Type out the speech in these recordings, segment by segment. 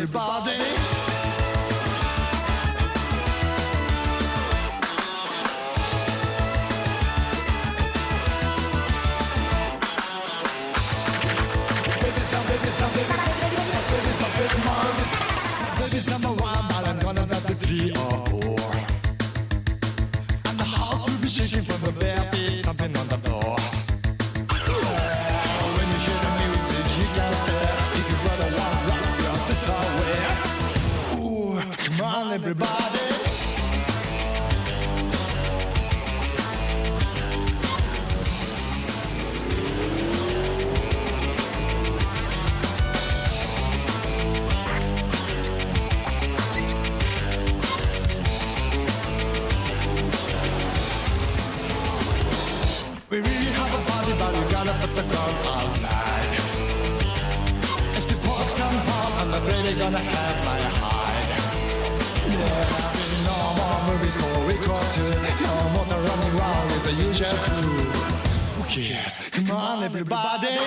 everybody. Baby's number one, but I'm gonna dance with 3 or 4. And the house will be shaking from the bare feet, something on the floor. When you hear the music, you can't stare. If you brother want rock, your sister will. Ooh, come on everybody. We really have a party, but you gotta put the gun outside. If the folks come home, I'm afraid they're gonna have my hide. There'll be no more movies for a week or 2. No more the running around with the usual crew. Who cares? Come on, everybody.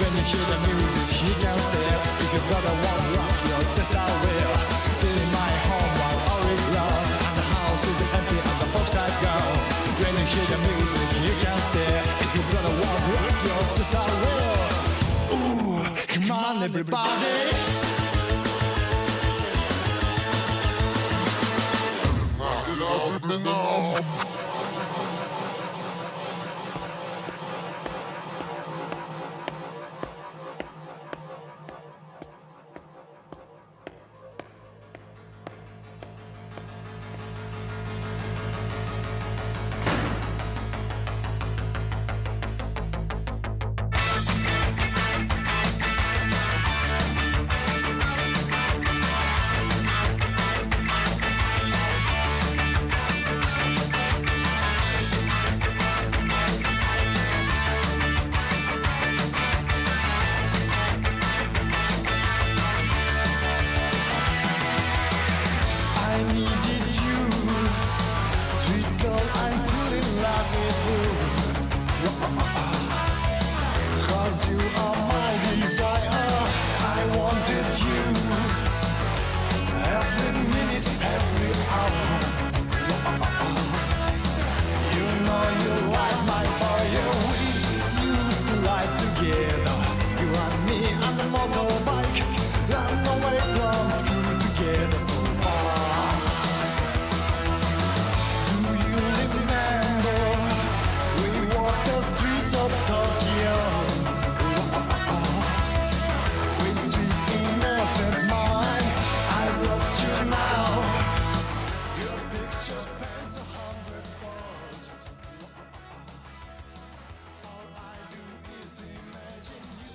When you hear the music, you can't stare. If your brother won't rock, your sister will. Be my home while all is wrong, and the house is empty and the folks are gone. When you hear the music, you can't stare. If your brother won't rock, your sister will. Ooh, come on everybody.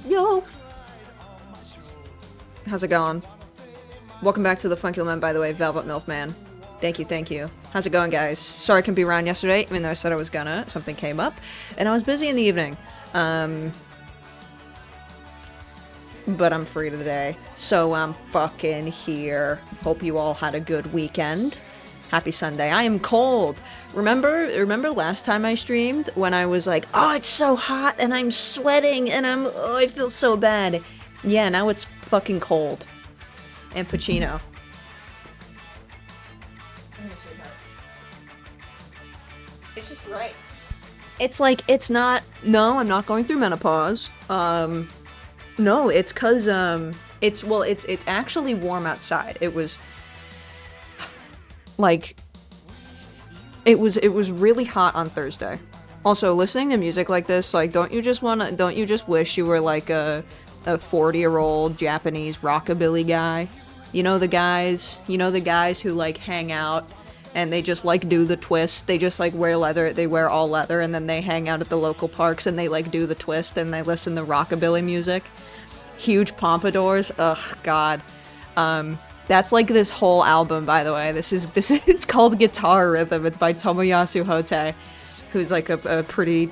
Yo! How's it going? Welcome back to the Funky Lament, by the way, Velvet Milf Man. Thank you, thank you. How's it going, guys? Sorry I couldn't be around yesterday, even though I said I was gonna. Something came up, and I was busy in the evening. But I'm free today, so I'm fucking here. Hope you all had a good weekend. Happy Sunday. I am cold. Remember last time I streamed when I was like, oh, it's so hot and I'm sweating and I feel so bad. Yeah, now it's fucking cold. And Pacino. It's just right. It's like, it's not, no, I'm not going through menopause. No, it's cause, it's actually warm outside. It was, like, it was really hot on Thursday. Also, listening to music like this, like, don't you just wish you were like a 40-year-old Japanese rockabilly guy? You know the guys who like hang out and they just like do the twist. They just like wear leather, they wear all leather, and then they hang out at the local parks and they like do the twist and they listen to rockabilly music. Huge pompadours, ugh, god. That's like this whole album, by the way. This is it's called Guitar Rhythm. It's by Tomoyasu Hote, who's like a pretty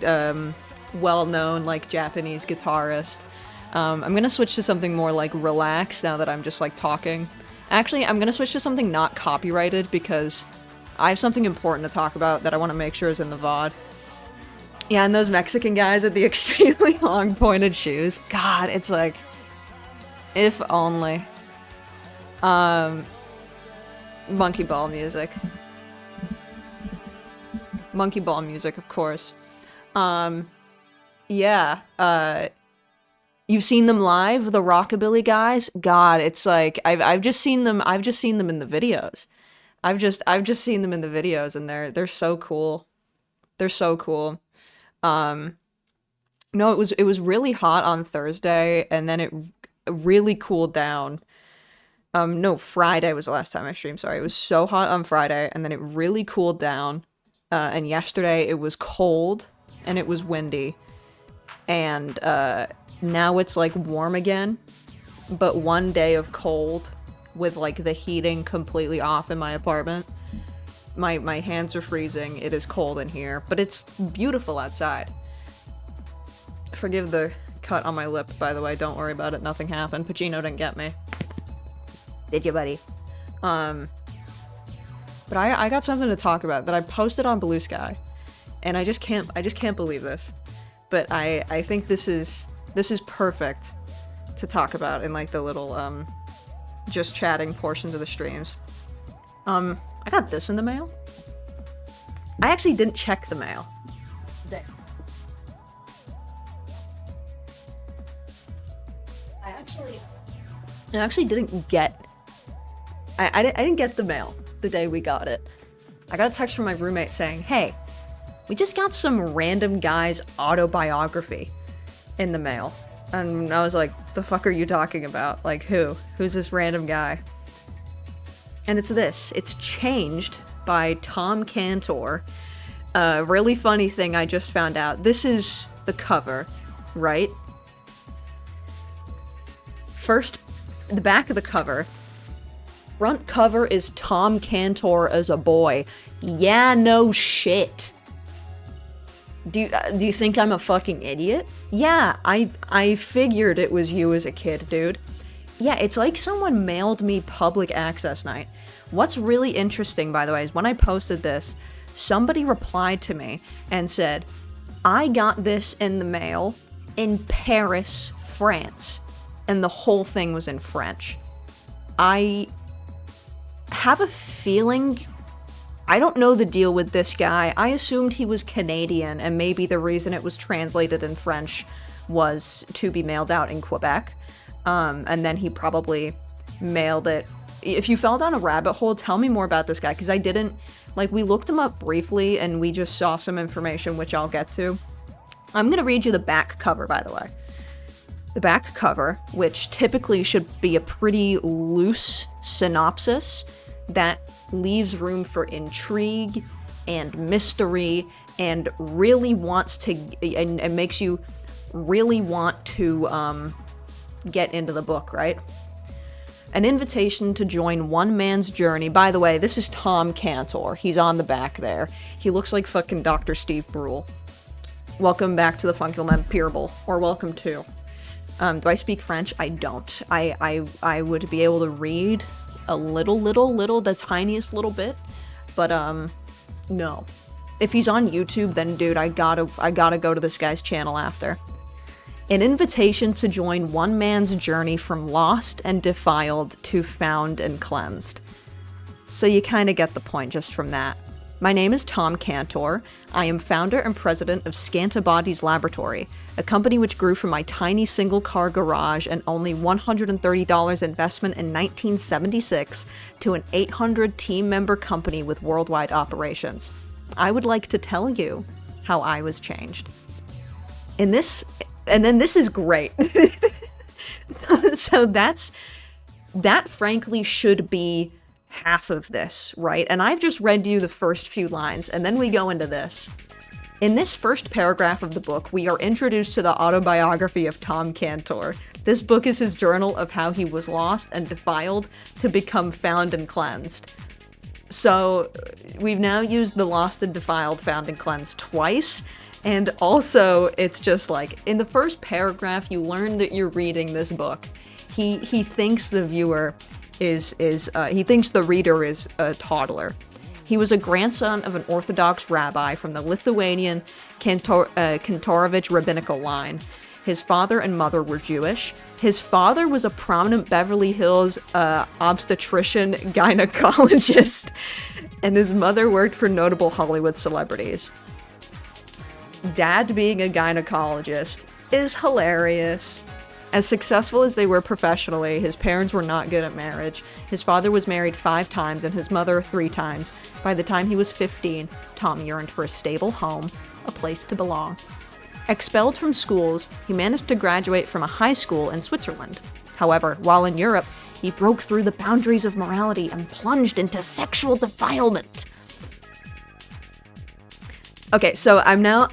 well-known like Japanese guitarist. I'm gonna switch to something more like relaxed now that I'm just like talking. Actually, I'm gonna switch to something not copyrighted because I have something important to talk about that I want to make sure is in the VOD. Yeah, and those Mexican guys with the extremely long pointed shoes. God, it's like, if only. Monkey ball music. Monkey ball music, of course. Yeah, you've seen them live, the rockabilly guys? God, it's like I've just seen them in the videos. I've just seen them in the videos and they're so cool. They're so cool. No, it was really hot on Thursday and then it really cooled down. No, Friday was the last time I streamed, sorry. It was so hot on Friday and then it really cooled down. And yesterday it was cold and it was windy. And now it's like warm again, but one day of cold with like the heating completely off in my apartment. My hands are freezing, it is cold in here, but it's beautiful outside. Forgive the cut on my lip, by the way, don't worry about it, nothing happened. Pacino didn't get me. Did you, buddy? But I got something to talk about that I posted on Blue Sky, and I just can't believe this. But I think this is perfect to talk about in like the little just chatting portions of the streams. I got this in the mail. I actually didn't check the mail. I actually didn't get. I didn't get the mail the day we got it. I got a text from my roommate saying, "Hey, we just got some random guy's autobiography in the mail." And I was like, "The fuck are you talking about? Like, who? Who's this random guy?" And it's this. It's Changed by Tom Cantor. A really funny thing I just found out. This is the cover, right? First, the back of the cover. Front cover is Tom Cantor as a boy. Yeah, no shit. Do you think I'm a fucking idiot? Yeah, I figured it was you as a kid, dude. Yeah, it's like someone mailed me public access night. What's really interesting, by the way, is when I posted this, somebody replied to me and said, "I got this in the mail in Paris, France." And the whole thing was in French. I have a feeling, I don't know the deal with this guy. I assumed he was Canadian, and maybe the reason it was translated in French was to be mailed out in Quebec. And then he probably mailed it. If you fell down a rabbit hole, tell me more about this guy, because I didn't, like, we looked him up briefly, and we just saw some information, which I'll get to. I'm gonna read you the back cover, by the way. The back cover, which typically should be a pretty loose synopsis that leaves room for intrigue and mystery and really wants to, and makes you really want to get into the book, right? An invitation to join one man's journey. By the way, this is Tom Cantor. He's on the back there. He looks like fucking Dr. Steve Brule. Welcome back to the Funkulum Peerable, or welcome to. Do I speak French? I don't. I would be able to read a little, the tiniest little bit, but no. If he's on YouTube, then dude, I gotta go to this guy's channel after. An invitation to join one man's journey from lost and defiled to found and cleansed. So you kind of get the point just from that. My name is Tom Cantor. I am founder and president of Scantibodies Laboratory, a company which grew from my tiny single-car garage and only $130 investment in 1976 to an 800-team-member company with worldwide operations. I would like to tell you how I was changed. And then this is great. So that frankly should be half of this, right? And I've just read you the first few lines, and then we go into this. In this first paragraph of the book, we are introduced to the autobiography of Tom Cantor. This book is his journal of how he was lost and defiled to become found and cleansed. So we've now used the lost and defiled, found and cleansed twice. And also, it's just like, in the first paragraph, you learn that you're reading this book. He thinks the viewer he thinks the reader is a toddler. He was a grandson of an Orthodox rabbi from the Lithuanian Kantorovich rabbinical line. His father and mother were Jewish. His father was a prominent Beverly Hills obstetrician gynecologist, and his mother worked for notable Hollywood celebrities. Dad being a gynecologist is hilarious. As successful as they were professionally, his parents were not good at marriage. His father was married 5 times and his mother 3 times. By the time he was 15, Tom yearned for a stable home, a place to belong. Expelled from schools, he managed to graduate from a high school in Switzerland. However, while in Europe, he broke through the boundaries of morality and plunged into sexual defilement. Okay, so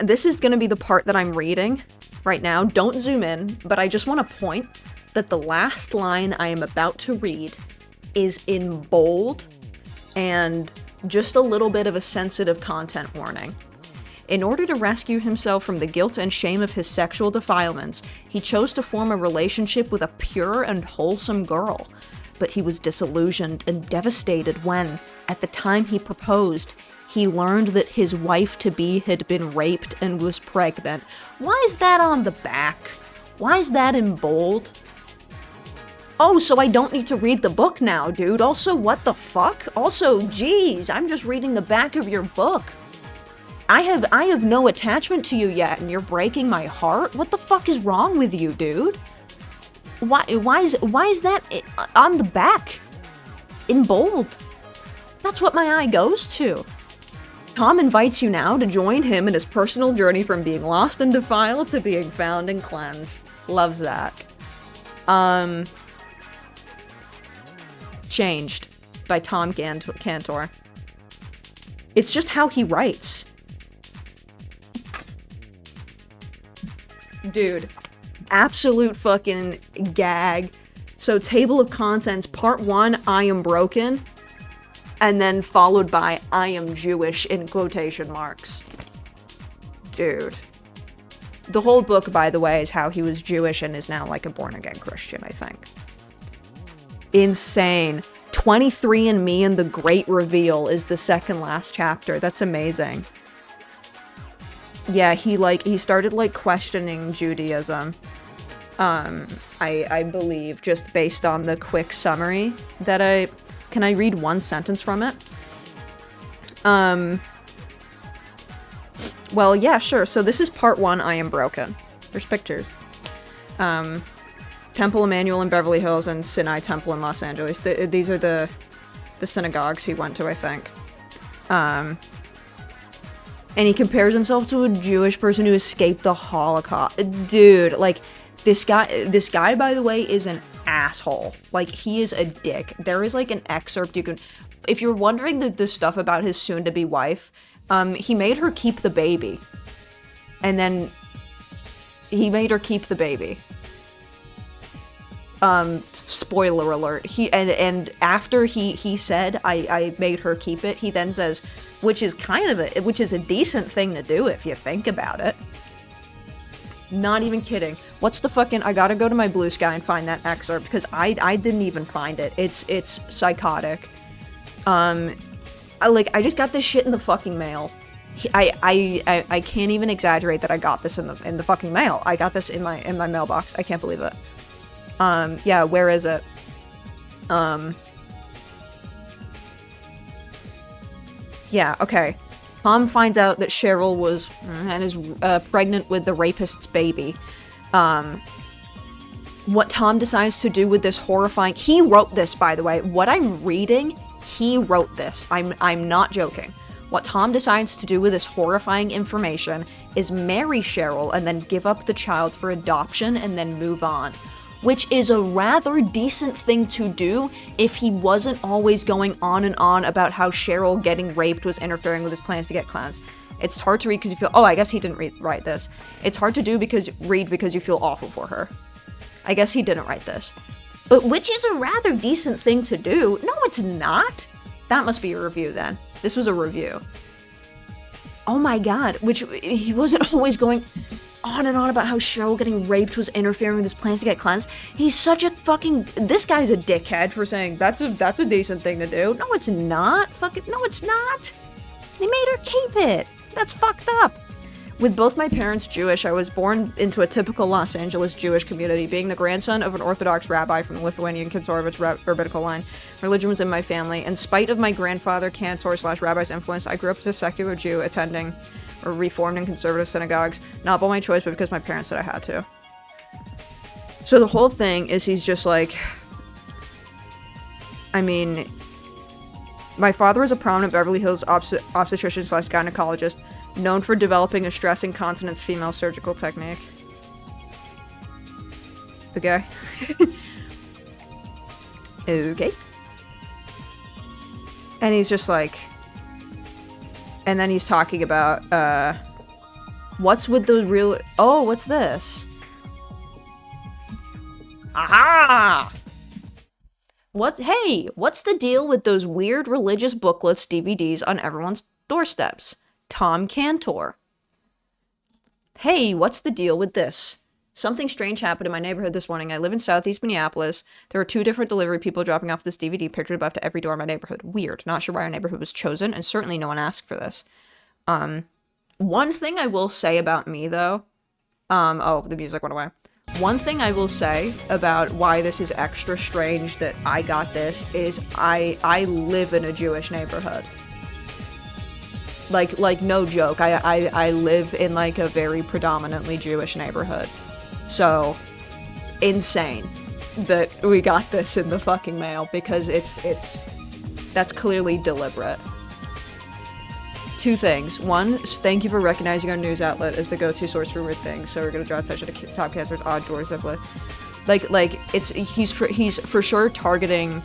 this is gonna be the part that I'm reading right now. Don't zoom in, but I just want to point that the last line I am about to read is in bold and just a little bit of a sensitive content warning. In order to rescue himself from the guilt and shame of his sexual defilements, he chose to form a relationship with a pure and wholesome girl. But he was disillusioned and devastated when, at the time he proposed, he learned that his wife-to-be had been raped and was pregnant. Why is that on the back? Why is that in bold? Oh, so I don't need to read the book now, dude. Also, what the fuck? Also, geez, I'm just reading the back of your book. I have no attachment to you yet, and you're breaking my heart? What the fuck is wrong with you, dude? Why is that on the back? In bold? That's what my eye goes to. Tom invites you now to join him in his personal journey from being lost and defiled to being found and cleansed. Loves that. Changed by Tom Cantor. It's just how he writes. Dude, absolute fucking gag. So, table of contents, part 1, I am broken. And then followed by, I am Jewish, in quotation marks. Dude. The whole book, by the way, is how he was Jewish and is now like a born-again Christian, I think. Insane. 23andMe and the Great Reveal is the second last chapter. That's amazing. Yeah, he started, like, questioning Judaism. I believe, just based on the quick summary that Can I read one sentence from it? Well, yeah, sure. So this is part 1, I am broken. There's pictures. Temple Emmanuel in Beverly Hills and Sinai Temple in Los Angeles. These are the synagogues he went to, I think. And he compares himself to a Jewish person who escaped the Holocaust. Dude, like, this guy, by the way, is an asshole. Like, he is a dick. There is, like, an excerpt you can... If you're wondering the stuff about his soon-to-be wife, he made her keep the baby. And then he made her keep the baby. Spoiler alert. And after he said, I made her keep it, he then says, which is a decent thing to do if you think about it. Not even kidding. What's the fucking... I gotta go to my Blue Sky and find that excerpt, because I didn't even find it. It's psychotic. I just got this shit in the fucking mail. I can't even exaggerate that I got this in the fucking mail. I got this in my mailbox. I can't believe it. Yeah, where is it? Yeah, okay. Tom finds out that Cheryl was and is pregnant with the rapist's baby. What Tom decides to do with this horrifying... He wrote this, by the way. What I'm reading, he wrote this. I'm not joking. What Tom decides to do with this horrifying information is marry Cheryl and then give up the child for adoption and then move on. Which is a rather decent thing to do if he wasn't always going on and on about how Cheryl getting raped was interfering with his plans to get cleansed. It's hard to read because you feel... Oh, I guess he didn't write this. It's hard to read because you feel awful for her. I guess he didn't write this. But which is a rather decent thing to do. No, it's not. That must be a review then. This was a review. Oh my god, which he wasn't always going on and on about how Cheryl getting raped was interfering with his plans to get cleansed. He's such a fucking... This guy's a dickhead for saying that's a decent thing to do. No, it's not. Fucking... No, it's not. They made her keep it. That's fucked up. With both my parents Jewish, I was born into a typical Los Angeles Jewish community. Being the grandson of an Orthodox rabbi from the Lithuanian Kantorovich rabbinical line, religion was in my family. In spite of my grandfather Cantor/rabbi's influence, I grew up as a secular Jew, attending Reformed and conservative synagogues, not by my choice, but because my parents said I had to. So the whole thing is he's just like... I mean... My father was a prominent Beverly Hills obstetrician/gynecologist, known for developing a stress incontinence female surgical technique. Okay. Okay. And he's just like... And then he's talking about, what's with the real... Oh, what's this? Aha! Hey, what's the deal with those weird religious booklets, DVDs on everyone's doorsteps? Tom Cantor. Hey, what's the deal with this? Something strange happened in my neighborhood this morning. I live in Southeast Minneapolis. There were 2 different delivery people dropping off this DVD pictured above to every door in my neighborhood. Weird. Not sure why our neighborhood was chosen, and certainly no one asked for this. One thing I will say about me, though... oh, the music went away. One thing I will say about why this is extra strange that I got this is I live in a Jewish neighborhood. Like no joke. I live in like a very predominantly Jewish neighborhood. So insane that we got this in the fucking mail because that's clearly deliberate. 2 things. One, thank you for recognizing our news outlet as the go-to source for weird things. So we're gonna draw attention to Top Cancer's odd doors of he's for sure targeting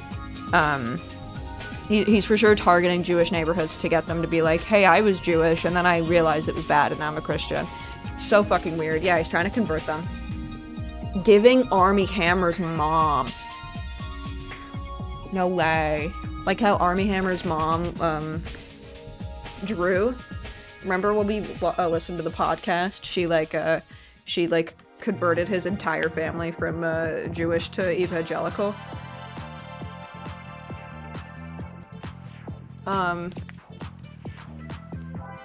he's for sure targeting Jewish neighborhoods to get them to be like, hey, I was Jewish and then I realized it was bad and now I'm a Christian. So fucking weird. Yeah, he's trying to convert them. Giving Armie Hammer's mom. No way. Like how Armie Hammer's mom, Drew, remember when we listened to the podcast? She converted his entire family from Jewish to evangelical.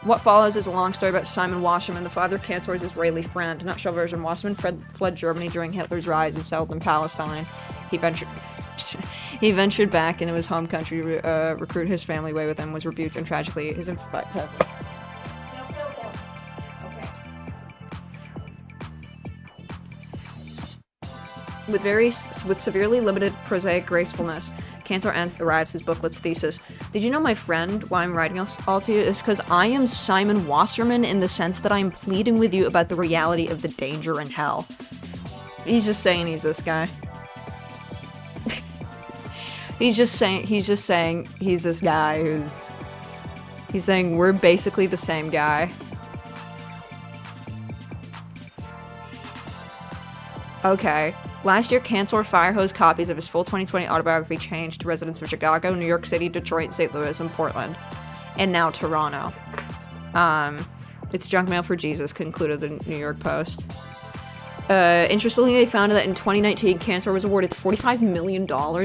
What follows is a long story about Simon Wasserman, the father of Cantor's Israeli friend. Nutshell version: Wasserman fled Germany during Hitler's rise and settled in Palestine. He ventured back into his home country to recruit his family away with him, was rebuked, and tragically his With severely limited prosaic gracefulness, Cantor arrives his booklet's thesis. Did you know, my friend, why I'm writing all to you is because I am Simon Wasserman in the sense that I'm pleading with you about the reality of the danger in hell. He's just saying he's this guy. He's just saying he's this guy he's saying we're basically the same guy. Okay. Last year, Cantor firehosed copies of his full 2020 autobiography Changed to residents of Chicago, New York City, Detroit, St. Louis, and Portland. And now Toronto. It's junk mail for Jesus, concluded the New York Post. Interestingly, they found that in 2019, Cantor was awarded $45 million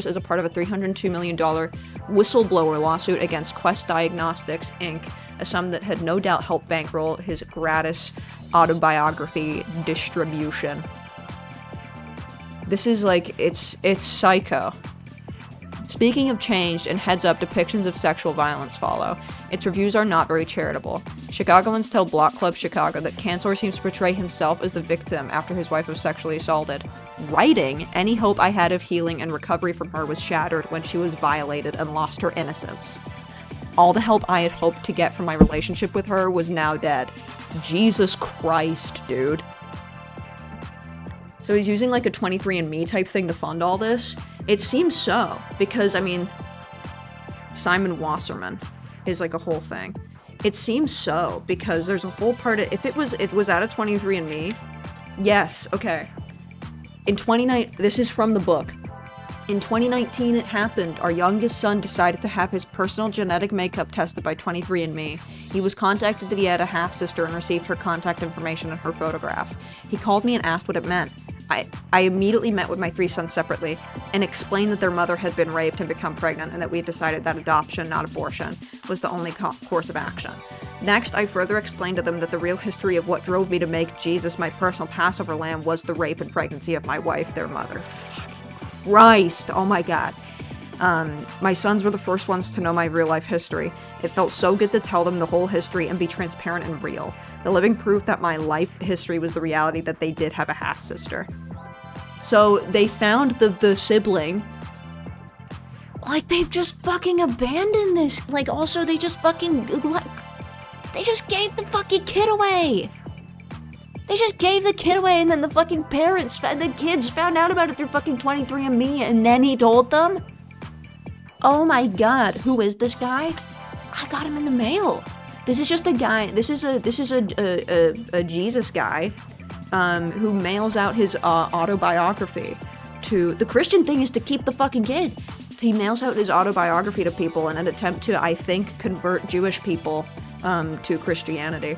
as a part of a $302 million whistleblower lawsuit against Quest Diagnostics, Inc., a sum that had no doubt helped bankroll his gratis autobiography distribution. This is like, it's psycho. Speaking of Changed, and heads up, depictions of sexual violence follow. Its reviews are not very charitable. Chicagoans tell Block Club Chicago that Cantor seems to portray himself as the victim after his wife was sexually assaulted. Writing, any hope I had of healing and recovery from her was shattered when she was violated and lost her innocence. All the help I had hoped to get from my relationship with her was now dead. Jesus Christ, dude. So he's using like a 23andMe type thing to fund all this. It seems so, because, I mean, Simon Wasserman is like a whole thing. It seems so, because there's a whole part of, if it was out of 23andMe, yes, okay. In 29, this is from the book. In 2019, it happened. Our youngest son decided to have his personal genetic makeup tested by 23andMe. He was contacted that he had a half-sister and received her contact information and her photograph. He called me and asked what it meant. I immediately met with my 3 sons separately and explained that their mother had been raped and become pregnant and that we had decided that adoption, not abortion, was the only course of action. Next, I further explained to them that the real history of what drove me to make Jesus my personal Passover lamb was the rape and pregnancy of my wife, their mother. Fucking Christ, oh my god. My sons were the first ones to know my real-life history. It felt so good to tell them the whole history and be transparent and real. The living proof that my life history was the reality that they did have a half-sister. So, they found the sibling. Like, they've just fucking abandoned this. Like, also, they just fucking... They just gave the fucking kid away! They just gave the kid away, and then the fucking parents, the kids found out about it through fucking 23andMe, and then he told them? Oh my god, who is this guy? I got him in the mail. This is just a guy, this is a Jesus guy, who mails out his autobiography to, the Christian thing is to keep the fucking kid. He mails out his autobiography to people in an attempt to, I think, convert Jewish people, to Christianity.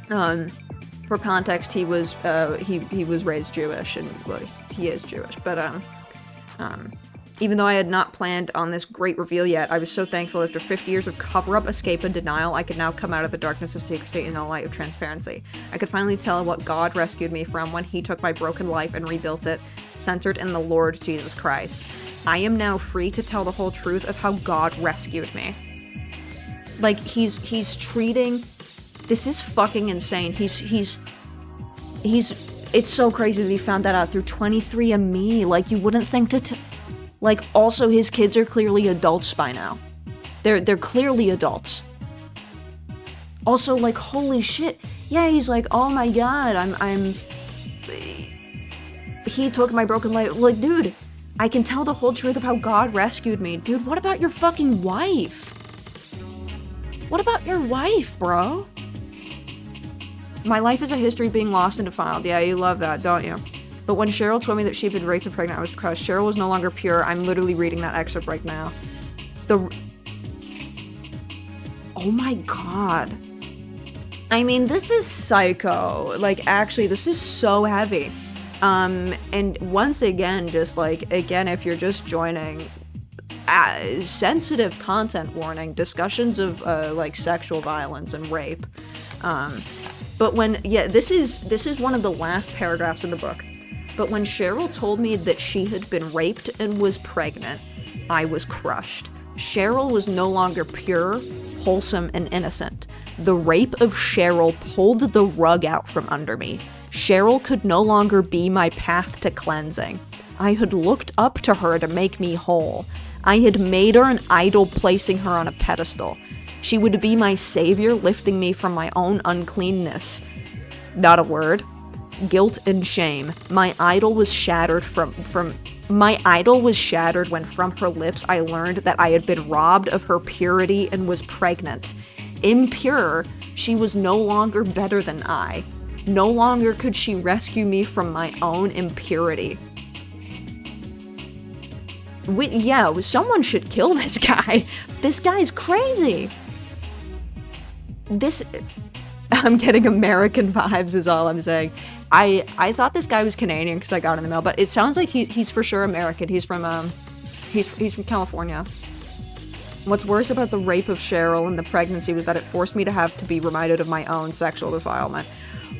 For context, he was raised Jewish, and, well, he is Jewish, but, even though I had not planned on this great reveal yet, I was so thankful after 50 years of cover-up, escape, and denial, I could now come out of the darkness of secrecy in the light of transparency. I could finally tell what God rescued me from when he took my broken life and rebuilt it, centered in the Lord Jesus Christ. I am now free to tell the whole truth of how God rescued me. Like, he's treating... This is fucking insane. He's... It's so crazy that he found that out through 23andMe. Like, you wouldn't think to... Like, also, his kids are clearly adults by now. They're clearly adults. Also, like, holy shit. Yeah, he's like, oh my god, he took my broken life. Like, dude, I can tell the whole truth of how God rescued me. Dude, what about your fucking wife? What about your wife, bro? My life is a history being lost and defiled. Yeah, you love that, don't you? But when Cheryl told me that she'd been raped and pregnant, I was crushed. Cheryl was no longer pure. I'm literally reading that excerpt right now. Oh my god. I mean, this is psycho. Like, actually, this is so heavy. And once again, just like, again, if you're just joining, sensitive content warning, discussions of, like, sexual violence and rape. But when, yeah, this is one of the last paragraphs in the book. But when Cheryl told me that she had been raped and was pregnant, I was crushed. Cheryl was no longer pure, wholesome, and innocent. The rape of Cheryl pulled the rug out from under me. Cheryl could no longer be my path to cleansing. I had looked up to her to make me whole. I had made her an idol, placing her on a pedestal. She would be my savior, lifting me from my own uncleanness. Not a word. Guilt and shame. My idol was shattered my idol was shattered when from her lips I learned that I had been robbed of her purity and was pregnant. Impure, she was no longer better than I. No longer could she rescue me from my own impurity. Someone should kill this guy. This guy's crazy. I'm getting American vibes is all I'm saying. I thought this guy was Canadian because I got in the mail, but it sounds like he's for sure American. He's from California. What's worse about the rape of Cheryl and the pregnancy was that it forced me to have to be reminded of my own sexual defilement.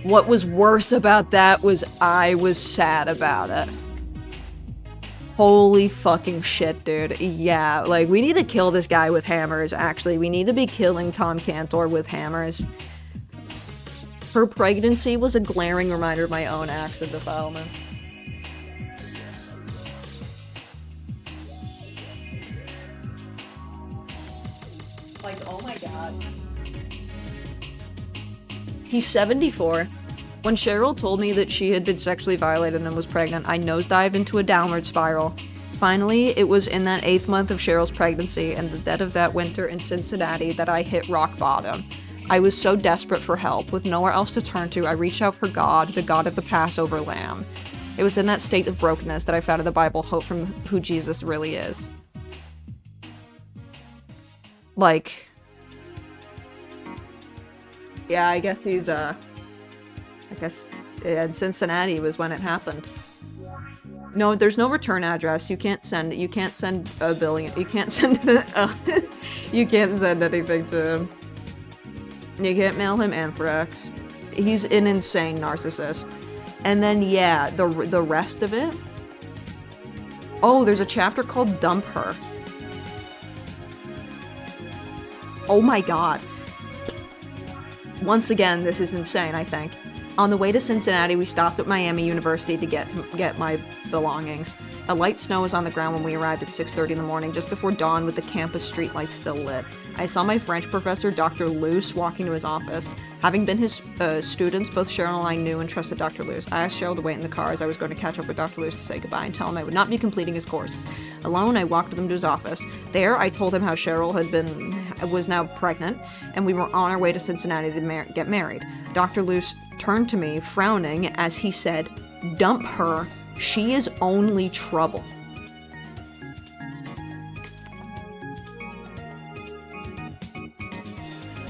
What was worse about that was I was sad about it. Holy fucking shit, dude. Yeah, like, we need to kill this guy with hammers, actually. We need to be killing Tom Cantor with hammers. Her pregnancy was a glaring reminder of my own acts of defilement. Like, oh my god. He's 74. When Cheryl told me that she had been sexually violated and was pregnant, I nosedived into a downward spiral. Finally, it was in that 8th month of Cheryl's pregnancy and the dead of that winter in Cincinnati that I hit rock bottom. I was so desperate for help. With nowhere else to turn to, I reached out for God, the God of the Passover lamb. It was in that state of brokenness that I found in the Bible hope from who Jesus really is. Like, yeah, I guess he's, I guess in Cincinnati was when it happened. No, there's no return address. You can't send a billion. You can't send, you can't send anything to him. You can't mail him anthrax. He's an insane narcissist. And then, yeah, the rest of it. Oh, there's a chapter called Dump Her. Oh my god. Once again, this is insane, I think. On the way to Cincinnati, we stopped at Miami University to get my belongings. A light snow was on the ground when we arrived at 6:30 in the morning, just before dawn with the campus streetlights still lit. I saw my French professor, Dr. Luce, walking to his office. Having been his students, both Cheryl and I knew and trusted Dr. Luce. I asked Cheryl to wait in the car as I was going to catch up with Dr. Luce to say goodbye and tell him I would not be completing his course. Alone, I walked with him to his office. There, I told him how Cheryl was now pregnant, and we were on our way to Cincinnati to get married. Dr. Luce turned to me, frowning, as he said, "Dump her. She is only trouble."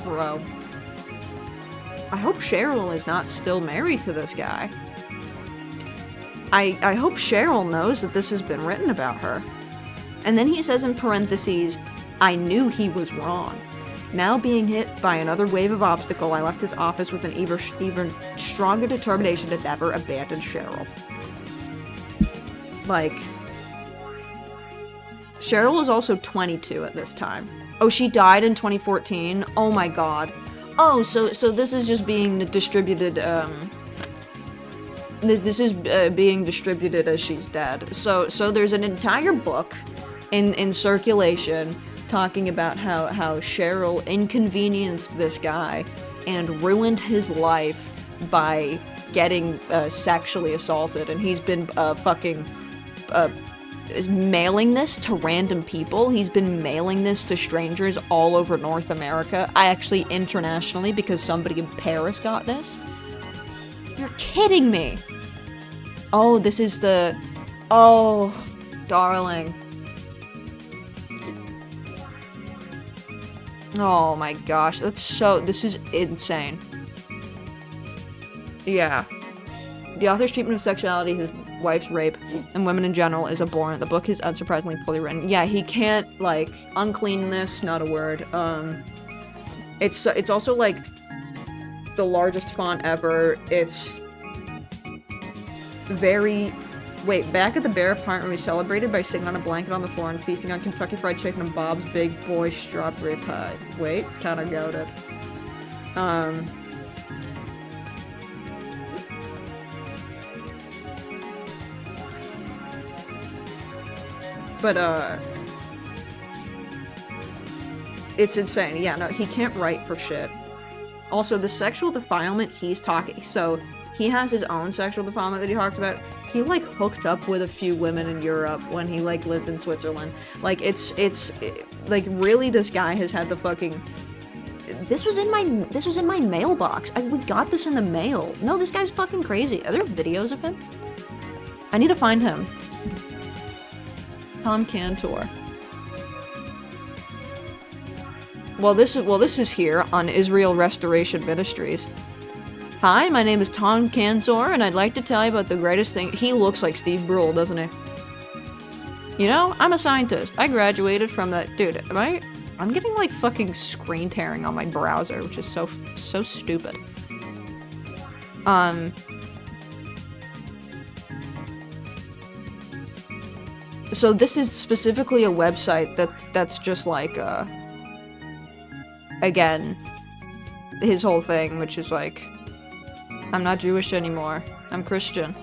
Bro. I hope Cheryl is not still married to this guy. I hope Cheryl knows that this has been written about her. And then he says in parentheses, "I knew he was wrong." Now being hit by another wave of obstacle, I left his office with an even stronger determination to never abandon Cheryl. Like, Cheryl is also 22 at this time. Oh, she died in 2014? Oh my god. Oh, so this is just being distributed, this is being distributed as she's dead. So there's an entire book in circulation talking about how Cheryl inconvenienced this guy and ruined his life by getting sexually assaulted, and he's been is mailing this to random people. He's been mailing this to strangers all over North America. Actually, internationally, because somebody in Paris got this. You're kidding me! Oh, this is the... Oh, darling. Oh my gosh, this is insane. Yeah. The author's treatment of sexuality, his wife's rape, and women in general is abhorrent. The book is unsurprisingly poorly written. Yeah, he can't, like, uncleanness, not a word. It's also, like, the largest font ever. It's very... Wait, back at the Bear apartment, we celebrated by sitting on a blanket on the floor and feasting on Kentucky Fried Chicken and Bob's Big Boy strawberry pie. Wait, kinda goated. But, it's insane. Yeah, no, he can't write for shit. Also, the sexual defilement he's talking... So, he has his own sexual defilement that he talks about. He, like, hooked up with a few women in Europe when he, like, lived in Switzerland. Like, like, really, this guy has had the fucking... This was in my mailbox. We got this in the mail. No, this guy's fucking crazy. Are there videos of him? I need to find him. Tom Cantor. Well, this is here on Israel Restoration Ministries. Hi, my name is Tom Cantor, and I'd like to tell you about the greatest thing. He looks like Steve Brule, doesn't he? You know, I'm a scientist. I graduated from that. Dude, I'm getting, like, fucking screen tearing on my browser, which is so stupid. So this is specifically a website that's just like, again, his whole thing, which is like, I'm not Jewish anymore, I'm Christian.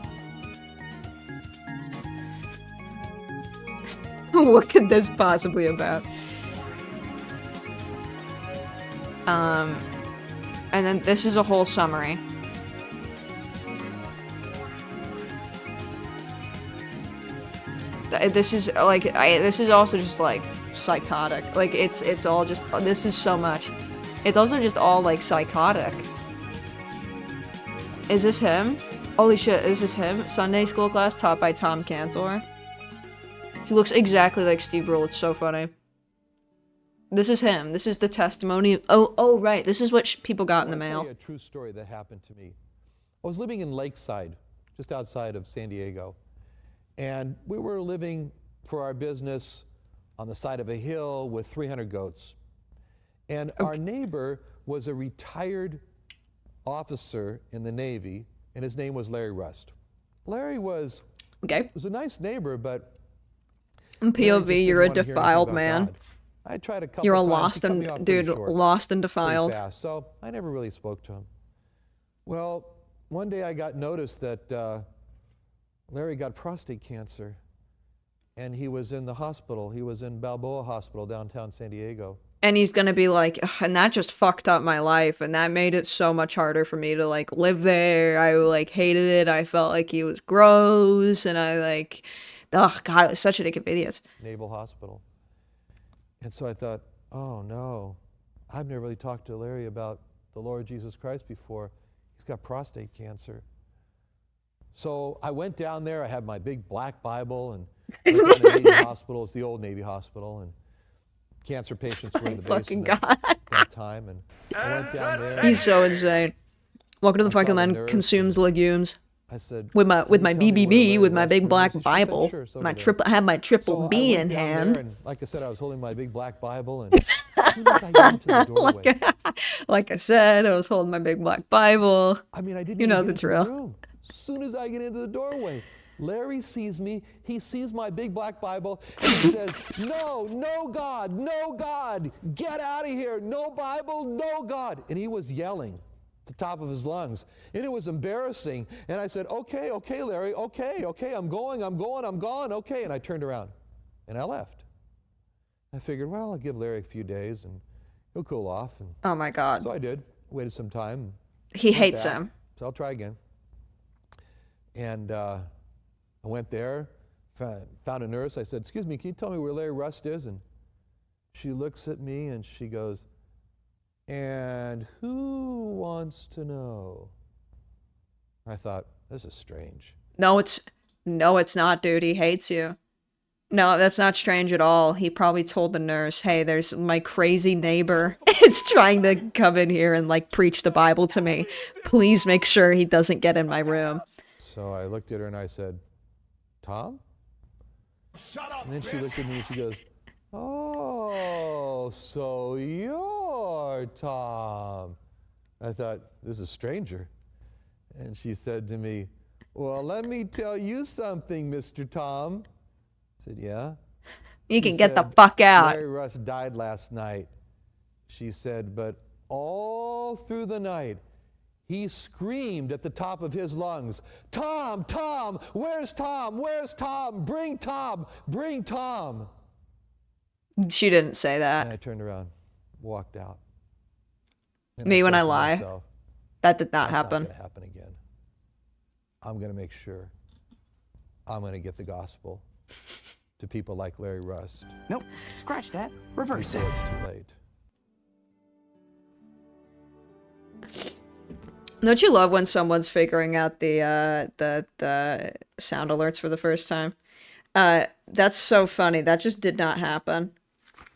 What could this possibly about? And then this is a whole summary. This is like, this is also just like psychotic. Like it's all just, this is so much. It's also just all like psychotic. Is this him? Holy shit, is this him? Sunday school class taught by Tom Cantor. He looks exactly like Steve Brule. It's so funny. This is him. This is the testimony. Oh, right. This is what people got in the mail. I'll tell you a true story that happened to me. I was living in Lakeside, just outside of San Diego. And we were living for our business on the side of a hill with 300 goats. And our neighbor was a retired officer in the Navy, and his name was Larry Rust. Larry was a nice neighbor, but POV, you're a defiled man. God. I tried a couple You're a times. lost and dude, lost and defiled. Fast, so I never really spoke to him. Well, one day I got notice that Larry got prostate cancer, and he was in the hospital. He was in Balboa Hospital downtown San Diego. And he's gonna be like, and that just fucked up my life, and that made it so much harder for me to like live there. I like hated it. I felt like he was gross, and I like, oh god, it was such an inconvenience. Naval Hospital. And so I thought, oh no, I've never really talked to Larry about the Lord Jesus Christ before. He's got prostate cancer. So I went down there. I had my big black Bible, and went to the Navy Hospital. It's the old Navy Hospital, and cancer patients were in the basement at that time. And I went down there. He's so insane. Welcome to the fucking land. Consumes legumes. I said, with my BBB, with my big black Said, Bible, sure, so my did I. triple, I had my triple So B I in went down hand. there, and like I said, I was holding my big black Bible, and as soon as I got into the doorway, like I said, I was holding my big black Bible. I mean, I didn't You even know get the into drill. the room. As soon as I get into the doorway, Larry sees me. He sees my big black Bible, and he says, "No, no God, no God, get out of here! No Bible, no God!" And he was yelling at the top of his lungs, and it was embarrassing. And I said, "Okay, okay, Larry, okay, I'm going, okay." And I turned around, and I left. I figured, well, I'll give Larry a few days, and he'll cool off. And Oh my God. so I did. Waited some time. He went hates back. him. So I'll try again. And I went there, found a nurse. I said, "Excuse me, can you tell me where Larry Rust is?" And she looks at me and she goes, "And who wants to know?" I thought, this is strange. No, it's not, dude. He hates you. No, that's not strange at all. He probably told the nurse, "Hey, there's my crazy neighbor is trying to come in here and like preach the Bible to me. Please make sure he doesn't get in my room." So I looked at her and I said, "Tom?" Shut up, And then she looked at me and she goes, "Oh, so you're Tom." I thought, this is a stranger. And she said to me, "Well, let me tell you something, Mr. Tom." I said, "Yeah?" You She can get the said, fuck out. "Larry Rust died last night." She said, "But all through the night, he screamed at the top of his lungs, 'Tom, Tom, where's Tom? Where's Tom? Bring Tom, bring Tom.'" She didn't say that. And I turned around, walked out. And Me I when said I to lie. myself, That did not that's happen. not going to happen again. I'm going to make sure I'm going to get the gospel to people like Larry Rust Nope, scratch that. Reverse before it. it's too late. Don't you love when someone's figuring out the sound alerts for the first time? That's so funny. That just did not happen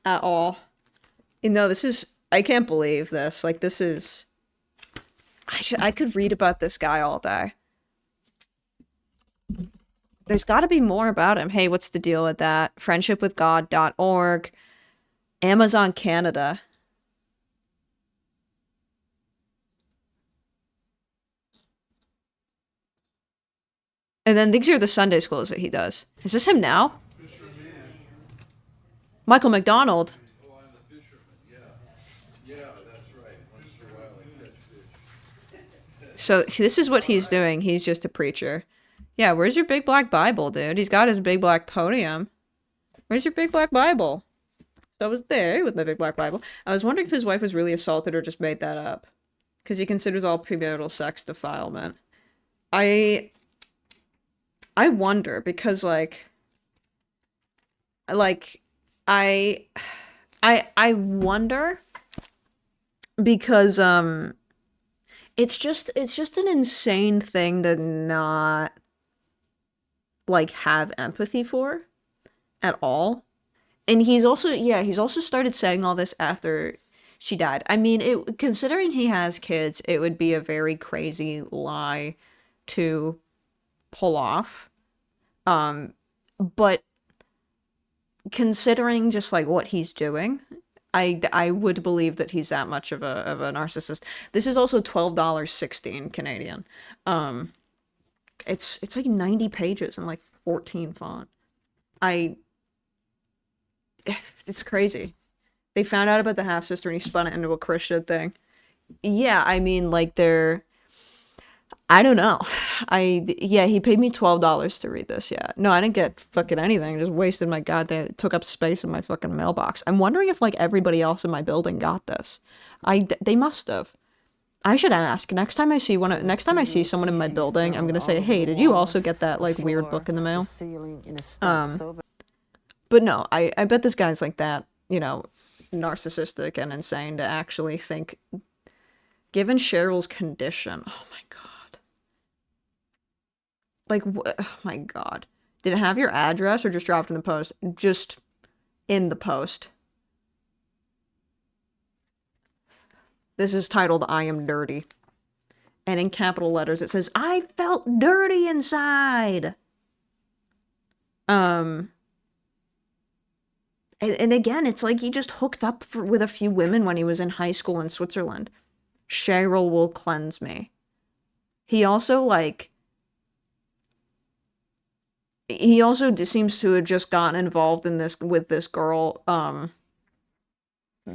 at all. You know, I can't believe this. Like, this is, I could read about this guy all day. There's got to be more about him. Hey, what's the deal with that? Friendshipwithgod.org, Amazon Canada. And then these are the Sunday schools that he does. Is this him now? Michael McDonald. Oh, I'm the fisherman, yeah. Yeah, that's right. Once in a while I catch fish. So this is what he's doing. He's just a preacher. Yeah, where's your big black Bible, dude? He's got his big black podium. Where's your big black Bible? So I was there with my big black Bible. I was wondering if his wife was really assaulted or just made that up. Because he considers all premarital sex defilement. I wonder, because I wonder because it's just an insane thing to not like have empathy for at all. And he's also started saying all this after she died. I mean, considering he has kids, it would be a very crazy lie to pull off. But considering just like what he's doing, I would believe that he's that much of a narcissist. This is also $12.16 Canadian. It's like 90 pages and like 14 font. It's crazy. They found out about the half sister and he spun it into a Christian thing. Yeah, I mean, like I don't know. He paid me $12 to read this. Yeah, no, I didn't get fucking anything. I just wasted my goddamn, took up space in my fucking mailbox. I'm wondering if like everybody else in my building got this. They must have. I should ask next time I see next time I see someone in my building. I'm gonna say, hey, did you also get that like weird book in the mail? But no, I bet this guy's like that, narcissistic and insane to actually think, given Cheryl's condition, oh my god. Like, oh my god. Did it have your address or just dropped in the post? Just in the post. This is titled, I Am Dirty. And in capital letters it says, I felt dirty inside. And again, it's like he just hooked up with a few women when he was in high school in Switzerland. Cheryl will cleanse me. He also seems to have just gotten involved in this with this girl,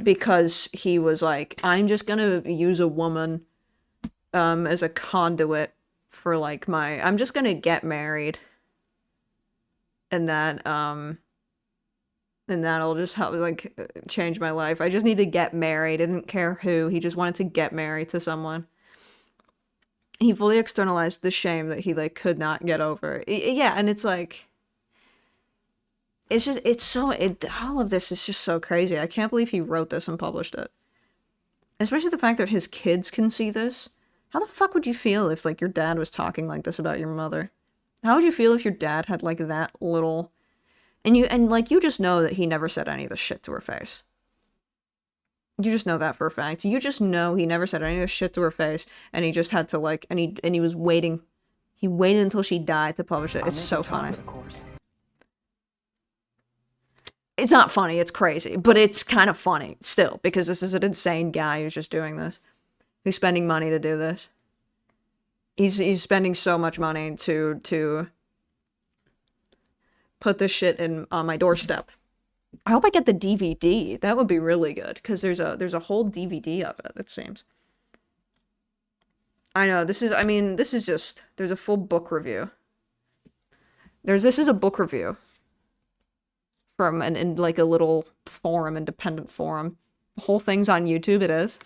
because he was like, I'm just gonna use a woman, as a conduit for like I'm just gonna get married. And that'll just help, like, change my life. I just need to get married. I didn't care who. He just wanted to get married to someone. He fully externalized the shame that he, like, could not get over. Yeah, and it's like... all of this is just so crazy. I can't believe he wrote this and published it. Especially the fact that his kids can see this. How the fuck would you feel if, like, your dad was talking like this about your mother? How would you feel if your dad had, like, that little... And you just know that he never said any of this shit to her face. You just know that for a fact. You just know he never said any of this shit to her face, and he just had to, like, and he was waiting. He waited until she died to publish it. It's so funny. It's not funny, it's crazy, but it's kind of funny still, because this is an insane guy who's just doing this. Who's spending money to do this. He's spending so much money to put this shit on my doorstep. I hope I get the DVD. That would be really good, because there's a whole DVD of it seems. I know, this is just, there's a full book review. This is a book review from in like a little forum, independent forum. The whole thing's on YouTube, it is.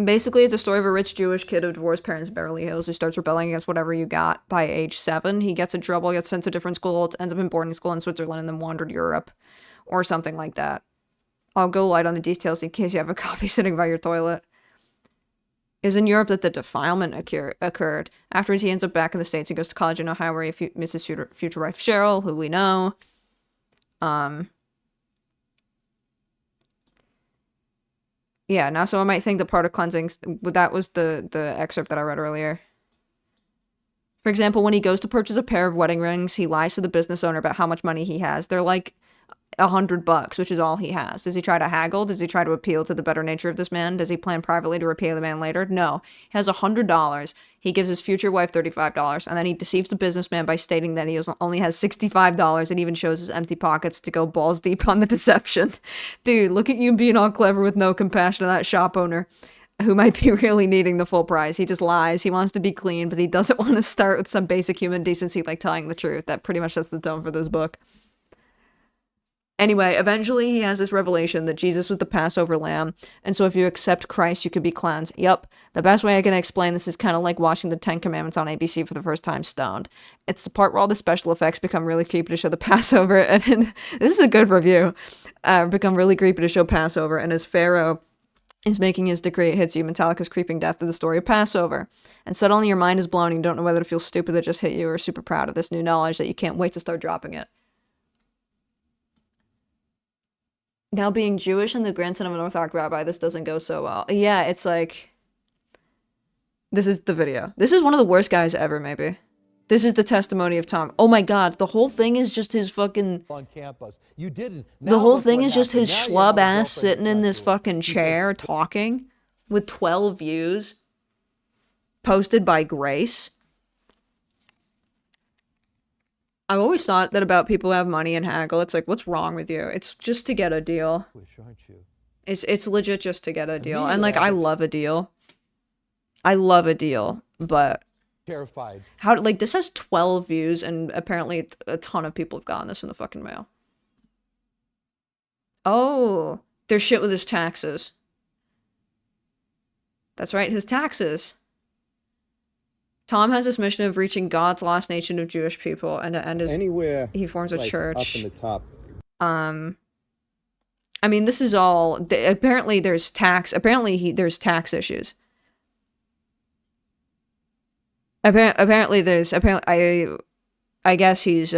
Basically, it's a story of a rich Jewish kid of divorced parents in Beverly Hills who starts rebelling against whatever you got by age 7. He gets in trouble, gets sent to different schools, ends up in boarding school in Switzerland, and then wandered Europe. Or something like that. I'll go light on the details in case you have a copy sitting by your toilet. It was in Europe that the defilement occurred. Afterwards, he ends up back in the States and goes to college in Ohio where he meets his future wife, Cheryl, who we know. Yeah, now someone might think the part of cleansing, that was the excerpt that I read earlier. For example, when he goes to purchase a pair of wedding rings, he lies to the business owner about how much money he has. They're like $100, which is all he has. Does he try to haggle? Does he try to appeal to the better nature of this man? Does he plan privately to repay the man later? No. He has $100. He gives his future wife $35, and then he deceives the businessman by stating that he only has $65 and even shows his empty pockets to go balls deep on the deception. Dude, look at you being all clever with no compassion to that shop owner who might be really needing the full price. He just lies. He wants to be clean, but he doesn't want to start with some basic human decency like telling the truth. That pretty much sets the tone for this book. Anyway, eventually he has this revelation that Jesus was the Passover lamb, and so if you accept Christ, you could be cleansed. Yep, the best way I can explain this is kind of like watching the Ten Commandments on ABC for the first time stoned. It's the part where all the special effects become really creepy to show the Passover, and this is a good review, become really creepy to show Passover, and as Pharaoh is making his decree, it hits you, Metallica's creeping death of the story of Passover. And suddenly your mind is blown, and you don't know whether to feel stupid that just hit you or super proud of this new knowledge that you can't wait to start dropping it. Now, being Jewish and the grandson of an Orthodox rabbi, this doesn't go so well. Yeah, it's like... This is the video. This is one of the worst guys ever, maybe. This is the testimony of Tom. Oh my god, the whole thing is just his fucking... On campus. You didn't. The whole thing is just his schlub ass sitting in this fucking chair talking with 12 views posted by Grace. I've always thought that about people who have money and haggle. It's like, what's wrong with you? It's just to get a deal. Aren't you? It's legit just to get a deal. And like, I love a deal. I love a deal, but Terrified. how, like, this has 12 views and apparently a ton of people have gotten this in the fucking mail. Oh, there's shit with his taxes. That's right, his taxes. Tom has this mission of reaching God's lost nation of Jewish people, and to end his... Anywhere he forms a like church. up in the top. I mean, this is all... apparently there's tax... Apparently there's tax issues. Apparently there's... Apparently... I guess he's,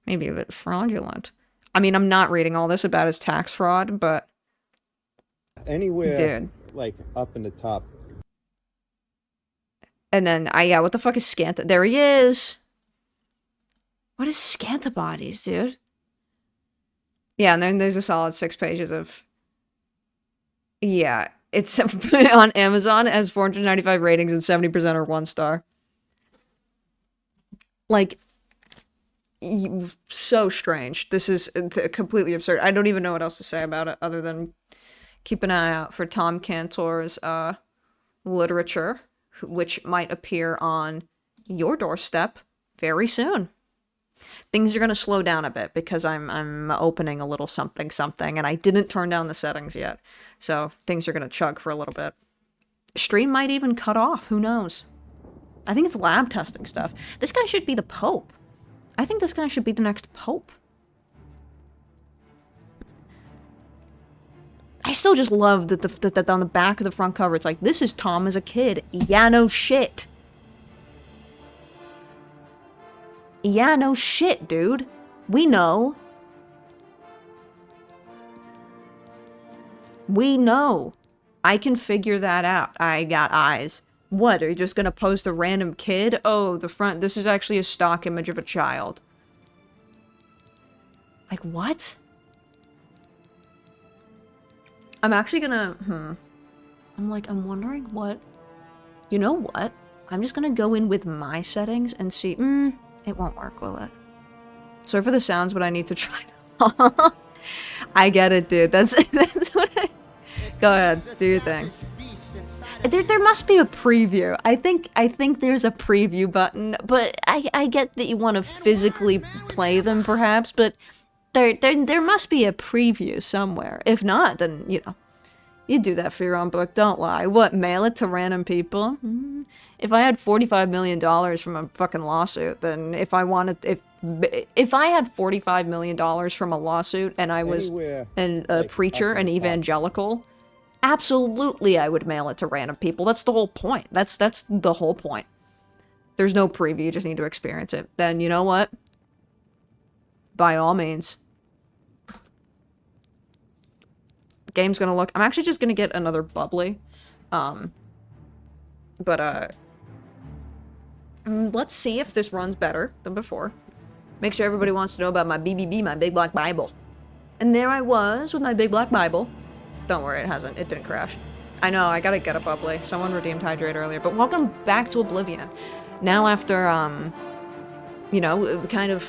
maybe a bit fraudulent. I mean, I'm not reading all this about his tax fraud, but... Anywhere Dude. like up in the top. And then, yeah, what the fuck is Scanta? There he is! What is Scantibodies, dude? Yeah, and then there's a solid 6 pages of... Yeah, it's on Amazon, it has 495 ratings and 70% are 1 star. Like, so strange. This is completely absurd. I don't even know what else to say about it other than keep an eye out for Tom Cantor's literature, which might appear on your doorstep very soon. Things are going to slow down a bit because I'm opening a little something, and I didn't turn down the settings yet. So things are going to chug for a little bit. Stream might even cut off. Who knows? I think it's lab testing stuff. This guy should be the Pope. I think this guy should be the next Pope. I still just love that on the back of the front cover, it's like, this is Tom as a kid. Yeah, no shit. Yeah, no shit, dude. We know. We know. I can figure that out. I got eyes. What, are you just gonna post a random kid? Oh, the front, this is actually a stock image of a child. Like, what? I'm actually gonna, I'm wondering what, you know what? I'm just gonna go in with my settings and see, it won't work, will it? Sorry for the sounds, but I need to try them. I get it, dude. That's what I... Go ahead, do your thing. There must be a preview. I think there's a preview button, but I get that you want to physically play them, perhaps, but there must be a preview somewhere. If not, then, you know, you do that for your own book, don't lie. What, mail it to random people? If I had $45 million from a fucking lawsuit, then if I wanted, if I had $45 million from a lawsuit and I was a preacher, an evangelical, absolutely I would mail it to random people. That's the whole point. That's the whole point. There's no preview, you just need to experience it. Then, you know what? By all means. The game's gonna look... I'm actually just gonna get another bubbly. Let's see if this runs better than before. Make sure everybody wants to know about my BBB, my Big Black Bible. And there I was with my Big Black Bible. Don't worry, it hasn't. It didn't crash. I know, I gotta get a bubbly. Someone redeemed Hydrate earlier. But welcome back to Oblivion. Now after, you know, kind of,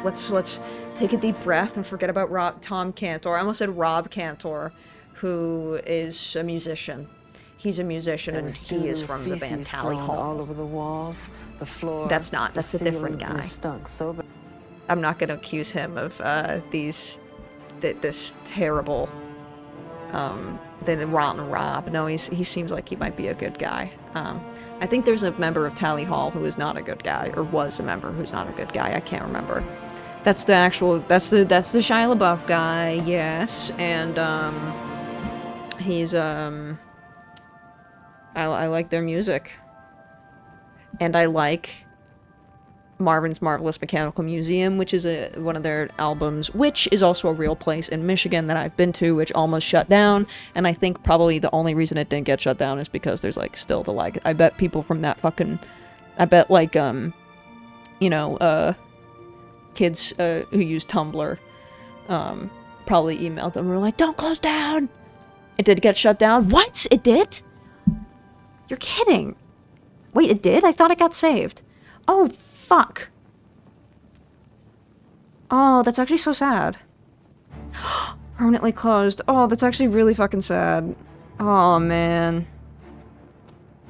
let's take a deep breath and forget about Tom Cantor. I almost said Rob Cantor, who is a musician. He's a musician, and he is from the band Tally Hall. All over the walls, the floor. That's not. That's a different guy. Stunk so bad. I'm not gonna accuse him of this terrible the rotten Rob. No, he seems like he might be a good guy. I think there's a member of Tally Hall who is not a good guy, or was a member who's not a good guy. I can't remember. That's the Shia LaBeouf guy, yes, and he's I like their music, and I like Marvin's Marvelous Mechanical Museum, which is one of their albums, which is also a real place in Michigan that I've been to, which almost shut down, and I think probably the only reason it didn't get shut down is because there's, like, still the, like, I bet people from that fucking, I bet, like, you know, kids, who use Tumblr, probably emailed them and were like, don't close down! It did get shut down? What? It did? You're kidding! Wait, it did? I thought it got saved. Oh, fuck. Oh, that's actually so sad. Permanently closed. Oh, that's actually really fucking sad. Oh, man.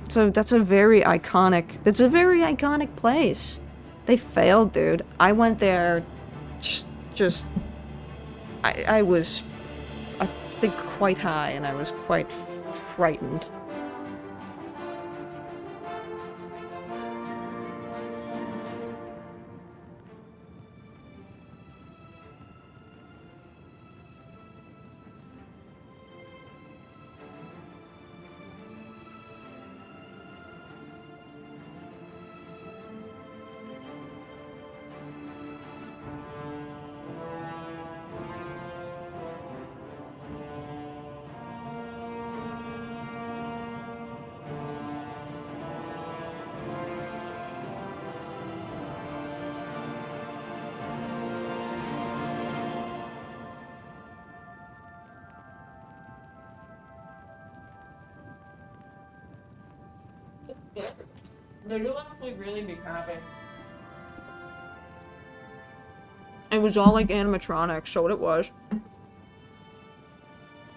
So that's a very iconic place. They failed, dude. I went there I was, I think, quite high, and I was quite frightened. They do actually really be happy. It was all like animatronics, so it was.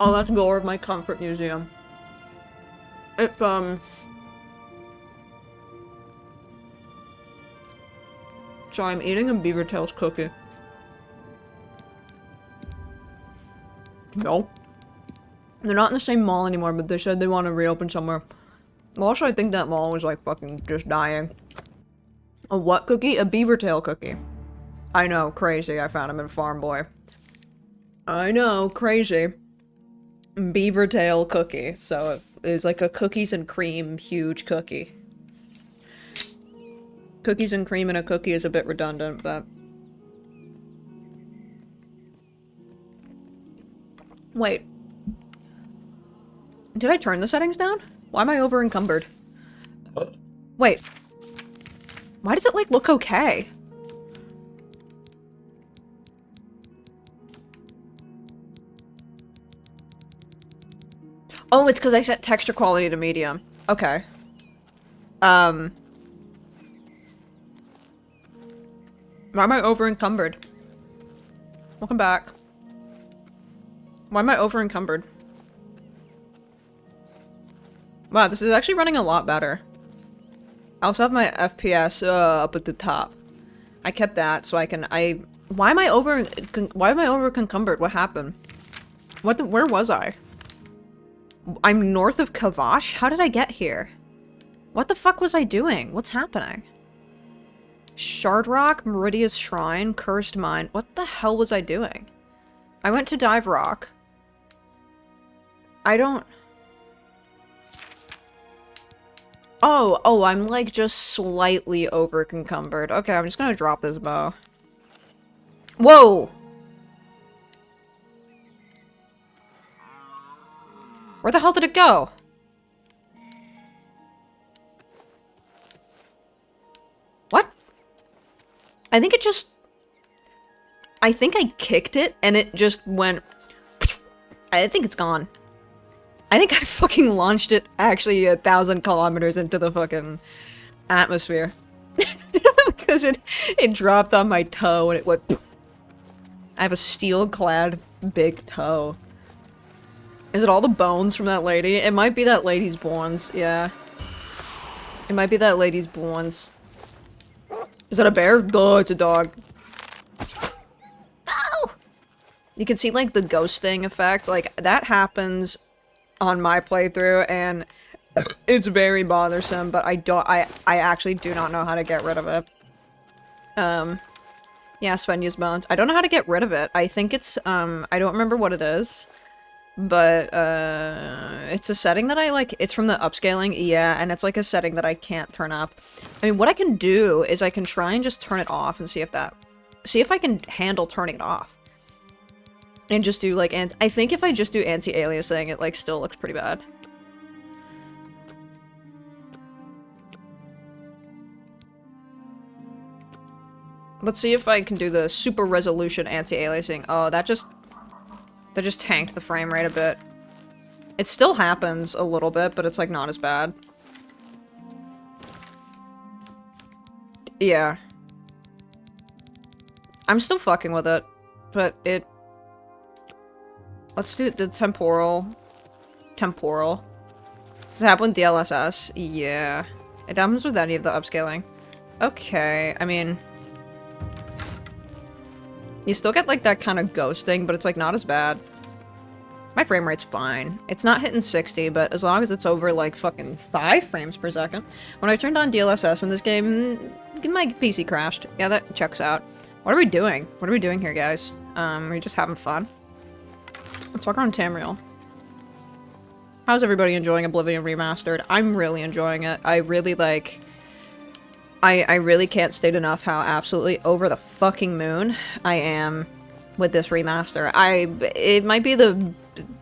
Oh, that's Gore of my comfort museum. It's, so I'm eating a Beaver Tails cookie. No. They're not in the same mall anymore, but they said they want to reopen somewhere. Also, I think that mall was, like, fucking just dying. A what cookie? A beaver tail cookie. I know, crazy. I found him in Farm Boy. I know, crazy. Beaver tail cookie. So, it's like a cookies and cream huge cookie. Cookies and cream in a cookie is a bit redundant, but... Wait. Did I turn the settings down? Why am I over encumbered? Wait. Why does it, like, look okay? Oh, it's because I set texture quality to medium. Okay. Why am I over encumbered? Welcome back. Why am I over encumbered? Wow, this is actually running a lot better. I also have my FPS up at the top. I kept that so I can. Why am I over encumbered? What happened? Where was I? I'm north of Kavash? How did I get here? What the fuck was I doing? What's happening? Shard Rock, Meridia's Shrine, Cursed Mine. What the hell was I doing? I went to Dive Rock. I don't... Oh, I'm like just slightly over encumbered. Okay, I'm just gonna drop this bow. Whoa! Where the hell did it go? What? I think it just... I think I kicked it and it just went... I think it's gone. I think I fucking launched it actually 1,000 kilometers into the fucking atmosphere. Because it dropped on my toe and it went... I have a steel-clad big toe. Is it all the bones from that lady? It might be that lady's bones, yeah. It might be that lady's bones. Is that a bear? Duh, it's a dog. You can see, like, the ghosting effect. Like, that happens on my playthrough, and it's very bothersome, but I actually do not know how to get rid of it. Yeah, Svenya's bones. I don't know how to get rid of it. I think it's, I don't remember what it is. But, it's a setting that I, like, it's from the upscaling, yeah, and it's, like, a setting that I can't turn up. I mean, what I can do is I can try and just turn it off and see if I can handle turning it off. And just do, like, I think if I just do anti-aliasing, it, like, still looks pretty bad. Let's see if I can do the super resolution anti-aliasing. Oh, that just tanked the frame rate a bit. It still happens a little bit, but it's, like, not as bad. Yeah. I'm still fucking with it, but it... Let's do the temporal. Temporal. Does it happen with DLSS? Yeah. It happens with any of the upscaling. Okay, I mean... You still get, like, that kind of ghosting, but it's, like, not as bad. My frame rate's fine. It's not hitting 60, but as long as it's over, like, fucking 5 frames per second. When I turned on DLSS in this game, my PC crashed. Yeah, that checks out. What are we doing? What are we doing here, guys? Are we just having fun? Let's walk around Tamriel. How's everybody enjoying Oblivion Remastered? I'm really enjoying it. I really, like... I really can't state enough how absolutely over the fucking moon I am with this remaster. It might be the...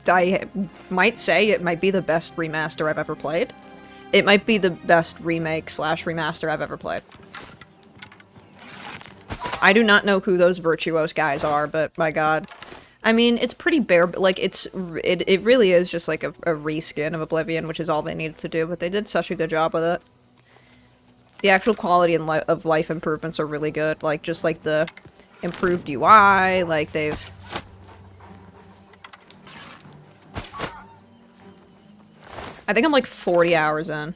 I might say it might be the best remaster I've ever played. It might be the best remake slash remaster I've ever played. I do not know who those Virtuos guys are, but my god. I mean, it's pretty bare, like, it really is just like a reskin of Oblivion, which is all they needed to do, but they did such a good job with it. The actual quality of life improvements are really good, like, just like the improved UI, like, they've... I think I'm like 40 hours in.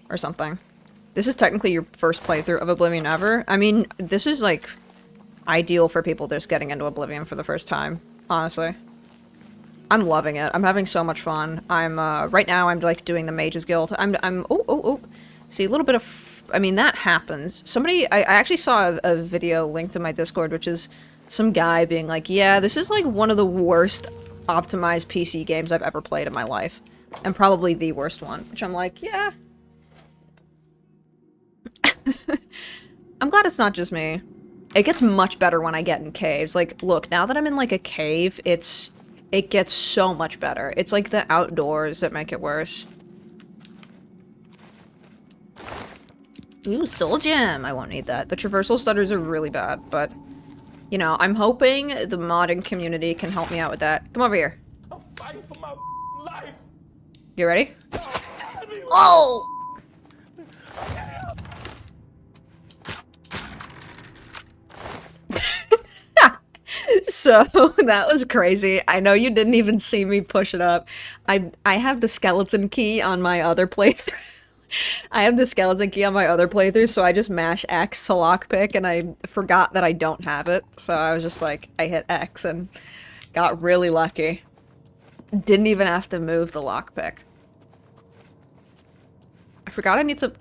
Or something. This is technically your first playthrough of Oblivion ever. I mean, this is like ideal for people just getting into Oblivion for the first time, honestly. I'm loving it. I'm having so much fun. I'm, right now I'm like doing the Mage's Guild. Oh. See, a little bit of, I mean, that happens. Somebody, I actually saw a video linked in my Discord, which is some guy being like, yeah, this is like one of the worst optimized PC games I've ever played in my life. And probably the worst one, which I'm like, yeah. I'm glad it's not just me. It gets much better when I get in caves. Like, look, now that I'm in like a cave, it gets so much better. It's like the outdoors that make it worse. Ooh, soul gem! I won't need that. The traversal stutters are really bad, but... You know, I'm hoping the modding community can help me out with that. Come over here. I'm fighting for my life! You ready? Oh! So, that was crazy. I know you didn't even see me push it up. I have the skeleton key on my other playthrough. I have the skeleton key on my other playthrough, so I just mash X to lockpick, and I forgot that I don't have it. So I was just like, I hit X and got really lucky. Didn't even have to move the lockpick. I forgot I need to...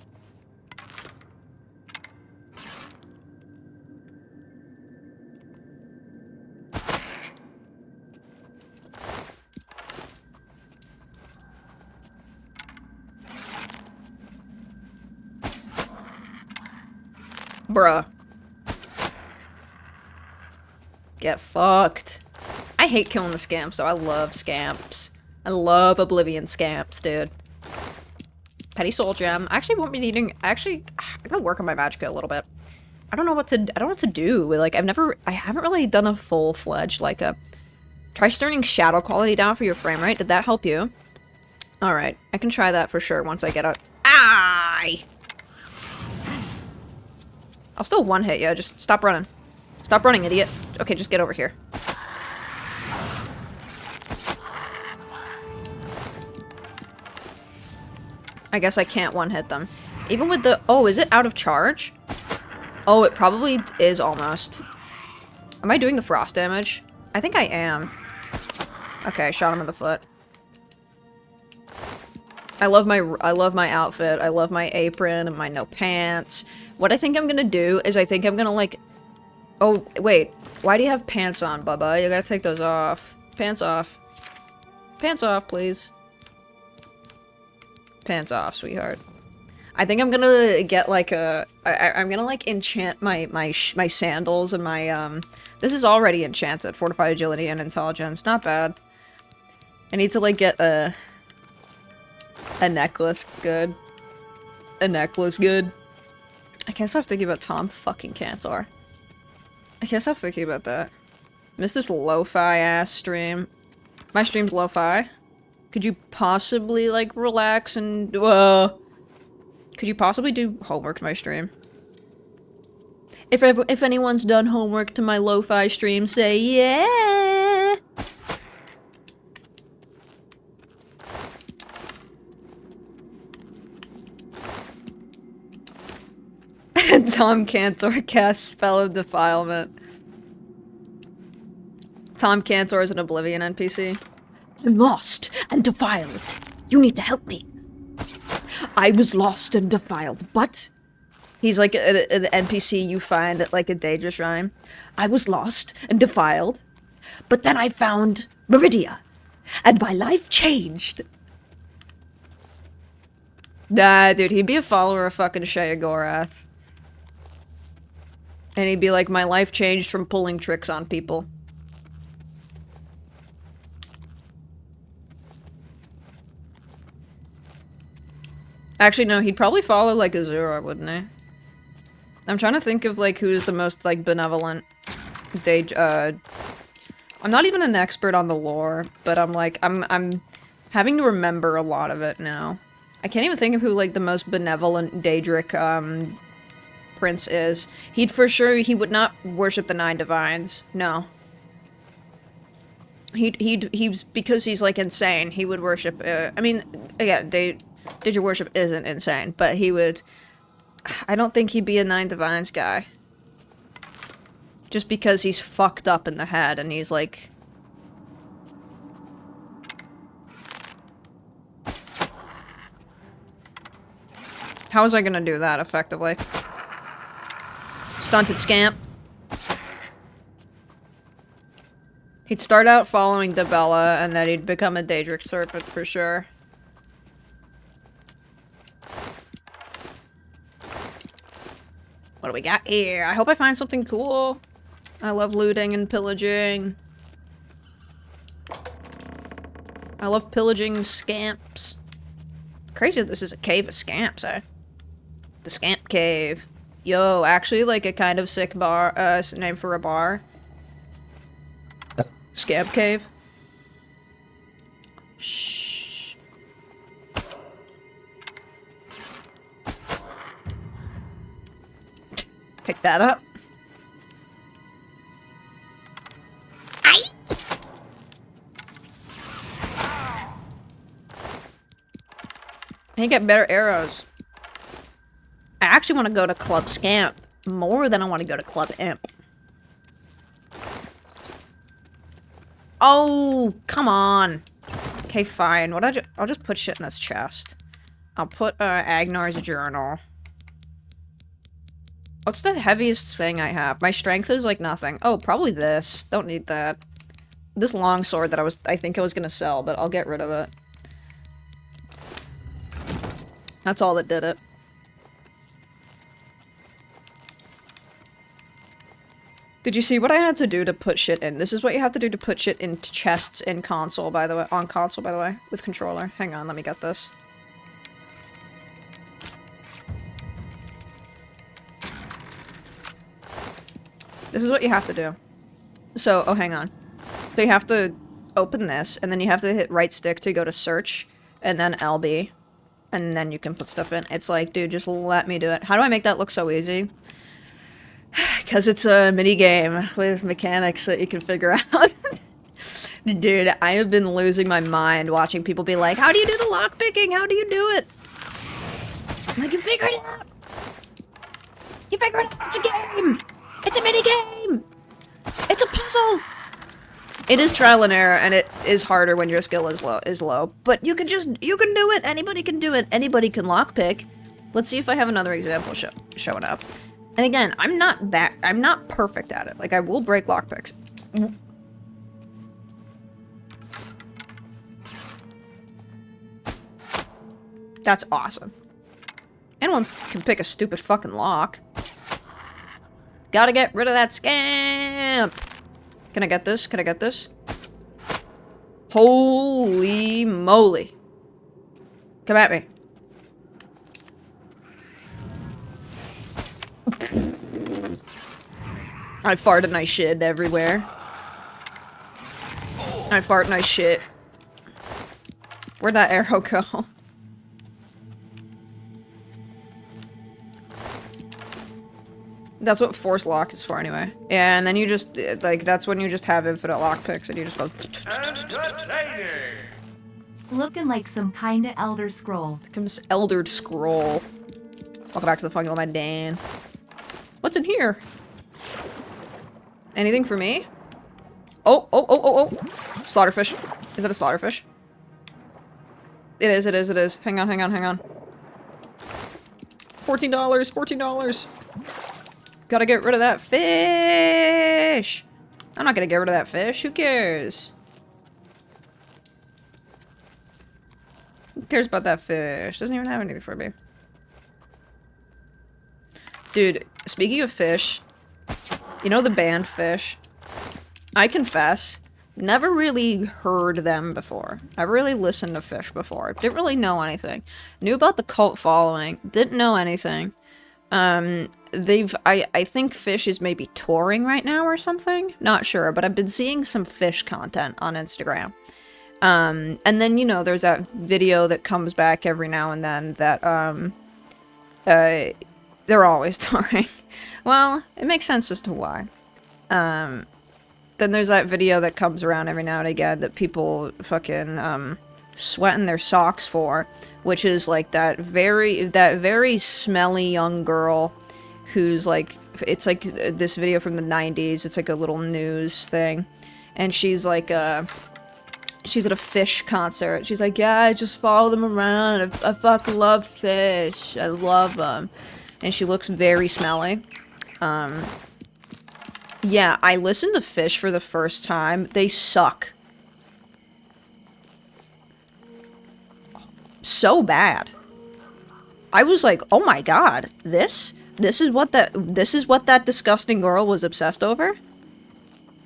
Bruh. Get fucked. I hate killing the scamps, though. I love scamps. I love Oblivion scamps, dude. Petty soul gem. I actually won't be needing... I'm gonna work on my magicka a little bit. I don't know what to do. Like, I haven't really done a full-fledged, like, try turning shadow quality down for your frame rate. Did that help you? Alright. I can try that for sure once I get a... Aye! I'll still one-hit you. Just stop running. Stop running, idiot. Okay, just get over here. I guess I can't one-hit them. Even with the... Oh, is it out of charge? Oh, it probably is almost. Am I doing the frost damage? I think I am. Okay, shot him in the foot. I love my outfit. I love my apron and my no pants. What I think I'm gonna do is I think I'm gonna like... Oh, wait. Why do you have pants on, Bubba? You gotta take those off. Pants off. Pants off, please. Pants off, sweetheart. I think I'm gonna get like a... I'm gonna like enchant my sandals and my This is already enchanted. Fortify agility and intelligence. Not bad. I need to like get a necklace good. A necklace good. I can't stop thinking about Tom fucking Cantor. I can't stop thinking about that. Miss this lo-fi ass stream. My stream's lo-fi. Could you possibly like relax and could you possibly do homework to my stream? If anyone's done homework to my lo-fi stream, say yeah. Tom Cantor casts Spell of Defilement. Tom Cantor is an Oblivion NPC. I'm lost and defiled. You need to help me. I was lost and defiled, but... He's like an NPC you find at like a Daedra Shrine. I was lost and defiled, but then I found Meridia, and my life changed. Nah, dude, he'd be a follower of fucking Sheogorath. And he'd be like, my life changed from pulling tricks on people. Actually, no, he'd probably follow, like, Azura, wouldn't he? I'm trying to think of, like, who's the most, like, benevolent. I'm not even an expert on the lore, but I'm, like, I'm having to remember a lot of it now. I can't even think of who, like, the most benevolent Daedric, prince is. He would not worship the 9 divines. No. He's because he's, like, insane, he would worship, I mean, again, Daedra worship isn't insane, but he would... I don't think he'd be a 9 divines guy. Just because he's fucked up in the head and he's like... How was I gonna do that effectively? Stunted scamp. He'd start out following Debella and then he'd become a Daedric serpent for sure. What do we got here? I hope I find something cool. I love looting and pillaging. I love pillaging scamps. Crazy that this is a cave of scamps, eh? The Scamp Cave. Yo, actually, like, a kind of sick bar, name for a bar. Scamp Cave. Shh. Pick that up. Aye. I can get better arrows. I actually want to go to Club Scamp more than I want to go to Club Imp. Oh, come on. Okay, fine. I'll just put shit in this chest. I'll put Agnar's journal. What's the heaviest thing I have? My strength is like nothing. Oh, probably this. Don't need that. This longsword that I think I was gonna sell, but I'll get rid of it. That's all that did it. Did you see what I had to do to put shit in? This is what you have to do to put shit in chests in console, by the way. On console, by the way. With controller. Hang on, let me get this. This is what you have to do. So, oh, hang on. So you have to open this, and then you have to hit right stick to go to search, and then LB. And then you can put stuff in. It's like, dude, just let me do it. How do I make that look so easy? Because it's a mini game with mechanics that you can figure out. Dude, I have been losing my mind watching people be like, how do you do the lockpicking? How do you do it? I'm like, you figure it out. You figure it out. It's a game. It's a mini game. It's a puzzle. It is trial and error, and it is harder when your skill is low. But you can do it. Anybody can do it. Anybody can lockpick. Let's see if I have another example showing up. And again, I'm not perfect at it. Like, I will break lockpicks. That's awesome. Anyone can pick a stupid fucking lock. Gotta get rid of that scamp! Can I get this? Can I get this? Holy moly. Come at me. I fart and I shit everywhere. I fart and I shit. Where'd that arrow go? That's what force lock is for anyway. Yeah, and then you just, like, that's when you just have infinite lockpicks and you just go... Looking like some kinda Elder Scroll. Comes Eldered Scroll. Welcome back to the Fungal Man Dan. What's in here? Anything for me? Oh. Slaughterfish. Is it a slaughterfish? It is. Hang on. $14. Gotta get rid of that fish! I'm not gonna get rid of that fish. Who cares? Who cares about that fish? Doesn't even have anything for me. Dude, speaking of fish, you know the band Fish? I confess, never really heard them before. Never really listened to Fish before. Didn't really know anything. Knew about the cult following. Didn't know anything. I think Fish is maybe touring right now or something. Not sure, but I've been seeing some Fish content on Instagram. And then, you know, there's that video that comes back every now and then that, they're always touring. Well, it makes sense as to why. Then there's that video that comes around every now and again that people fucking, sweating their socks for, which is like that very smelly young girl who's like, it's like this video from the 90s, it's like a little news thing, and she's like, she's at a Fish concert. She's like, yeah, I just follow them around, I fucking love Fish, I love them. And she looks very smelly. Yeah, I listened to Fish for the first time. They suck. So bad. I was like, oh my god, this is what that disgusting girl was obsessed over?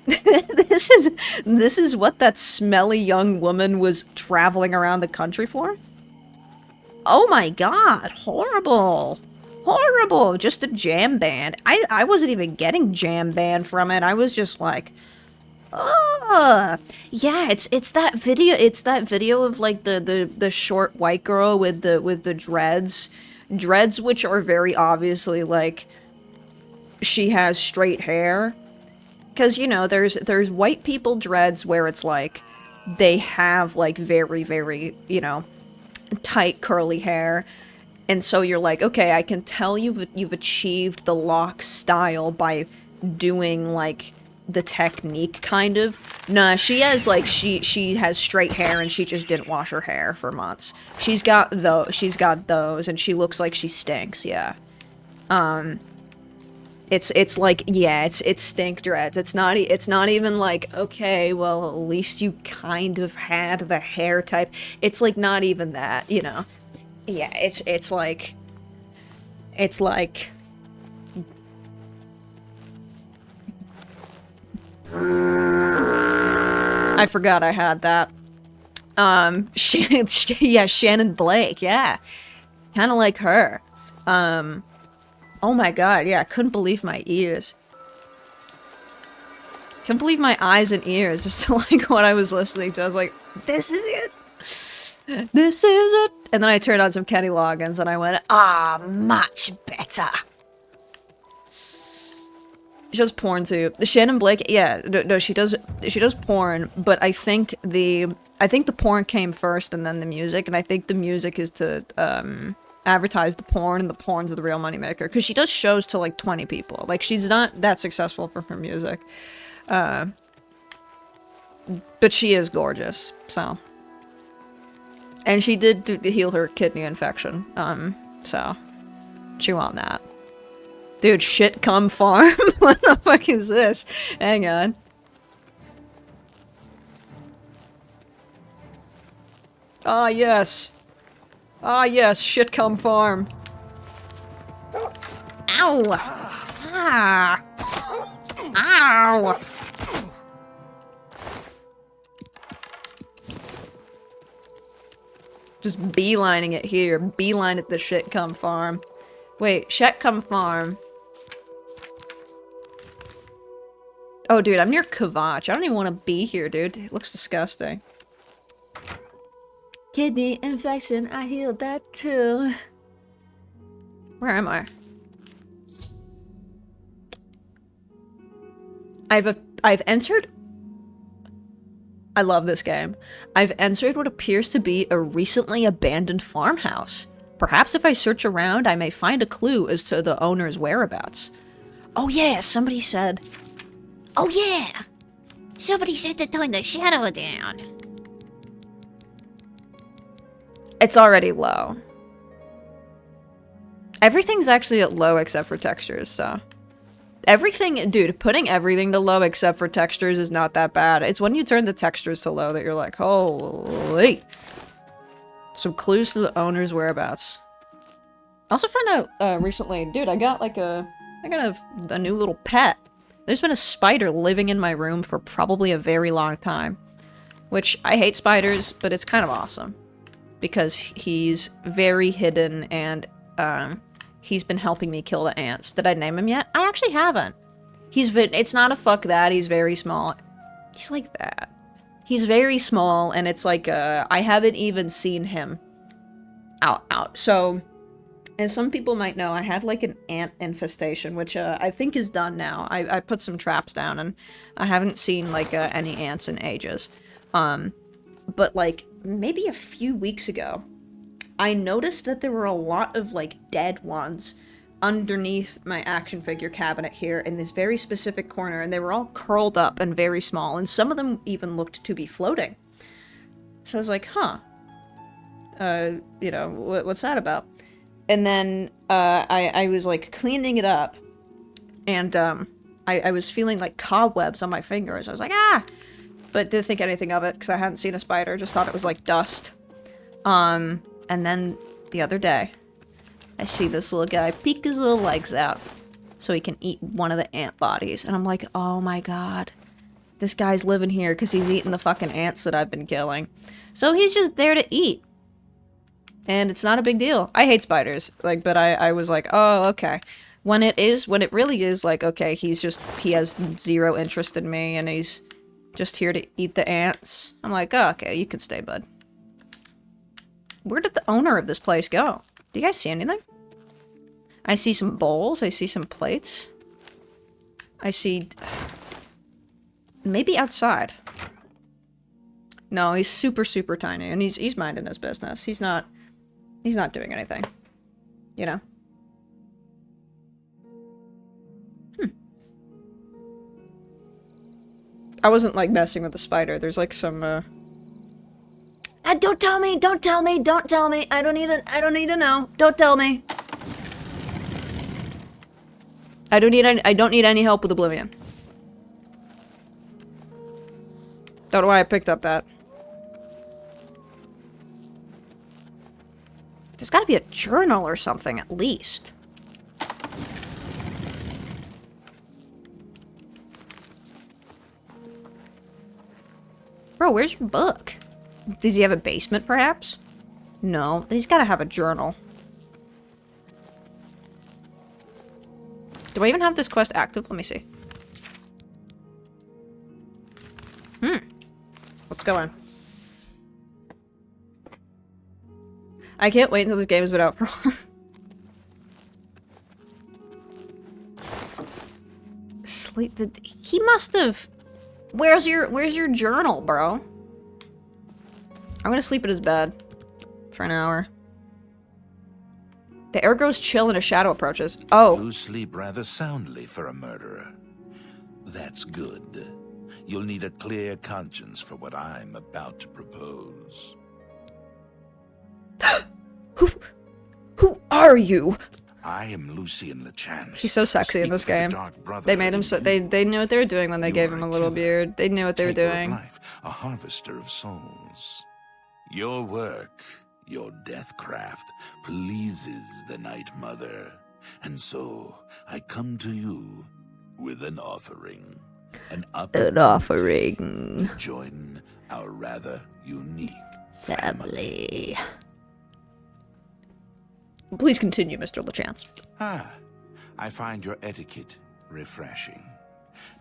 This is what that smelly young woman was traveling around the country for? Oh my god, horrible. Horrible. Just a jam band. I wasn't even getting jam band from it. I was just like, ugh. Yeah, it's that video. It's that video of like the short white girl with the dreads, which are very obviously like she has straight hair. Because, you know, there's white people dreads where it's like they have like very, very, you know, tight curly hair. And so you're like, okay, I can tell you've achieved the lock style by doing, like, the technique, kind of. Nah, she has, like, she has straight hair and she just didn't wash her hair for months. She's got those, and she looks like she stinks, yeah. It's like, yeah, it's stink dreads. It's not even like, okay, well, at least you kind of had the hair type. It's like not even that, you know. Yeah, it's like I forgot I had that. Shannon Blake, yeah. Kind of like her. Oh my god, yeah, I couldn't believe my ears. Couldn't believe my eyes and ears as to like what I was listening to. I was like, this is it. This is it. And then I turned on some Kenny Loggins and I went, ah, much better. She does porn too. Shannon Blake, yeah, no, she does porn, but I think the porn came first and then the music, and I think the music is to advertise the porn, and the porn's the real moneymaker. Because she does shows to like 20 people. Like, she's not that successful from her music. But she is gorgeous, so. And she did heal her kidney infection, so. Chew on that. Dude, shit come farm? What the fuck is this? Hang on. Ah, yes. Ah, yes, shit come farm. Ow! Ah! Ow! Just beelining it here. Beeline at the shit come farm. Wait, shit come farm. Oh, dude, I'm near Kavach. I don't even want to be here, dude. It looks disgusting. Kidney infection, I healed that too. Where am I? I've entered... I love this game. I've entered what appears to be a recently abandoned farmhouse. Perhaps if I search around, I may find a clue as to the owner's whereabouts. Oh yeah, somebody said... Oh yeah! Somebody said to turn the shadow down. It's already low. Everything's actually at low except for textures, so... Everything, dude, putting everything to low except for textures is not that bad. It's when you turn the textures to low that you're like, holy. Some clues to the owner's whereabouts. I also found out recently, dude, I got a new little pet. There's been a spider living in my room for probably a very long time. Which, I hate spiders, but it's kind of awesome. Because he's very hidden and, he's been helping me kill the ants. Did I name him yet? I actually haven't. It's not a fuck that, he's very small. He's like that. He's very small, and it's like, I haven't even seen him out. So, as some people might know, I had like an ant infestation, which I think is done now. I put some traps down, and I haven't seen like any ants in ages. But like maybe a few weeks ago, I noticed that there were a lot of like dead ones underneath my action figure cabinet here in this very specific corner, and they were all curled up and very small, and some of them even looked to be floating. So I was like, huh. You know, what's that about? And then, I was, like, cleaning it up, and, I was feeling, like, cobwebs on my fingers. I was like, ah! But didn't think anything of it, because I hadn't seen a spider, just thought it was, like, dust. And then, the other day, I see this little guy peek his little legs out, so he can eat one of the ant bodies, and I'm like, oh my god. This guy's living here, because he's eating the fucking ants that I've been killing. So he's just there to eat. And it's not a big deal. I hate spiders, like, but I was like, oh, okay. When it really is, like, okay, he has zero interest in me, and he's just here to eat the ants. I'm like, oh, okay, you can stay, bud. Where did the owner of this place go? Do you guys see anything? I see some bowls, I see some plates. I see... Maybe outside. No, he's super, super tiny, and he's minding his business. He's not doing anything. You know? I wasn't, like, messing with the spider. There's, like, some, don't tell me! Don't tell me! Don't tell me! I don't need to know! Don't tell me! I don't need any help with Oblivion. Don't know why I picked up that. There's gotta be a journal or something, at least. Bro, where's your book? Does he have a basement, perhaps? No, then he's gotta have a journal. Do I even have this quest active? Let me see. Let's go on. I can't wait until this game has been out for Sleep. He must have. Where's your journal, bro? I'm gonna sleep in his bed for an hour. The air grows chill and a shadow approaches. Oh. You sleep rather soundly for a murderer. That's good. you'll need a clear conscience for what I'm about to propose. Who are you? I am Lucien Lechance. He's so sexy in this game. They made him so they knew what they were doing when they gave him a little beard. They knew what they were doing. Life, a harvester of souls. Your work, your deathcraft, pleases the Night Mother, and so I come to you with an offering. An offering. Join our rather unique family. Please continue, Mr. Lechance. I find your etiquette refreshing.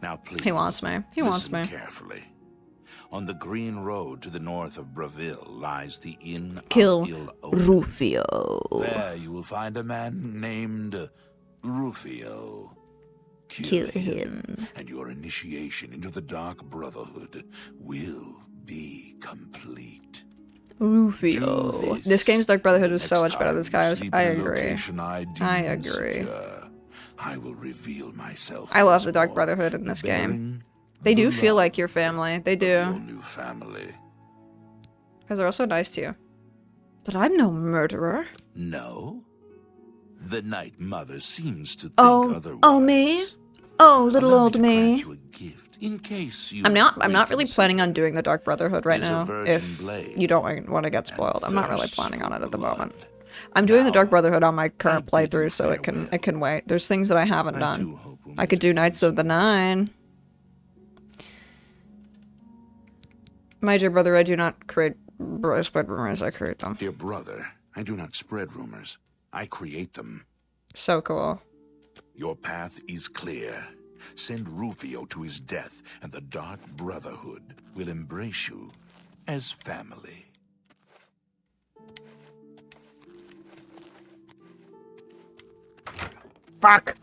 Now please, He wants me. He wants listen me. carefully. On the green road to the north of Braville lies the Inn Kill of Il Odor. Rufio. There you will find a man named Rufio. Kill him. And your initiation into the Dark Brotherhood will be complete. Rufio. This game's Dark Brotherhood was so much better than Sky's. I agree. I agree. I will reveal myself. I love the Dark Brotherhood in this game. They do feel like your family. They do. New family. Because they're also nice to you. But I'm no murderer. No? The Night Mother seems to think otherwise. Oh, me? Oh, little Allow me old to me. grant you a gift in case you I'm not really reconsider. planning on doing the Dark Brotherhood right There's a now. virgin If blade you don't want to get spoiled, I'm not really thirsts planning on it at the for moment. blood. I'm doing the Dark Now, Brotherhood on my current I bid you playthrough, so it farewell. can wait. There's things that I haven't I done. do hope we'll I could meet do again Knights of the Nine. My dear brother, I do not create spread rumors. I create them. Dear brother, I do not spread rumors. I create them. So cool. Your path is clear. Send Rufio to his death, and the Dark Brotherhood will embrace you as family. Fuck.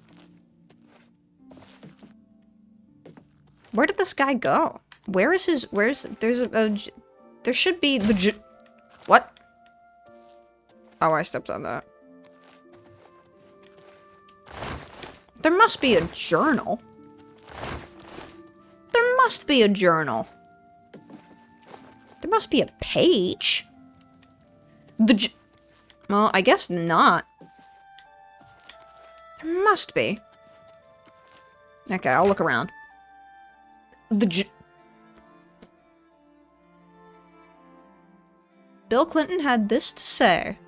Where did this guy go? Where is his? Where's? There's there should be the. What? Oh, I stepped on that. There must be a journal. There must be a journal. There must be a page. Well, I guess not. There must be. Okay, I'll look around. Bill Clinton had this to say.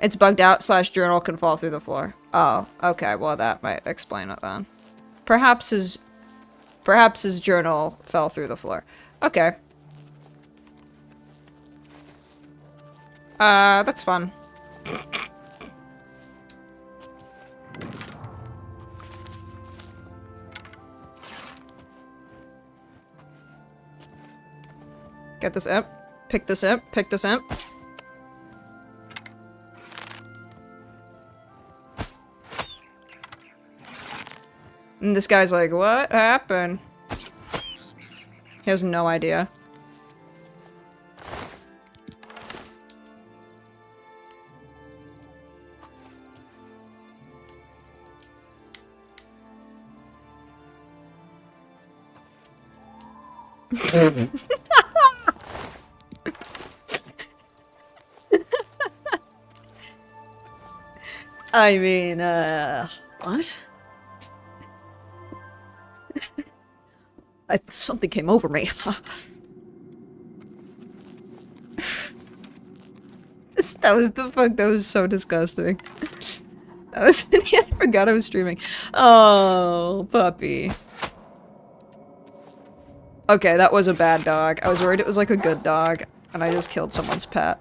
It's bugged out / journal can fall through the floor. Oh, okay, well that might explain it then. Perhaps his journal fell through the floor. Okay. That's fun. Get this imp. Pick this imp. Pick this imp. And this guy's like, what happened? He has no idea. I mean, what? Something came over me. That was the fuck. That was so disgusting. I forgot I was streaming. Oh, puppy. Okay, that was a bad dog. I was worried it was like a good dog, and I just killed someone's pet.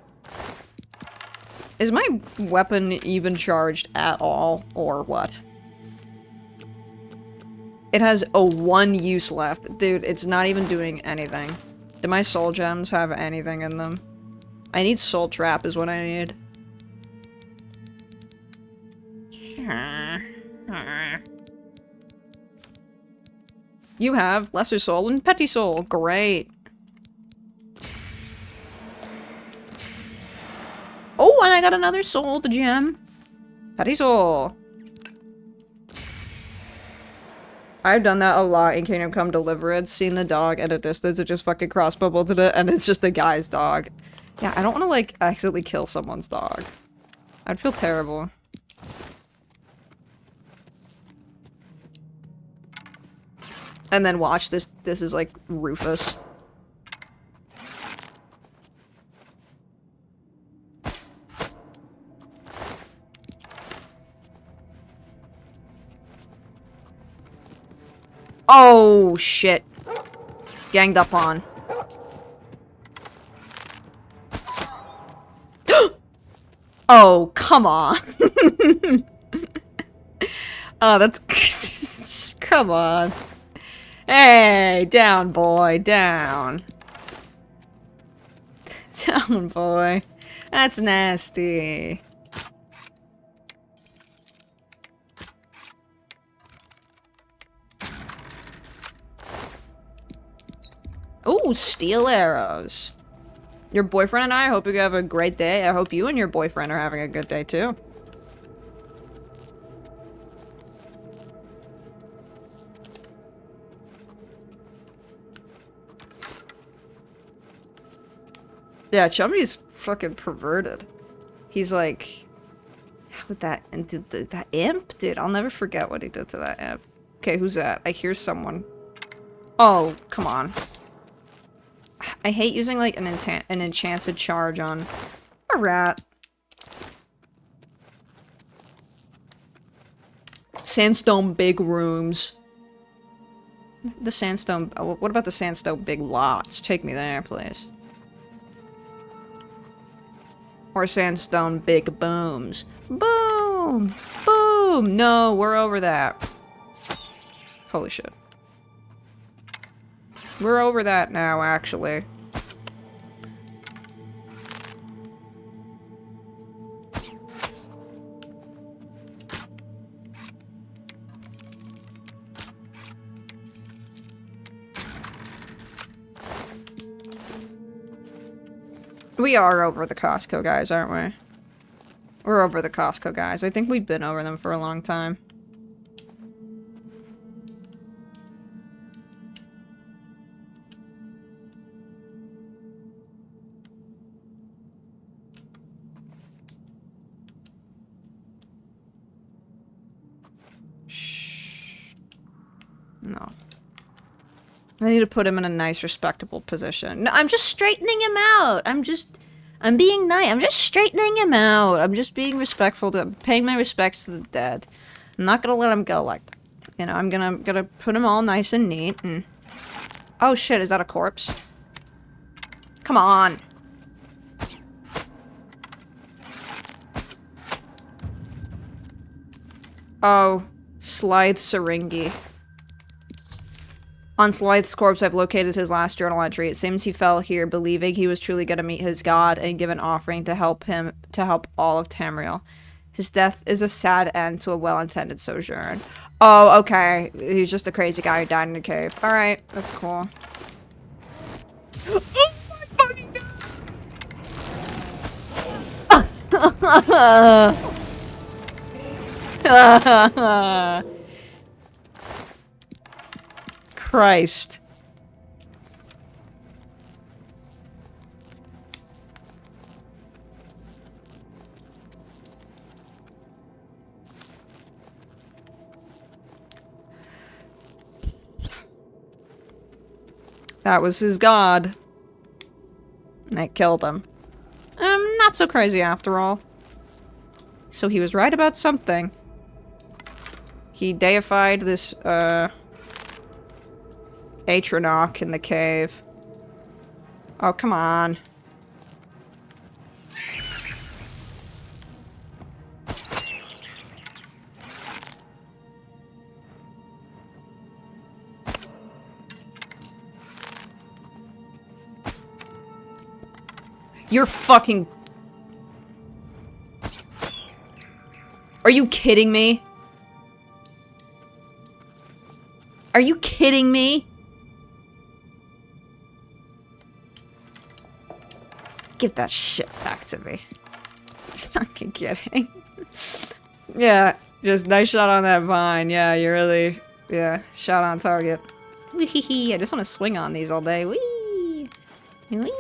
Is my weapon even charged at all, or what? It has a 1 use left. Dude, it's not even doing anything. Do my soul gems have anything in them? I need soul trap is what I need. You have lesser soul and petty soul. Great. Oh, and I got another soul, the gem. Pariso! I've done that a lot in Kingdom Come Deliverance, seen the dog at a distance and just fucking crossbow bolted it, and it's just a guy's dog. Yeah, I don't want to, like, accidentally kill someone's dog. I'd feel terrible. And then watch this. This is like Rufus. Oh, shit. Ganged up on. Oh, come on. Oh, that's... just, come on. Hey, down, boy, down. Down, boy. That's nasty. Ooh, steel arrows. Your boyfriend and I hope you have a great day. I hope you and your boyfriend are having a good day, too. Yeah, Chumby's fucking perverted. He's like... with that... and that imp? Dude, I'll never forget what he did to that imp. Okay, who's that? I hear someone. Oh, come on. I hate using, like, an enchanted charge on a rat. Sandstone big rooms. The sandstone... oh, what about the sandstone big lots? Take me there, please. Or sandstone big booms. Boom! Boom! No, we're over that. Holy shit. We're over that now, actually. We are over the Costco guys, aren't we? We're over the Costco guys. I think we've been over them for a long time. No. I need to put him in a nice, respectable position. No, I'm just straightening him out. I'm being nice. I'm just straightening him out. I'm just being respectful to paying my respects to the dead. I'm not gonna let him go like that. You know, I'm gonna put him all nice and neat and... oh shit, is that a corpse? Come on. Oh, Slithe Syringe. On Slythe's corpse, I've located his last journal entry. It seems he fell here, believing he was truly going to meet his god and give an offering to help all of Tamriel. His death is a sad end to a well-intended sojourn. Oh, okay. He's just a crazy guy who died in a cave. Alright, that's cool. Oh my fucking god! Christ. That was his god. And it killed him. Not so crazy after all. So he was right about something. He deified this, Atronach in the cave. Oh, come on. You're fucking... are you kidding me? Are you kidding me? Give that shit back to me. Fucking kidding. Yeah, just nice shot on that vine. Yeah, you really, yeah, shot on target. Wee-hee-hee, I just want to swing on these all day. Wee! Wee!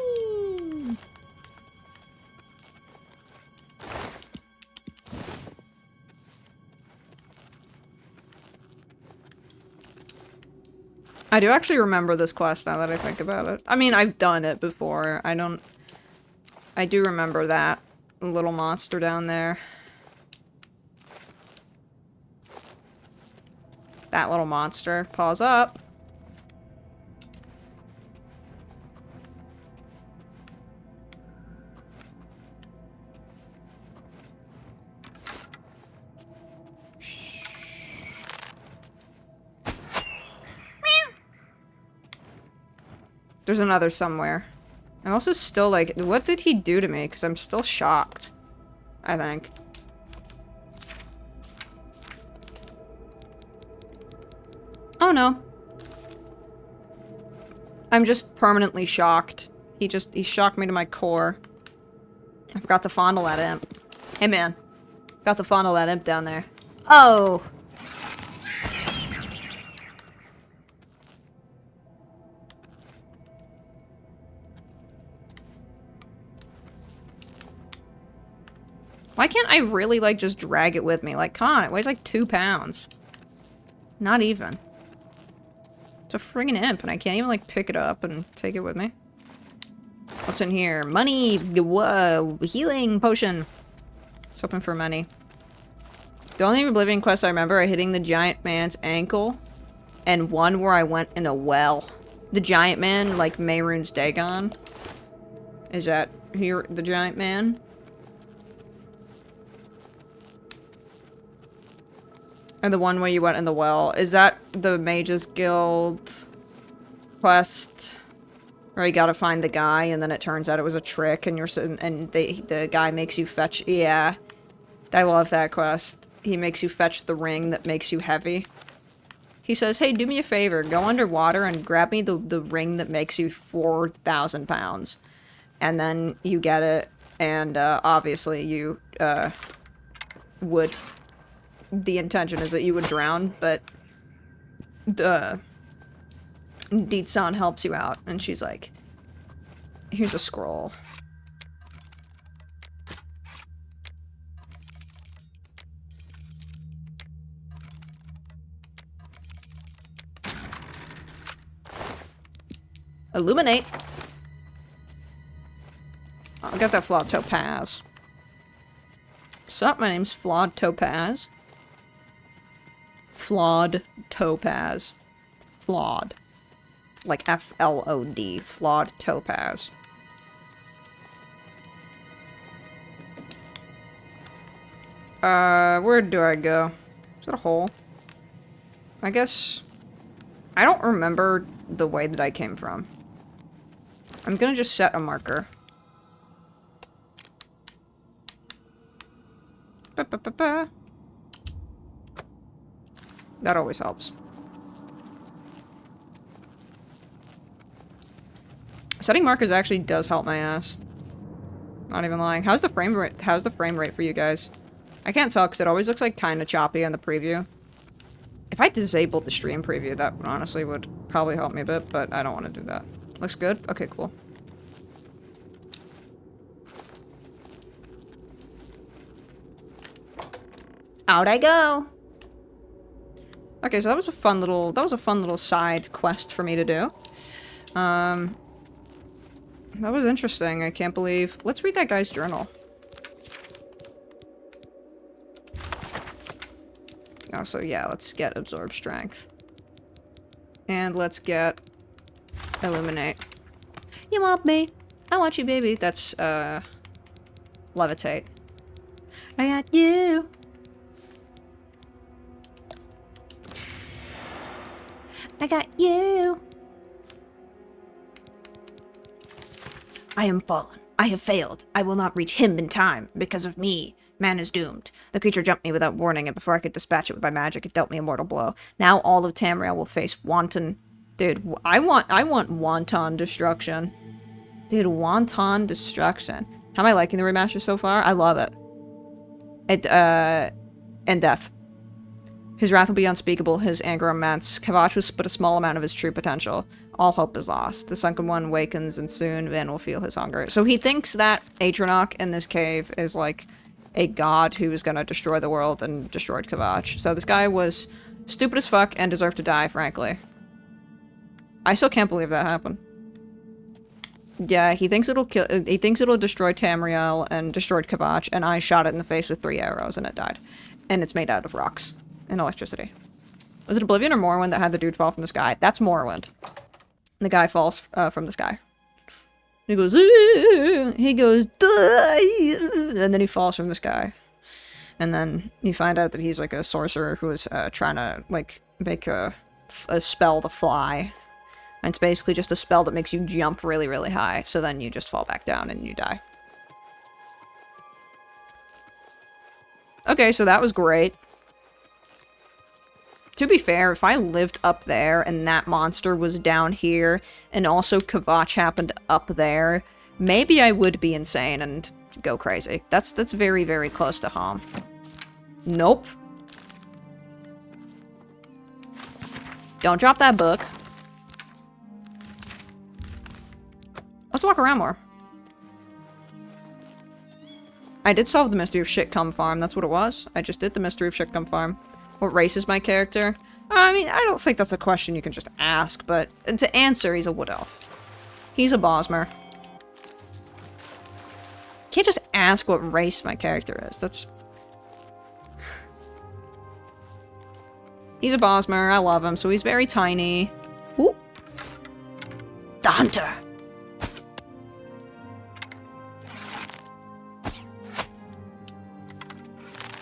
I do actually remember this quest now that I think about it. I mean, I've done it before. I do remember that little monster down there. That little monster. Pause up. There's another somewhere. I'm also still like, what did he do to me? Because I'm still shocked. I think. Oh no. I'm just permanently shocked. He shocked me to my core. I forgot to fondle that imp. Hey man. Got to fondle that imp down there. Oh! Why can't I really, like, just drag it with me? Like, come on, it weighs like 2 pounds. Not even. It's a friggin' imp, and I can't even, like, pick it up and take it with me. What's in here? Money! Whoa! Healing potion! Let's hoping for money. The only Oblivion quest I remember are hitting the giant man's ankle, and one where I went in a well. The giant man, like Mehrunes Dagon. Is that here, the giant man? And the one where you went in the well. Is that the Mages Guild quest? Where you gotta find the guy and then it turns out it was a trick and the guy makes you fetch. Yeah. I love that quest. He makes you fetch the ring that makes you heavy. He says, hey, do me a favor. Go underwater and grab me the ring that makes you 4,000 pounds. And then you get it. And obviously you would... The intention is that you would drown, but Deet-san helps you out, and she's like, here's a scroll. Illuminate! I'll get that flawed topaz. Sup, my name's Flawed Topaz. Flawed Topaz. Flawed. Like F-L-O-D. Flawed Topaz. Where do I go? Is that a hole? I guess... I don't remember the way that I came from. I'm gonna just set a marker. Ba-ba-ba-ba. That always helps. Setting markers actually does help my ass. Not even lying. How's the frame rate? How's the frame rate for you guys? I can't tell because it always looks like kind of choppy on the preview. If I disabled the stream preview, that honestly would probably help me a bit, but I don't want to do that. Looks good? Okay, cool. Out I go! Okay, so that was a fun little side quest for me to do. That was interesting. I can't believe... Let's read that guy's journal. Oh, so yeah, let's get Absorb Strength. And let's get Illuminate. You want me? I want you, baby. That's, Levitate. I got you! I got you! I am fallen. I have failed. I will not reach him in time. Because of me, man is doomed. The creature jumped me without warning, and before I could dispatch it with my magic, it dealt me a mortal blow. Now all of Tamriel will face wanton... Dude, I want wanton destruction. Dude, wanton destruction. How am I liking the remaster so far? I love it. and death. His wrath will be unspeakable, his anger immense. Kvatch was but a small amount of his true potential. All hope is lost. The sunken one wakens, and soon Van will feel his hunger. So he thinks that Atronach in this cave is like a god who is gonna destroy the world and destroyed Kvatch. So this guy was stupid as fuck and deserved to die, frankly. I still can't believe that happened. Yeah, he thinks it'll kill. He thinks it'll destroy Tamriel and destroyed Kvatch, and I shot it in the face with 3 arrows and it died. And it's made out of rocks and electricity. Was it Oblivion or Morrowind that had the dude fall from the sky? That's Morrowind. The guy falls from the sky. He goes, he goes, die! And then he falls from the sky. And then you find out that he's like a sorcerer who is trying to like make a spell to fly. And it's basically just a spell that makes you jump really, really high. So then you just fall back down and you die. Okay, so that was great. To be fair, if I lived up there and that monster was down here, and also Kvatch happened up there, maybe I would be insane and go crazy. That's very, very close to home. Nope. Don't drop that book. Let's walk around more. I did solve the mystery of Shitcum Farm, that's what it was. I just did the mystery of Shitcum Farm. What race is my character? I mean, I don't think that's a question you can just ask, but to answer, he's a wood elf. He's a Bosmer. Can't just ask what race my character is. That's... He's a Bosmer. I love him. So he's very tiny. Ooh. The hunter.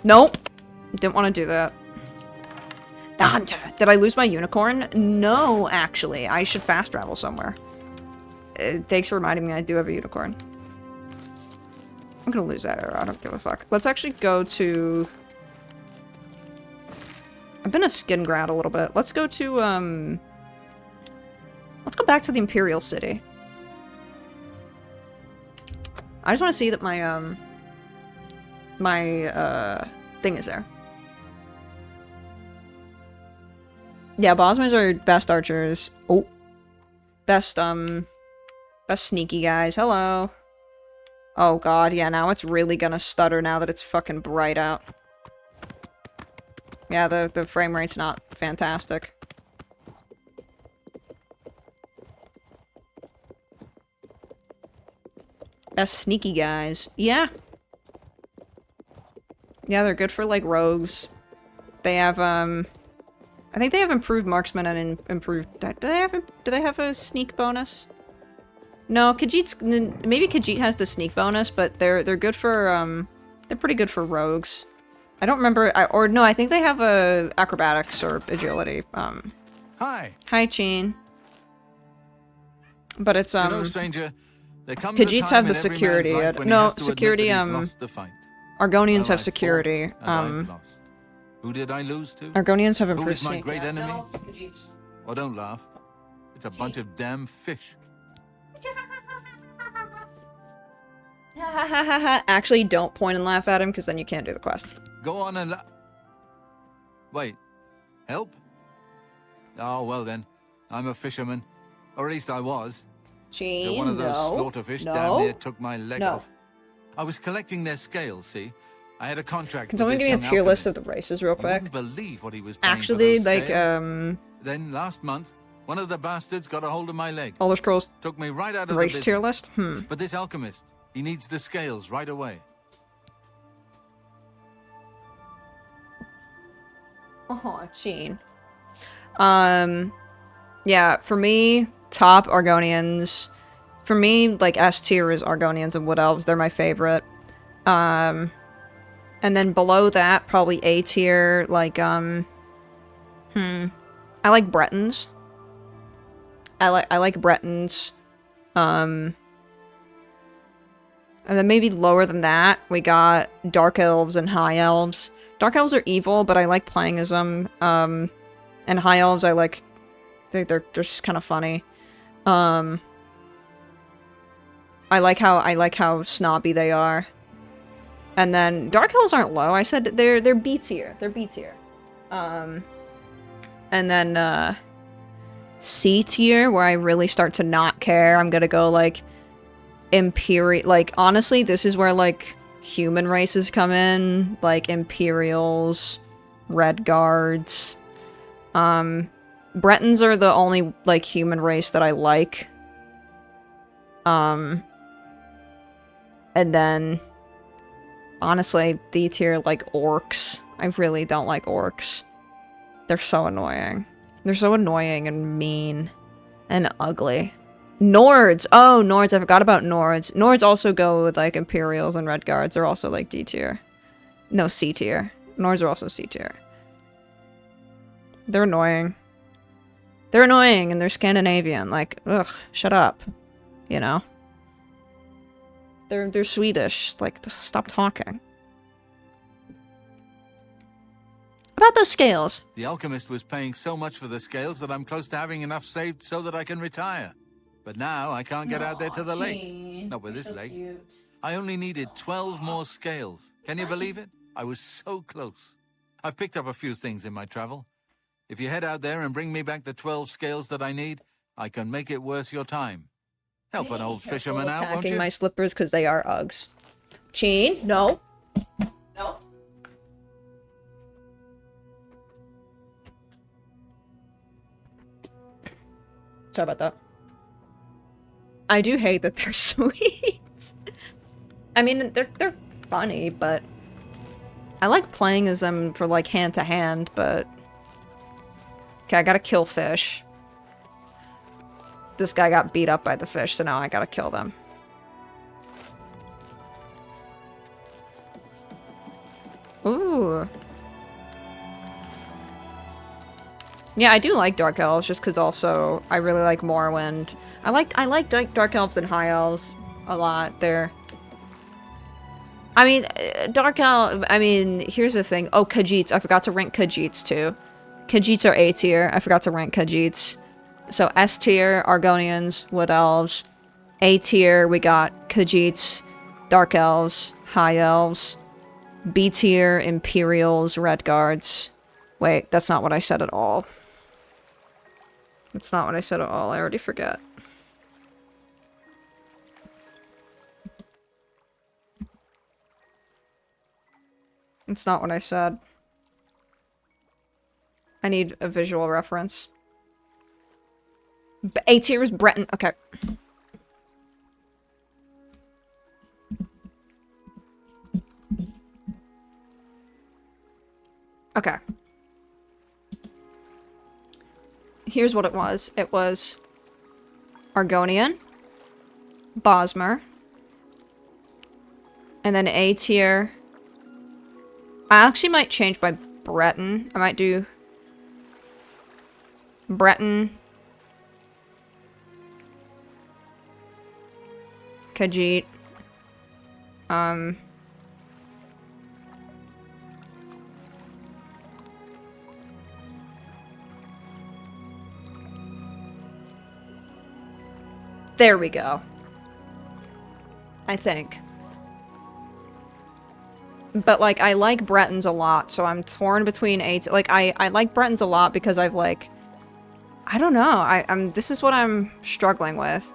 Nope. Didn't want to do that. The hunter. Did I lose my unicorn? No, actually. I should fast travel somewhere. Thanks for reminding me I do have a unicorn. I'm gonna lose that arrow. I don't give a fuck. Let's actually go to... I've been a skin grad a little bit. Let's go to, let's go back to the Imperial City. I just want to see that my, thing is there. Yeah, Bosmans are best archers. Oh. Best sneaky guys. Hello. Oh god, yeah, now it's really gonna stutter now that it's fucking bright out. Yeah, the frame rate's not fantastic. Best sneaky guys. Yeah. Yeah, they're good for, like, rogues. They have, I think they have improved marksman and improved... Do they have a sneak bonus? No, Khajiit's... Maybe Khajiit has the sneak bonus, but they're good for, they're pretty good for rogues. I don't remember... or no, I think they have a acrobatics or agility. Hi. Hi, Cheen. But it's, You know, stranger, there comes a Khajiits time have the in every security. man's life when he No, has to admit security, that he's lost the fight. Argonians Well, have I security. fought, and I've lost. Who did I lose to? Argonians have Who improved is my sneak. great enemy? No, Khajiits. Oh, don't laugh. It's a bunch of damn fish. Actually, don't point and laugh at him, because then you can't do the quest. Go on and wait. Help? Oh, well then. I'm a fisherman. Or at least I was. Gene, One of those slaughterfish down there took my leg off. I was collecting their scales, see? I had a contract. Can someone give me a tier list of the races real quick? You wouldn't believe what he was paying Actually, for those like, scales. Then last month, one of the bastards got a hold of my leg. Elder Scrolls Took me right out of race the tier business. list? But this alchemist, he needs the scales right away. Oh, Gene. Yeah, for me, top Argonians. For me, like, S tier is Argonians and Wood Elves. They're my favorite. And then below that, probably A tier, like, I like Bretons. I like Bretons. And then maybe lower than that, we got Dark Elves and High Elves. Dark Elves are evil, but I like playing as them. And High Elves, I think they're just kind of funny. I like how snobby they are. And then Dark Elves aren't low. I said they're B tier. They're B tier. And then C tier, where I really start to not care. I'm gonna go like Imperial. Like honestly, this is where like human races come in, like Imperials, Red Guards. Bretons are the only like human race that I like. And then honestly, D tier, like orcs. I really don't like orcs. They're so annoying. They're so annoying and mean and ugly. Nords! Oh, Nords. I forgot about Nords. Nords also go with like Imperials and Red Guards. They're also like D tier. No, C tier. Nords are also C tier. They're annoying. They're annoying and they're Scandinavian. Like, ugh, shut up. You know? They're Swedish. Like, stop talking. About those scales. The alchemist was paying so much for the scales that I'm close to having enough saved so that I can retire. But now I can't get out there to the lake. Not with this lake. I only needed 12 more scales. Can you believe it? I was so close. I've picked up a few things in my travel. If you head out there and bring me back the 12 scales that I need, I can make it worth your time. Help an old fisherman out, won't Attacking you? my slippers because they are Uggs. Cheen? No. No. Sorry about that. I do hate that they're sweet. I mean, they're funny, but I like playing as them for like hand to hand, but okay, I gotta kill fish. This guy got beat up by the fish, so now I gotta kill them. Ooh. Yeah, I do like Dark Elves, just because also I really like Morrowind. I like Dark Elves and High Elves a lot. They're... I mean, here's the thing. Oh, Khajiits. I forgot to rank Khajiits, too. Khajiits are A tier. I forgot to rank Khajiits. So S tier, Argonians, Wood Elves. A tier, we got Khajiits, Dark Elves, High Elves. B tier, Imperials, Red Guards. Wait, that's not what I said at all. That's not what I said at all. I already forget. It's not what I said. I need a visual reference. A tier is Breton. Okay. Okay. Here's what it was. It was Argonian, Bosmer, and then A tier. I actually might change by Breton. I might do Breton, Khajiit, there we go. I think. But, like, I like Bretons a lot, so I'm torn between like, I like Bretons a lot because I've, like... I don't know. This is what I'm struggling with.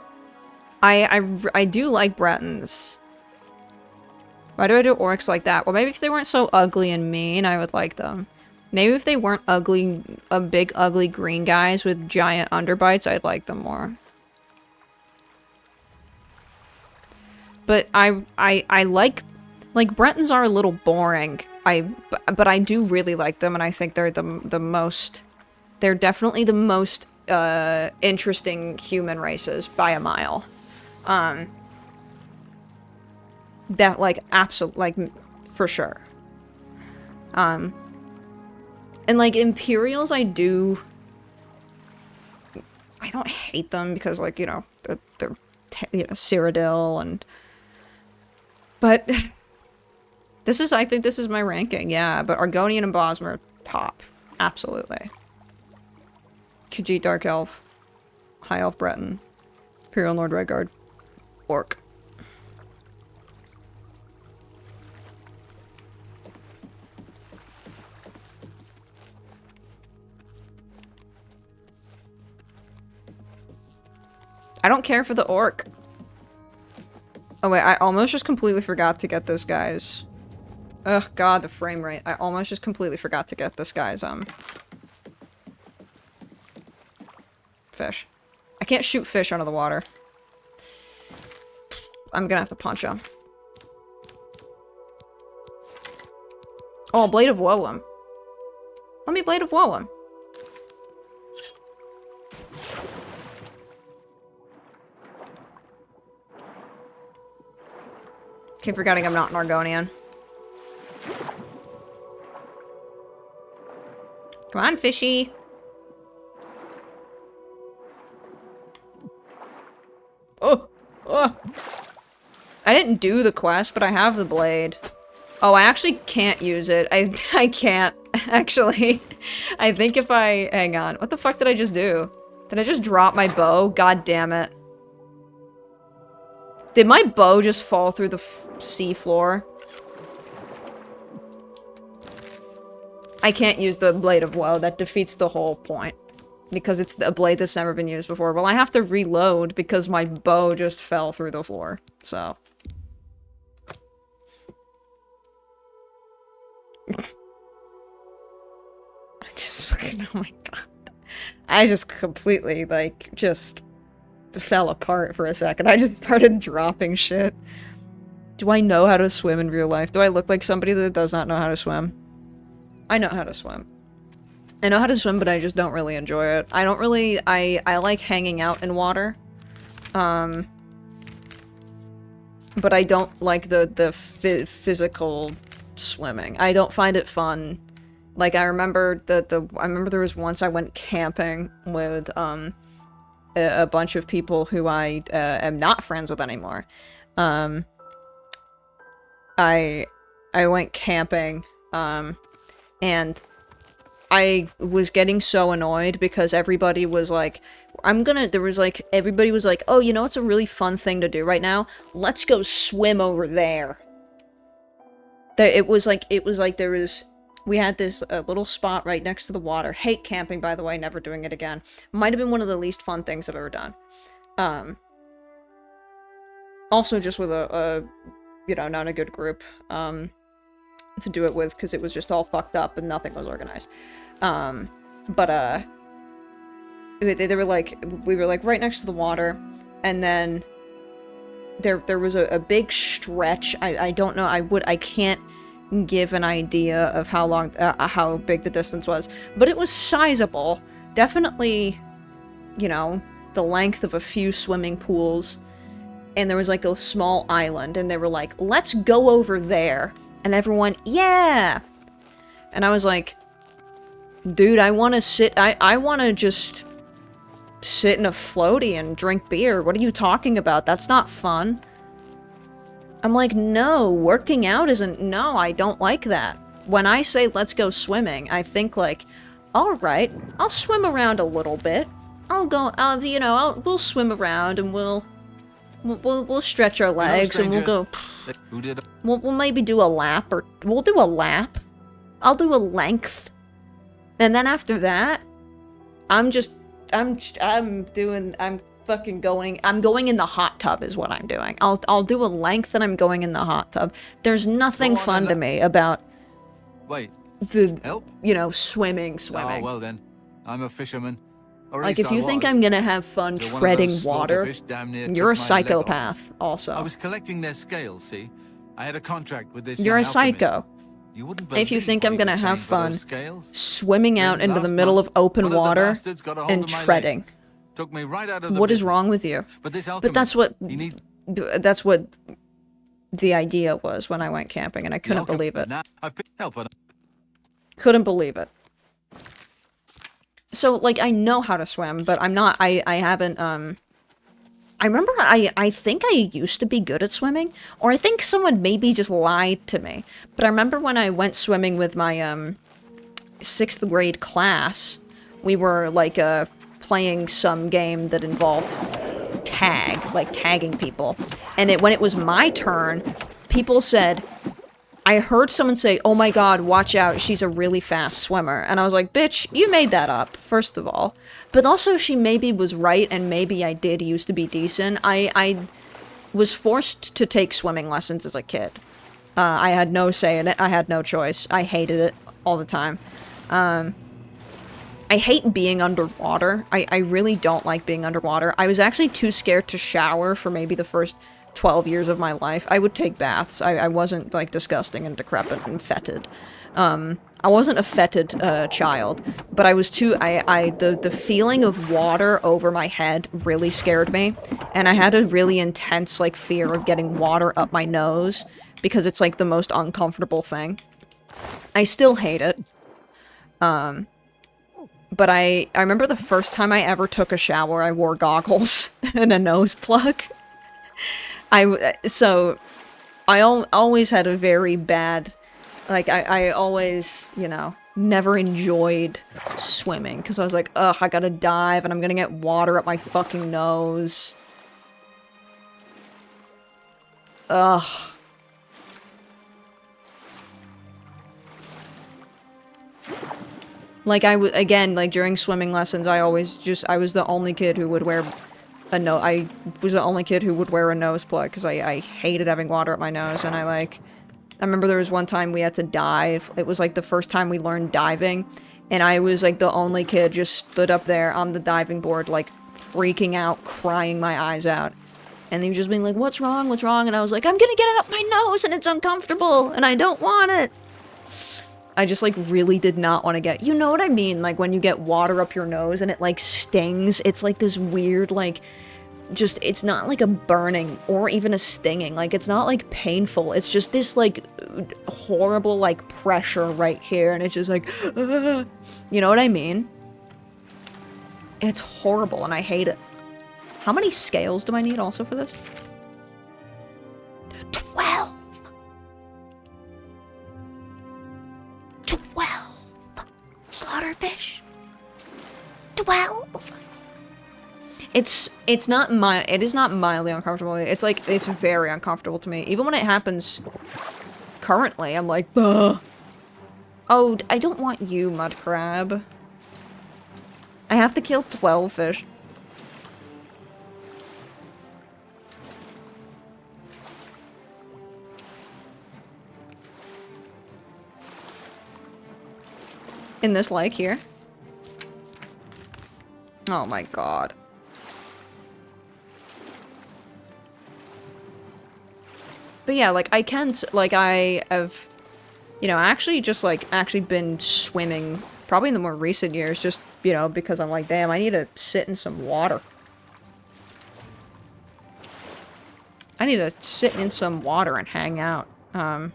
I do like Bretons. Why do I do orcs like that? Well, maybe if they weren't so ugly and mean, I would like them. Maybe if they weren't ugly, big, ugly green guys with giant underbites, I'd like them more. But I like Bretons are a little boring. But I do really like them, and I think they're the most. They're definitely the most interesting human races by a mile. That like for sure. And like Imperials, I don't hate them because like they're Cyrodiil and. But I think this is my ranking, yeah. But Argonian and Bosmer, top. Absolutely. Khajiit, Dark Elf. High Elf, Breton. Imperial Lord Redguard. Orc. I don't care for the orc. Oh wait, I almost just completely forgot to get this guy's... Ugh, god, the frame rate. I almost just completely forgot to get this guy's, fish. I can't shoot fish out of the water. I'm gonna have to punch him. Oh, Blade of Woe him. Let me Blade of Woe him. Keep forgetting I'm not an Argonian. Come on, fishy. Oh! Oh! I didn't do the quest, but I have the blade. Oh, I actually can't use it. I can't, actually. I think if I... Hang on. What the fuck did I just do? Did I just drop my bow? God damn it. Did my bow just fall through the sea floor? I can't use the Blade of Woe. That defeats the whole point. Because it's a blade that's never been used before. Well, I have to reload because my bow just fell through the floor. So... I just fucking... Oh my god. I just completely, like, just... fell apart for a second. I just started dropping shit. Do I know how to swim in real life? Do I look like somebody that does not know how to swim? I know how to swim. I know how to swim, but I just don't really enjoy it. I don't really... I like hanging out in water. But I don't like the physical swimming. I don't find it fun. Like, I remember I remember there was once I went camping with, a bunch of people who I am not friends with anymore. I went camping, and I was getting so annoyed because everybody was like, everybody was like, oh, you know what's a really fun thing to do right now? Let's go swim over there. We had this little spot right next to the water. Hate camping, by the way, never doing it again. Might have been one of the least fun things I've ever done. Also just with not a good group, to do it with, because it was just all fucked up and nothing was organized. They were like, we were like right next to the water, and then there was a big stretch. I don't know, I can't give an idea of how long, how big the distance was, but it was sizable. Definitely, you know, the length of a few swimming pools, and there was like a small island, and they were like, let's go over there, and everyone, yeah! And I was like, dude, I want to just sit in a floaty and drink beer. What are you talking about? That's not fun. I'm like, no, working out isn't... No, I don't like that. When I say let's go swimming, I think like, alright, I'll swim around a little bit. We'll swim around and we'll stretch our legs and we'll go... We'll maybe do a lap, or we'll do a lap. I'll do a length. And then after that, I'm going in the hot tub is what I'm doing. I'll do a length and I'm going in the hot tub. There's nothing fun to me about swimming. Oh, well then. I'm a fisherman. Like, if you think I'm gonna have fun treading water, you're a psychopath, also. I was collecting their scales, see? I had a contract with this You're a young alchemist. psycho. If you think I'm gonna have fun swimming out into the middle of open water and treading. Took me right out of the What is business. wrong with you? But that's what the idea was when I went camping, and I couldn't believe it. Couldn't believe it. So, like, I know how to swim, but I haven't, I remember I think I used to be good at swimming, or I think someone maybe just lied to me. But I remember when I went swimming with my, 6th grade class, we were, like, playing some game that involved tagging people. And when it was my turn, people said, I heard someone say, "Oh my god, watch out, she's a really fast swimmer." And I was like, "Bitch, you made that up, first of all." But also, she maybe was right, and maybe I did used to be decent. I was forced to take swimming lessons as a kid. I had no say in it. I had no choice. I hated it all the time. I hate being underwater. I really don't like being underwater. I was actually too scared to shower for maybe the first 12 years of my life. I would take baths. I wasn't, like, disgusting and decrepit and fetid. I wasn't a fetid, child, but I was too- the feeling of water over my head really scared me, and I had a really intense, like, fear of getting water up my nose, because it's, like, the most uncomfortable thing. I still hate it. But I remember the first time I ever took a shower, I wore goggles and a nose plug. So, I always had a very bad, like, I always, you know, never enjoyed swimming, because I was like, ugh, I gotta dive, and I'm gonna get water up my fucking nose. Ugh. Like, again, like, during swimming lessons, I was the only kid who would wear I was the only kid who would wear a nose plug, because I hated having water up my nose, and I remember there was one time we had to dive. It was, like, the first time we learned diving, and I was, like, the only kid just stood up there on the diving board, like, freaking out, crying my eyes out. And he was just being like, what's wrong, what's wrong? And I was like, I'm gonna get it up my nose, and it's uncomfortable, and I don't want it. I just, like, really did not want to get- you know what I mean? Like, when you get water up your nose and it, like, stings. It's, like, this weird, like, just- it's not, like, a burning or even a stinging. Like, it's not, like, painful. It's just this, like, horrible, like, pressure right here. And it's just like, you know what I mean? It's horrible, and I hate it. How many scales do I need also for this? 12! 12 slaughterfish. 12. It is not mildly uncomfortable. It's like, it's very uncomfortable to me. Even when it happens currently, I'm like, ugh. Oh, I don't want you, mud crab. I have to kill 12 fish. In this lake here. Oh my god. But yeah, like, I have, you know, actually just, like, actually been swimming probably in the more recent years, just, you know, because I'm like, damn, I need to sit in some water. I need to sit in some water and hang out. But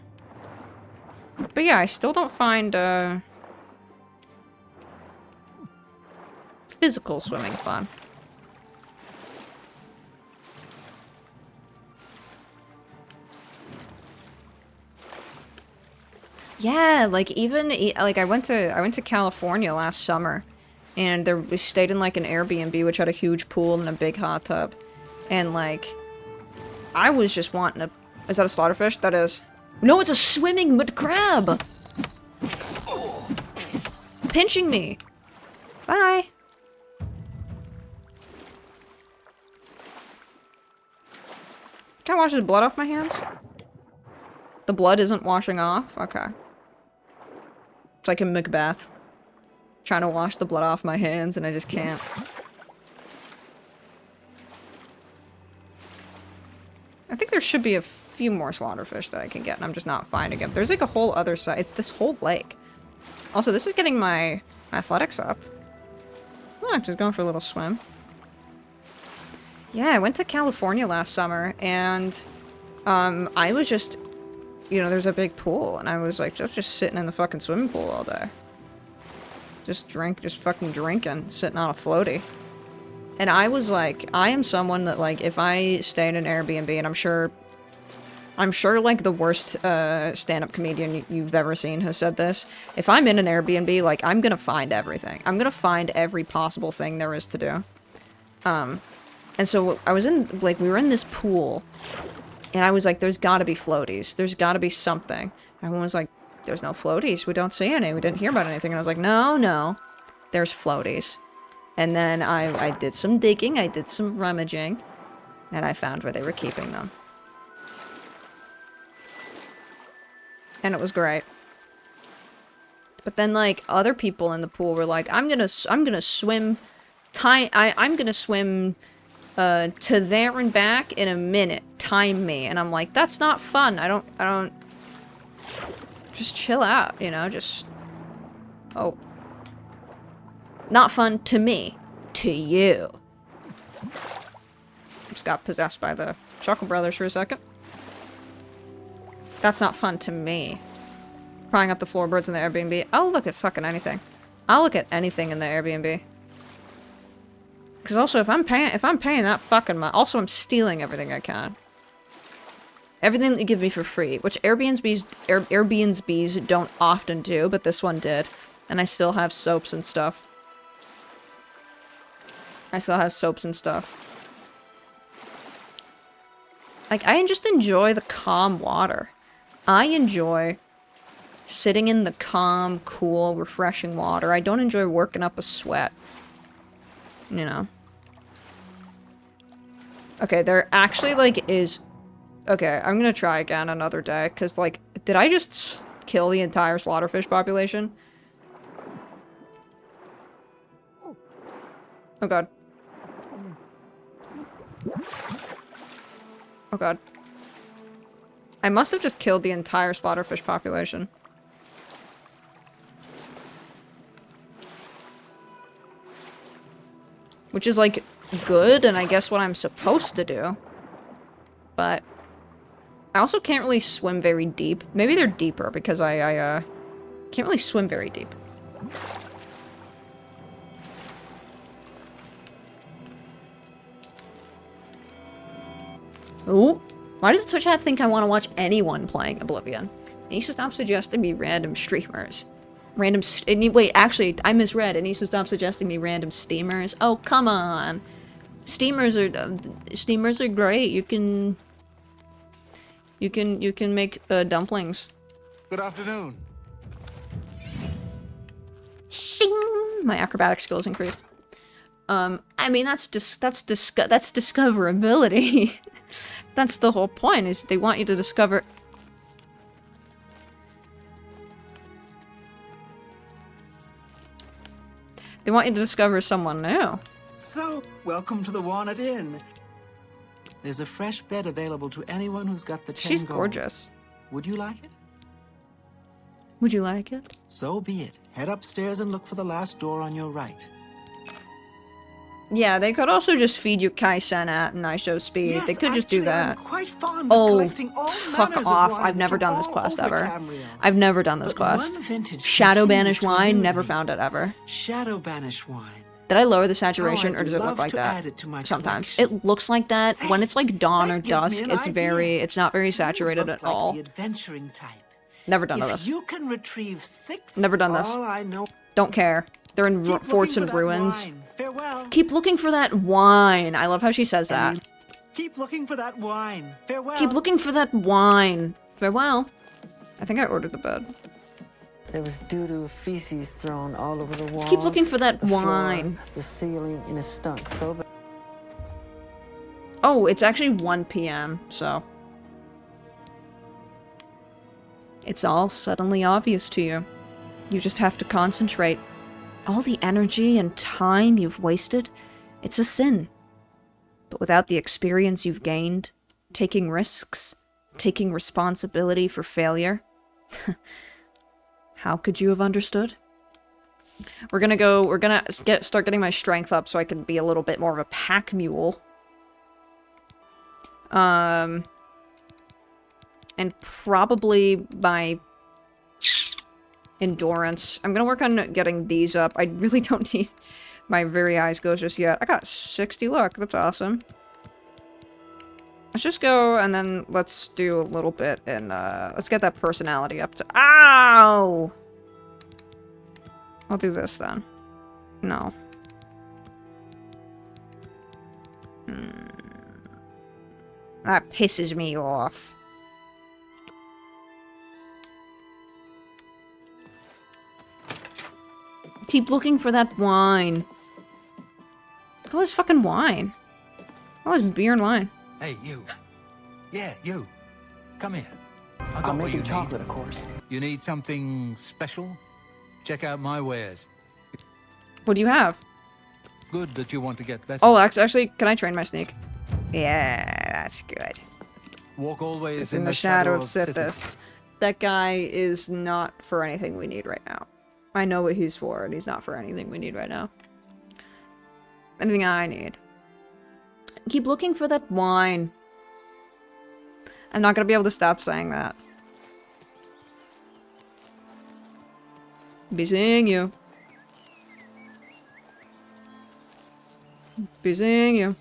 yeah, I still don't find, physical swimming fun. Yeah, like, even, like, I went to California last summer, and we stayed in, like, an Airbnb, which had a huge pool and a big hot tub, and, like, I was just wanting to- is that a slaughterfish? That is. No, it's a swimming mud crab! Pinching me! Bye! Can I wash the blood off my hands? The blood isn't washing off? Okay. It's like a Macbeth. Trying to wash the blood off my hands and I just can't. I think there should be a few more slaughterfish that I can get and I'm just not finding them. There's like a whole other side. It's this whole lake. Also, this is getting my athletics up. Oh, just going for a little swim. Yeah, I went to California last summer, and, I was just, you know, there's a big pool, and I was, like, just sitting in the fucking swimming pool all day. Just fucking drinking, sitting on a floaty. And I was, like, I am someone that, like, if I stay in an Airbnb, and I'm sure, like, the worst, stand-up comedian you've ever seen has said this. If I'm in an Airbnb, like, I'm gonna find everything. I'm gonna find every possible thing there is to do. And so I was in, like, we were in this pool, and I was like, there's gotta be floaties. There's gotta be something. Everyone was like, there's no floaties. We don't see any. We didn't hear about anything. And I was like, no. There's floaties. And then I did some digging. I did some rummaging. And I found where they were keeping them. And it was great. But then, like, other people in the pool were like, I'm gonna swim... I'm gonna swim... to there and back in a minute. Time me. And I'm like, that's not fun. I don't... Just chill out, you know? Just... Oh. Not fun to me. To you. Just got possessed by the Chuckle Brothers for a second. That's not fun to me. Prying up the floorboards in the Airbnb. I'll look at fucking anything. I'll look at anything in the Airbnb. Because also, if I'm paying that fucking money, also I'm stealing everything I can. Everything that you give me for free, which Airbnbs don't often do, but this one did. And I still have soaps and stuff. Like, I just enjoy the calm water. I enjoy sitting in the calm, cool, refreshing water. I don't enjoy working up a sweat. You know? Okay, there actually, like, is... Okay, I'm gonna try again another day, because, like, did I just kill the entire slaughterfish population? Oh god. Oh god. I must have just killed the entire slaughterfish population. Which is, like, good, and I guess what I'm supposed to do. But... I also can't really swim very deep. Maybe they're deeper, because I can't really swim very deep. Ooh. Why does the Twitch app think I want to watch anyone playing Oblivion? It needs to stop suggesting me random streamers. Wait, actually, I misread. It needs to stop suggesting me random steamers. Oh, come on. Steamers are great. You can make dumplings. Good afternoon. Shing! My acrobatic skills increased. I mean, that's discoverability. That's the whole point, is they want you to discover... They want you to discover someone new. So, welcome to the Walnut Inn. There's a fresh bed available to anyone who's got the 10 She's gold. gorgeous. Would you like it? Would you like it? So be it. Head upstairs and look for the last door on your right. Yeah, they could also just feed you Kai-Sen at Naisho speed. Yes, they could just do actually, that. I'm quite fond of Oh, collecting all fuck manners of off. wines I've never from done this all quest over ever. Tamriel. I've never done this But quest. one vintage Shadow continues Banish to Wine, elude never me. found it ever. Shadow Banish Wine. Did I lower the saturation, Oh, or does it I'd look love like to that? add it to my Sometimes. collection. It looks like that. Say, When it's like dawn that or gives me dusk, an it's not very saturated You at look like all. the adventuring type. Never done If this. you can retrieve 6, Never done this. all I know. Don't care. They're in Keep forts looking and for that ruins. wine. Farewell. Keep looking for that wine. I love how she says that. Keep looking for that wine. Farewell. Keep looking for that wine. Farewell. I think I ordered the bed. There was doo-doo feces thrown all over the walls. Keep looking for that the floor, wine. the ceiling, and it stunk so bad. Oh, it's actually 1 p.m., so... It's all suddenly obvious to you. You just have to concentrate. All the energy and time you've wasted, it's a sin. But without the experience you've gained, taking risks, taking responsibility for failure, how could you have understood? We're gonna start getting my strength up so I can be a little bit more of a pack mule. And probably my endurance. I'm gonna work on getting these up. I really don't need my very eyes goes just yet. I got 60 luck. That's awesome. Let's just go and then let's do a little bit and let's get that personality up to— Ow! I'll do this then. No. That pisses me off. Keep looking for that wine. Look at all this fucking wine. All this beer and wine. Hey, you. Yeah, you. Come here. I I'm got what you making need. chocolate, of course. You need something special? Check out my wares. What do you have? Good that you want to get better. Oh, actually, can I train my sneak? Yeah, that's good. Walk always It's in the shadow of Sithis. That guy is not for anything we need right now. I know what he's for, and he's not for anything we need right now. Anything I need. Keep looking for that wine. I'm not gonna be able to stop saying that. Be seeing you. Be seeing you.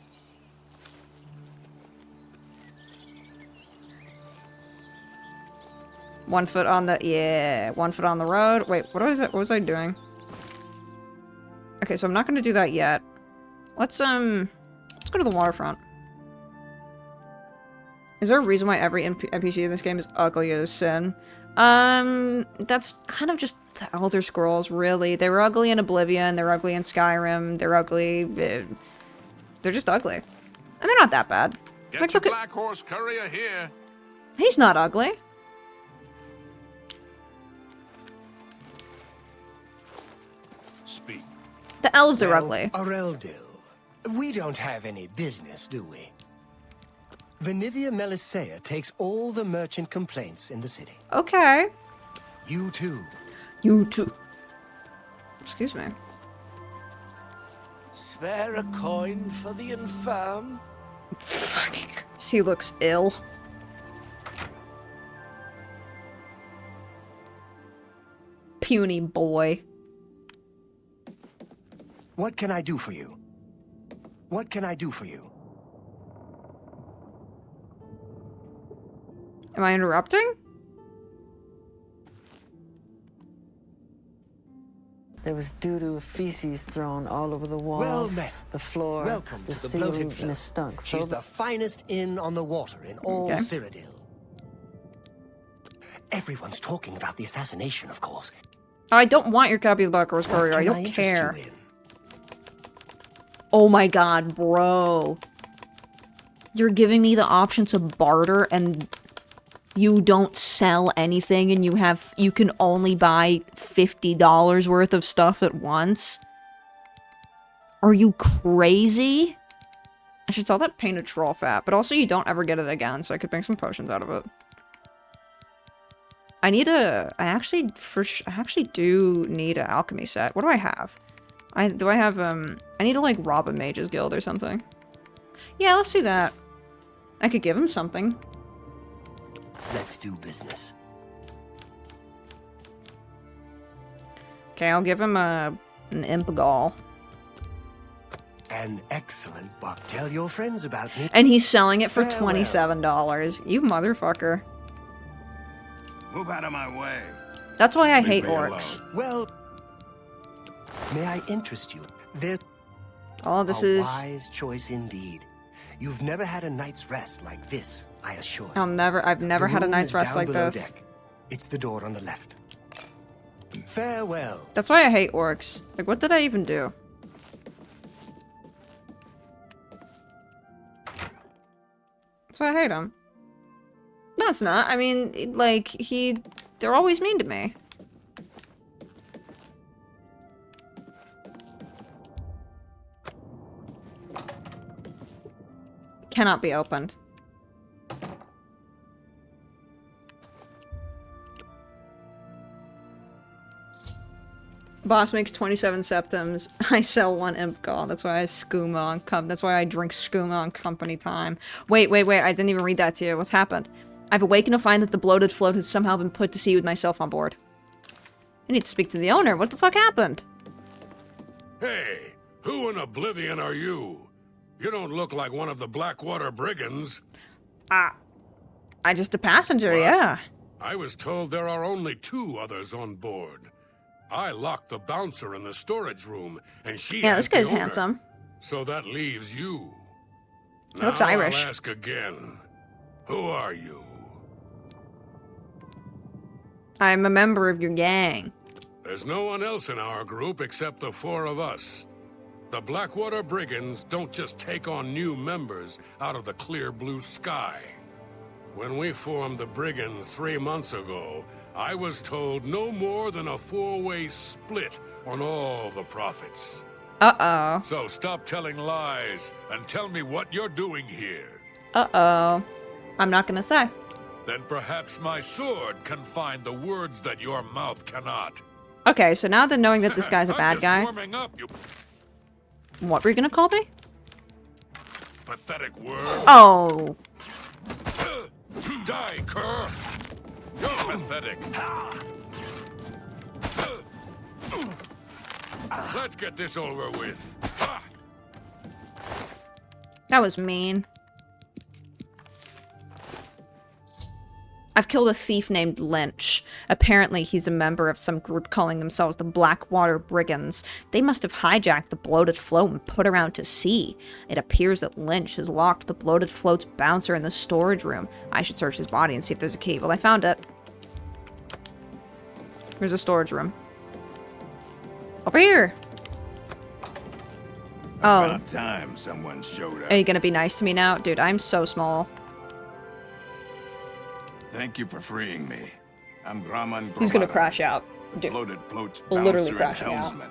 One foot on the, yeah, 1 foot on the road. Wait, what was I doing? Okay, so I'm not gonna do that yet. Let's go to the waterfront. Is there a reason why every NPC in this game is ugly as sin? That's kind of just the Elder Scrolls, really. They were ugly in Oblivion, they're ugly in Skyrim, they're ugly, they're just ugly. And they're not that bad. Get Like, your look at- black horse courier here. He's not ugly. Speak. The elves are ugly. Areldil, we don't have any business, do we? Vanivia Melisea takes all the merchant complaints in the city. Okay. You too. You too. Excuse me. Spare a coin for the infirm? He looks ill. Puny boy. What can I do for you? What can I do for you? Am I interrupting? There was doo-doo feces thrown all over the walls, Well met. the floor, Welcome the to the ceiling, bloated and floor. it stunk. She's So the finest inn on the water in all Okay. Cyrodiil. Everyone's talking about the assassination, of course. I don't want your copy of the Black Horse What Courier. I can don't interest care. you in? Oh my god, bro. You're giving me the option to barter and you don't sell anything and you can only buy $50 worth of stuff at once? Are you crazy? I should sell that painted troll fat, but also you don't ever get it again, so I could make some potions out of it. I actually do need an alchemy set. What do I have? I need to like rob a mage's guild or something. Yeah, let's do that. I could give him something. Let's do business. Okay, I'll give him an imp gall. An excellent buck. Tell your friends about me. And he's selling it for Farewell. $27. You motherfucker. Move out of my way. That's why I Leave hate me orcs. alone. Well, may I interest you? There's Oh, this a is... wise choice indeed. You've never had a night's rest like this, I assure you. I've never The had a room night's is rest down like below this. Deck. It's the door on the left. Farewell. That's why I hate orcs. Like, what did I even do? That's why I hate them. No, it's not. I mean, like, they're always mean to me. Cannot be opened. Boss makes 27 septims. I sell 1 imp gall. That's why I skooma on that's why I drink skooma on company time. Wait. I didn't even read that to you. What's happened? I've awakened to find that the bloated float has somehow been put to sea with myself on board. I need to speak to the owner. What the fuck happened? Hey, who in Oblivion are you? You don't look like one of the Blackwater brigands. I just a passenger, yeah. I was told there are only 2 others on board. I locked the bouncer in the storage room, and she Yeah, has this guy's the owner. handsome. So that leaves you. He looks Now Irish. I'll ask again. Who are you? I'm a member of your gang. There's no one else in our group except the 4 of us. The Blackwater Brigands don't just take on new members out of the clear blue sky. When we formed the Brigands 3 months ago, I was told no more than a 4-way split on all the profits. Uh-oh. So stop telling lies and tell me what you're doing here. Uh-oh. I'm not gonna say. Then perhaps my sword can find the words that your mouth cannot. Okay, so now that knowing that this guy's a I'm bad just guy, warming up, you what were you gonna call me? pathetic worm. Oh. Die, cur! You're pathetic. Let's get this over with. That was mean. I've killed a thief named Lynch. Apparently he's a member of some group calling themselves the Blackwater Brigands. They must have hijacked the bloated float and put around to sea. It appears that Lynch has locked the bloated float's bouncer in the storage room. I should search his body and see if there's a key. Well, I found it. There's a storage room. Over here! Oh. About time someone showed up. Are you gonna be nice to me now? Dude, I'm so small. Thank you for freeing me. I'm Graman. He's gonna crash out. Dude. Floated floats, Literally bouncer, crashing and out. helmsman.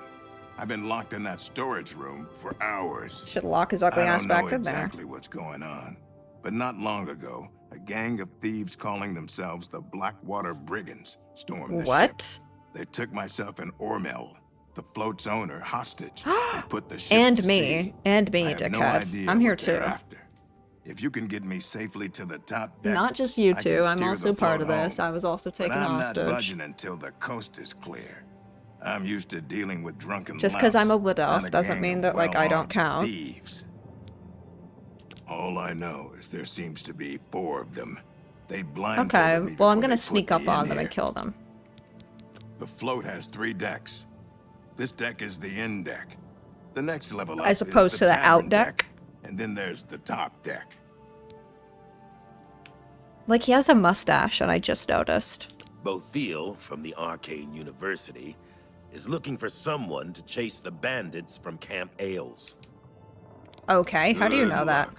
I've been locked in that storage room for hours. Should lock his ugly ass back in there. I don't know exactly what's going on, but not long ago, a gang of thieves calling themselves the Blackwater Brigands stormed the What? ship. They took myself and Ormel, the float's owner, hostage and put the ship And to me. sea. And me, I have no dickhead. idea I'm here what they're too. after. If you can get me safely to the top deck, Not just you I two, can I'm steer also the part float of this. home. I was also taken But I'm hostage. not budging until the coast is clear. I'm used to dealing with drunken Just because I'm a louts, widow not a doesn't gang mean of that, like, I don't well-armed count. Thieves. All I know is there seems to be 4 of them. They blindfolded Okay, me well, I'm before gonna they sneak put up me on in them and here. kill them. The float has 3 decks. This deck is the in deck. The next level up As opposed is to the tavern out deck? and then there's the top deck. Like, he has a mustache, and I just noticed. Bothil, from the Arcane University, is looking for someone to chase the bandits from Camp Ailes. Okay, how do you know that?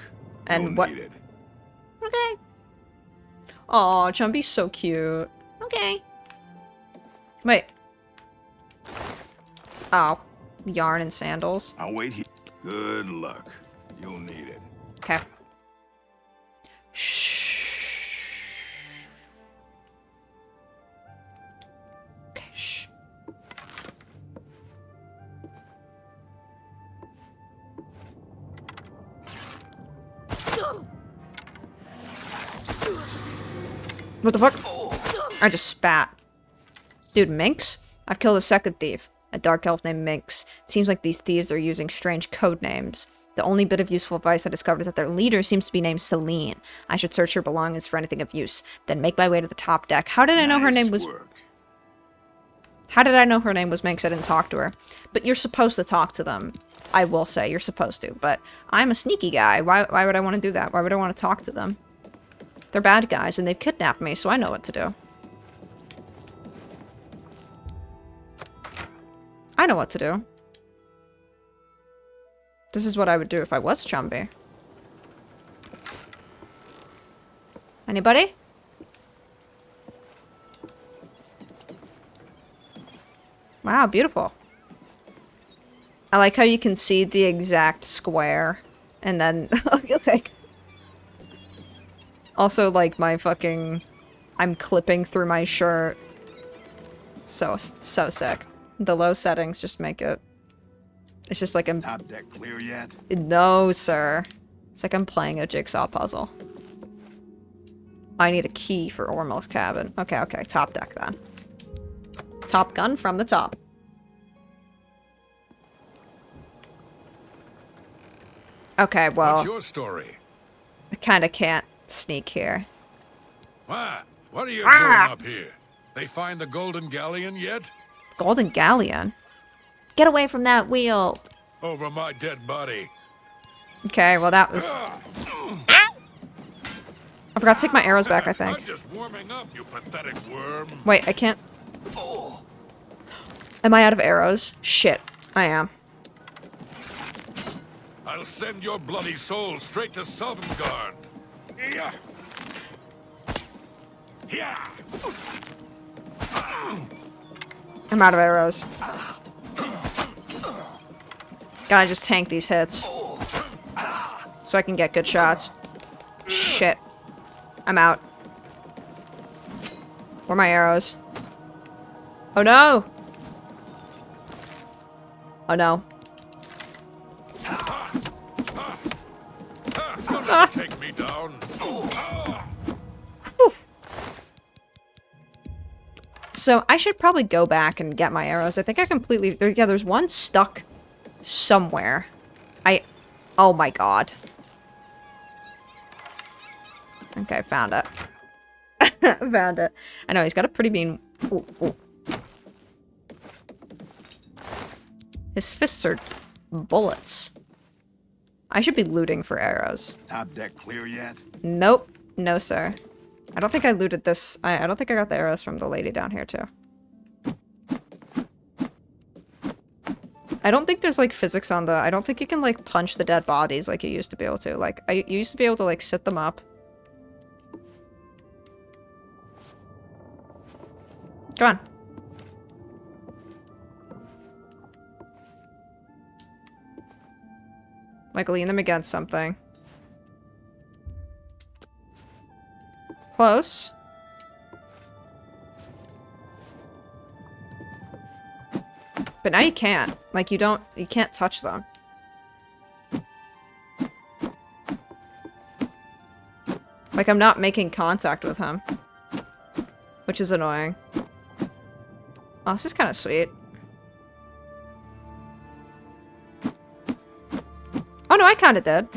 And You'll what? need it. Okay. Aw, Chumby's so cute. Okay. Wait. Oh. Yarn and sandals. I'll wait here. Good luck. You'll need it. Okay. Shh. Okay, shh. What the fuck? I just spat. Dude, Minx? I've killed a second thief. A dark elf named Minx. It seems like these thieves are using strange code names. The only bit of useful advice I discovered is that their leader seems to be named Celine. I should search her belongings for anything of use, then make my way to the top deck. How did I know her name was... How did I know her name was Minx? I didn't talk to her. But you're supposed to talk to them. I will say, you're supposed to. But I'm a sneaky guy. Why would I want to do that? Why would I want to talk to them? They're bad guys, and they've kidnapped me, so I know what to do. I know what to do. This is what I would do if I was Chumby. Anybody? Wow, beautiful. I like how you can see the exact square. And then, like... Also, like, my fucking... I'm clipping through my shirt. So sick. The low settings just make it... It's just like I'm... Top deck clear yet? No, sir. It's like I'm playing a jigsaw puzzle. I need a key for Ormel's cabin. Okay, okay. Top deck, then. Top gun from the top. Okay, well... What's your story? I kinda can't sneak here. What are you doing up here? They find the Golden Galleon yet? Golden Galleon? Get away from that wheel! Over my dead body. Okay, well that was... I forgot to take my arrows back, I think. I'm just warming up, you pathetic worm. Wait, I can't... Am I out of arrows? Shit, I am. I'll send your bloody soul straight to Sovngarde. Yeah. Yeah. I'm out of arrows. Gotta just tank these hits. So I can get good shots. Shit. I'm out. Where are my arrows? Oh no! Oh no. Take me down. Whew. So I should probably go back and get my arrows. I think I completely... yeah, there's one stuck somewhere. Oh my god. Okay, found it. Found it. I know, he's got a pretty mean... Ooh, ooh. His fists are bullets. I should be looting for arrows. Top deck clear yet? Nope. No, sir. I don't think I looted this. I don't think I got the arrows from the lady down here, too. I don't think there's, like, physics on the... I don't think you can, like, punch the dead bodies like you used to be able to. Like, you used to be able to, like, sit them up. Come on. Like, lean them against something. Close. But now you can't. Like, you can't touch them. Like, I'm not making contact with him. Which is annoying. Oh, this is kind of sweet. Oh no, I kinda did.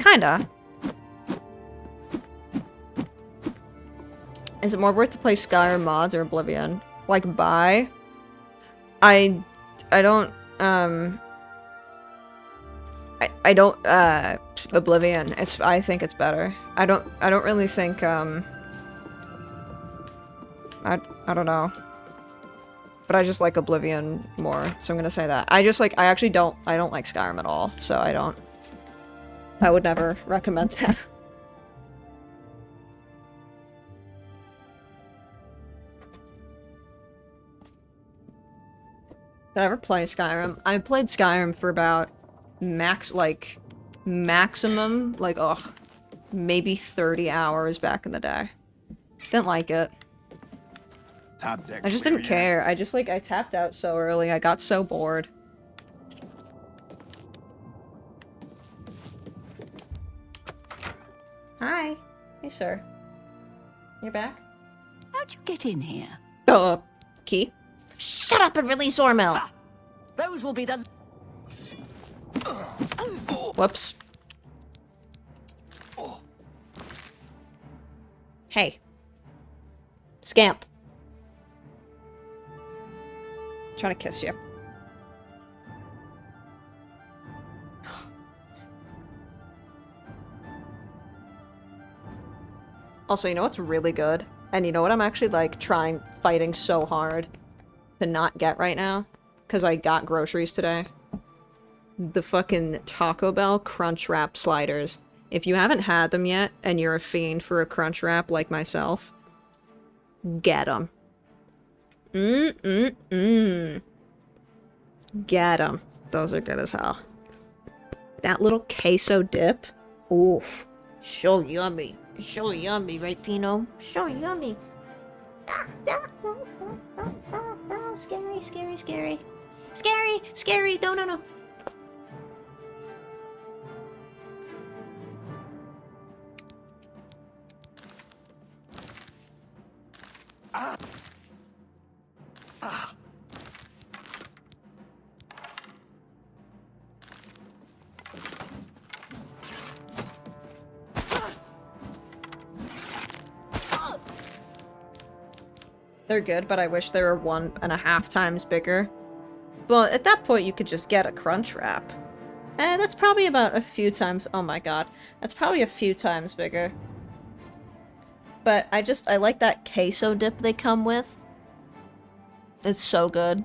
Kinda. Is it more worth to play Skyrim mods or Oblivion? Like, buy? I don't, I don't, Oblivion. I think it's better. I don't really think, I don't know. But I just like Oblivion more, so I'm gonna say that. I actually don't like Skyrim at all, so I would never recommend that. Did I ever play Skyrim? I played Skyrim for about maximum, like, maybe 30 hours back in the day. Didn't like it. Top deck I just clear didn't yet? care. I tapped out so early. I got so bored. Hi. Hey, sir. You're back? How'd you get in here? Key? Shut up and release Ormel! Those will be the... Whoops. Hey. Scamp. Trying to kiss you. Also, you know what's really good? And you know what I'm actually, like, fighting so hard to not get right now? Because I got groceries today. The fucking Taco Bell Crunch Wrap sliders. If you haven't had them yet, and you're a fiend for a Crunch Wrap like myself, get them. Get them. Those are good as hell. That little queso dip. Oof. So yummy. So yummy, right, Pino? So yummy. Scary, scary, scary. Scary, scary. No, no, no. They're good, but I wish they were 1.5 times bigger. Well, at that point, you could just get a Crunch Wrap. That's probably about a few times... Oh my god. That's probably a few times bigger. But I like that queso dip they come with. It's so good.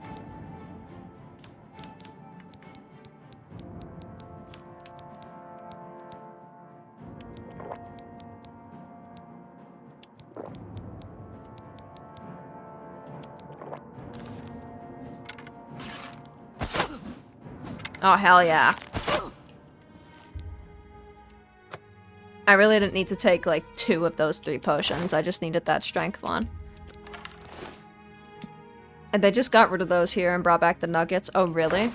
Oh, hell yeah. I really didn't need to take, like, 2 of those 3 potions. I just needed that strength one. And they just got rid of those here and brought back the nuggets. Oh, really?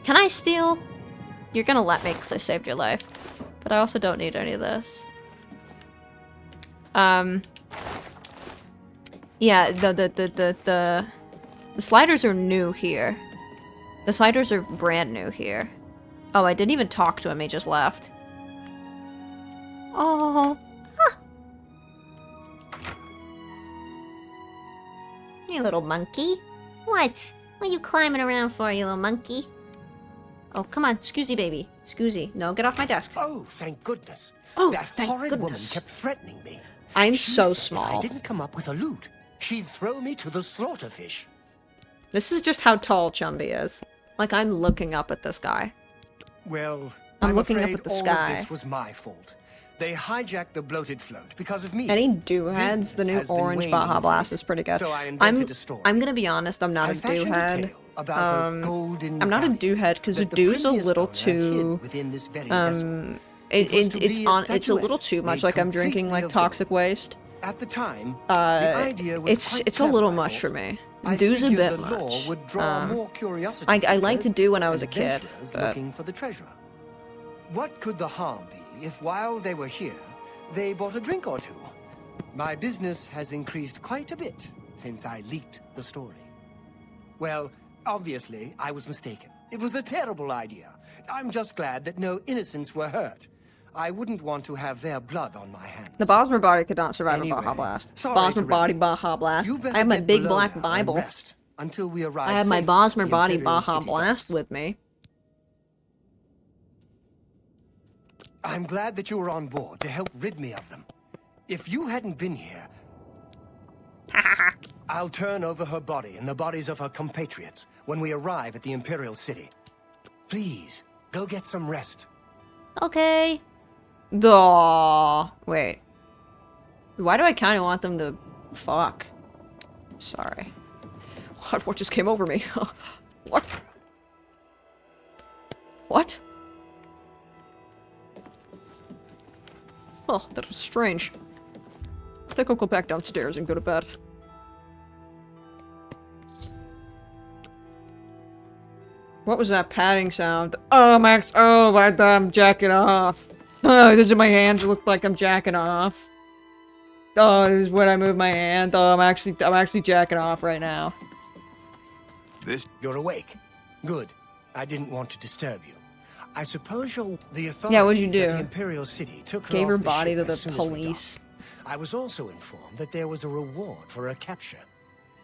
Can I steal? You're gonna let me because I saved your life. But I also don't need any of this. Yeah, the sliders are new here. The sliders are brand new here. Oh, I didn't even talk to him, he just left. Oh. Huh. You little monkey. What? What are you climbing around for, you little monkey? Oh, come on, Scoozy baby. Scoozy. No, get off my desk. Oh, thank goodness. Oh, that thank horrid woman goodness. kept threatening me. I'm She so said small. If I didn't come up with a loot, she'd throw me to the slaughterfish. This is just how tall Chumby is. Like, I'm looking up at this guy. Well, I'm looking up afraid at the all sky. of this was my fault. They hijacked the bloated float because of me. Any do-heads? Business The new has been orange waning Baja lately, Blast is pretty good. so I invented a story. I'm gonna be honest, I'm not I a fashioned a do-head. tale about a golden I'm not a galley do-head because a that the do's a previous little owner too hid within this very vessel. it's a statuette little too much, made like I'm drinking completely like of toxic waste. At the time, the idea was It's quite a little clever, I much thought. for me. I Do's a figured bit the law much. would draw more curiosity I liked to seekers do when I was a and kid, adventurers but looking for the treasure. What could the harm be if, while they were here, they bought a drink or two? My business has increased quite a bit since I leaked the story. Well, obviously, I was mistaken. It was a terrible idea. I'm just glad that no innocents were hurt. I wouldn't want to have their blood on my hands. the Bosmer body could not survive Anyway, a Baja Blast. sorry Bosmer to body ramble. Baja Blast. You better I have my get big below black now and Bible. rest until we arrive I have my safely at Bosmer the body Imperial Baja City Blast docks. with me. I'm glad that you were on board to help rid me of them. If you hadn't been here, I'll turn over her body and the bodies of her compatriots when we arrive at the Imperial City. Please, go get some rest. Okay. Duh. Wait. Why do I kind of want them to fuck? Sorry. What just came over me? What? What? Oh, that was strange. I think I'll go back downstairs and go to bed. What was that padding sound? Oh, Max. Oh, I'm jacking off. Oh, this is my hand. It looks like I'm jacking off. Oh, this is when I move my hand. Oh, I'm actually jacking off right now. You're awake. Good. I didn't want to disturb you. I suppose the authorities Yeah, what'd you at do? the Imperial City took her Gave off her the body ship to the as soon as we police. docked. I was also informed that there was a reward for her capture.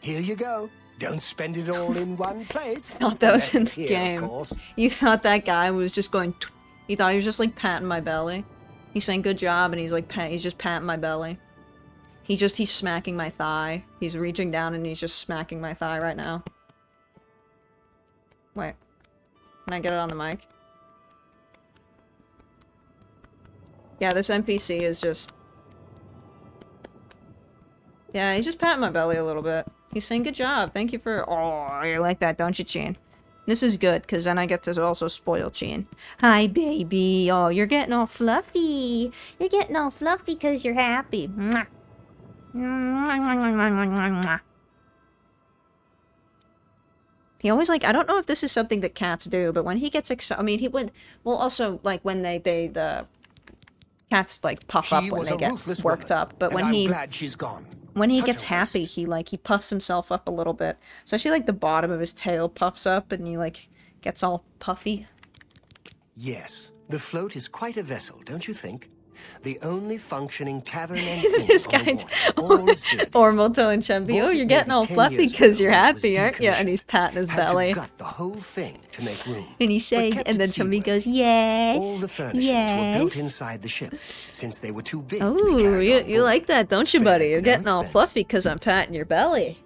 Here you go. Don't spend it all in one place. Thought that was Unless in it's the here, of game. course. You thought that guy was just going. You thought he was just like patting my belly. He's saying good job, and he's like he's just patting my belly. He's smacking my thigh. He's reaching down and he's just smacking my thigh right now. Wait, can I get it on the mic? Yeah, this NPC is just. Yeah, he's just patting my belly a little bit. He's saying good job. Thank you for. Oh, you like that, don't you, Chin? This is good, because then I get to also spoil Chin. Hi, baby. Oh, you're getting all fluffy. You're getting all fluffy because you're happy. Mwah. He always like, I don't know if this is something that cats do, but when he gets excited, I mean, he would, well, also, like, when the cats, like, puff up when they get worked up, but when I'm glad she's gone. when he Such gets a happy, he puffs himself up a little bit. So I see, like, the bottom of his tail puffs up, and he, like, gets all puffy. Yes, the float is quite a vessel, don't you think? The only functioning tavern and This inn on the guy's water, all of Zurich. Ormilto and Chumby. Oh, Bought you're it getting maybe all 10 fluffy years because you're ago when it was happy, aren't you? And he's patting his Had belly. to gut the whole thing to make room. And he's saying, kept and it then Chumby seaworthy. goes, yes, All the furnishings were built yes. inside the ship, since they were too big to be Oh, carried on you like that, don't you, buddy? You're getting all expense. fluffy because I'm patting your belly.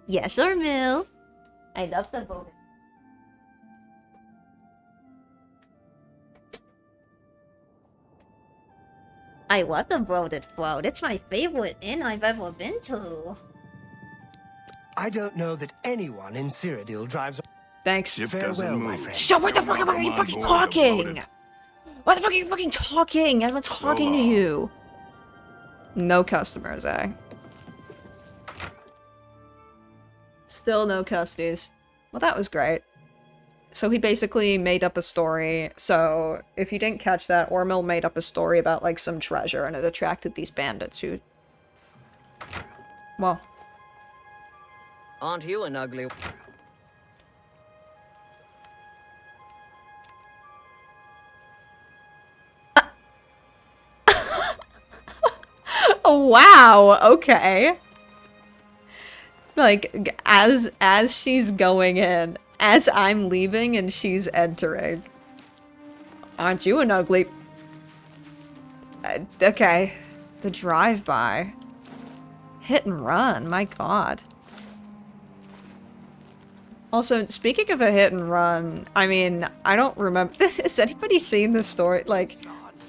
Yes, sir, Mill. I love the vote. I love the bloated float. It's my favorite inn I've ever been to. I don't know that anyone in Cyrodiil drives. Thanks. Farewell, my friend. So what the fuck are you fucking talking? What the fuck are you fucking talking? I'm not talking to you. No customers, eh? Still no custies. Well, that was great. So he basically made up a story. So if you didn't catch that, Ormil made up a story about like some treasure, and it attracted these bandits who... Well... Aren't you an ugly... Wow, okay. Like, as she's going in, as I'm leaving and she's entering. Aren't you an ugly... okay. The drive-by. Hit and run, my god. Also, speaking of a hit and run, I mean, I don't remember... Has anybody seen this story? Like,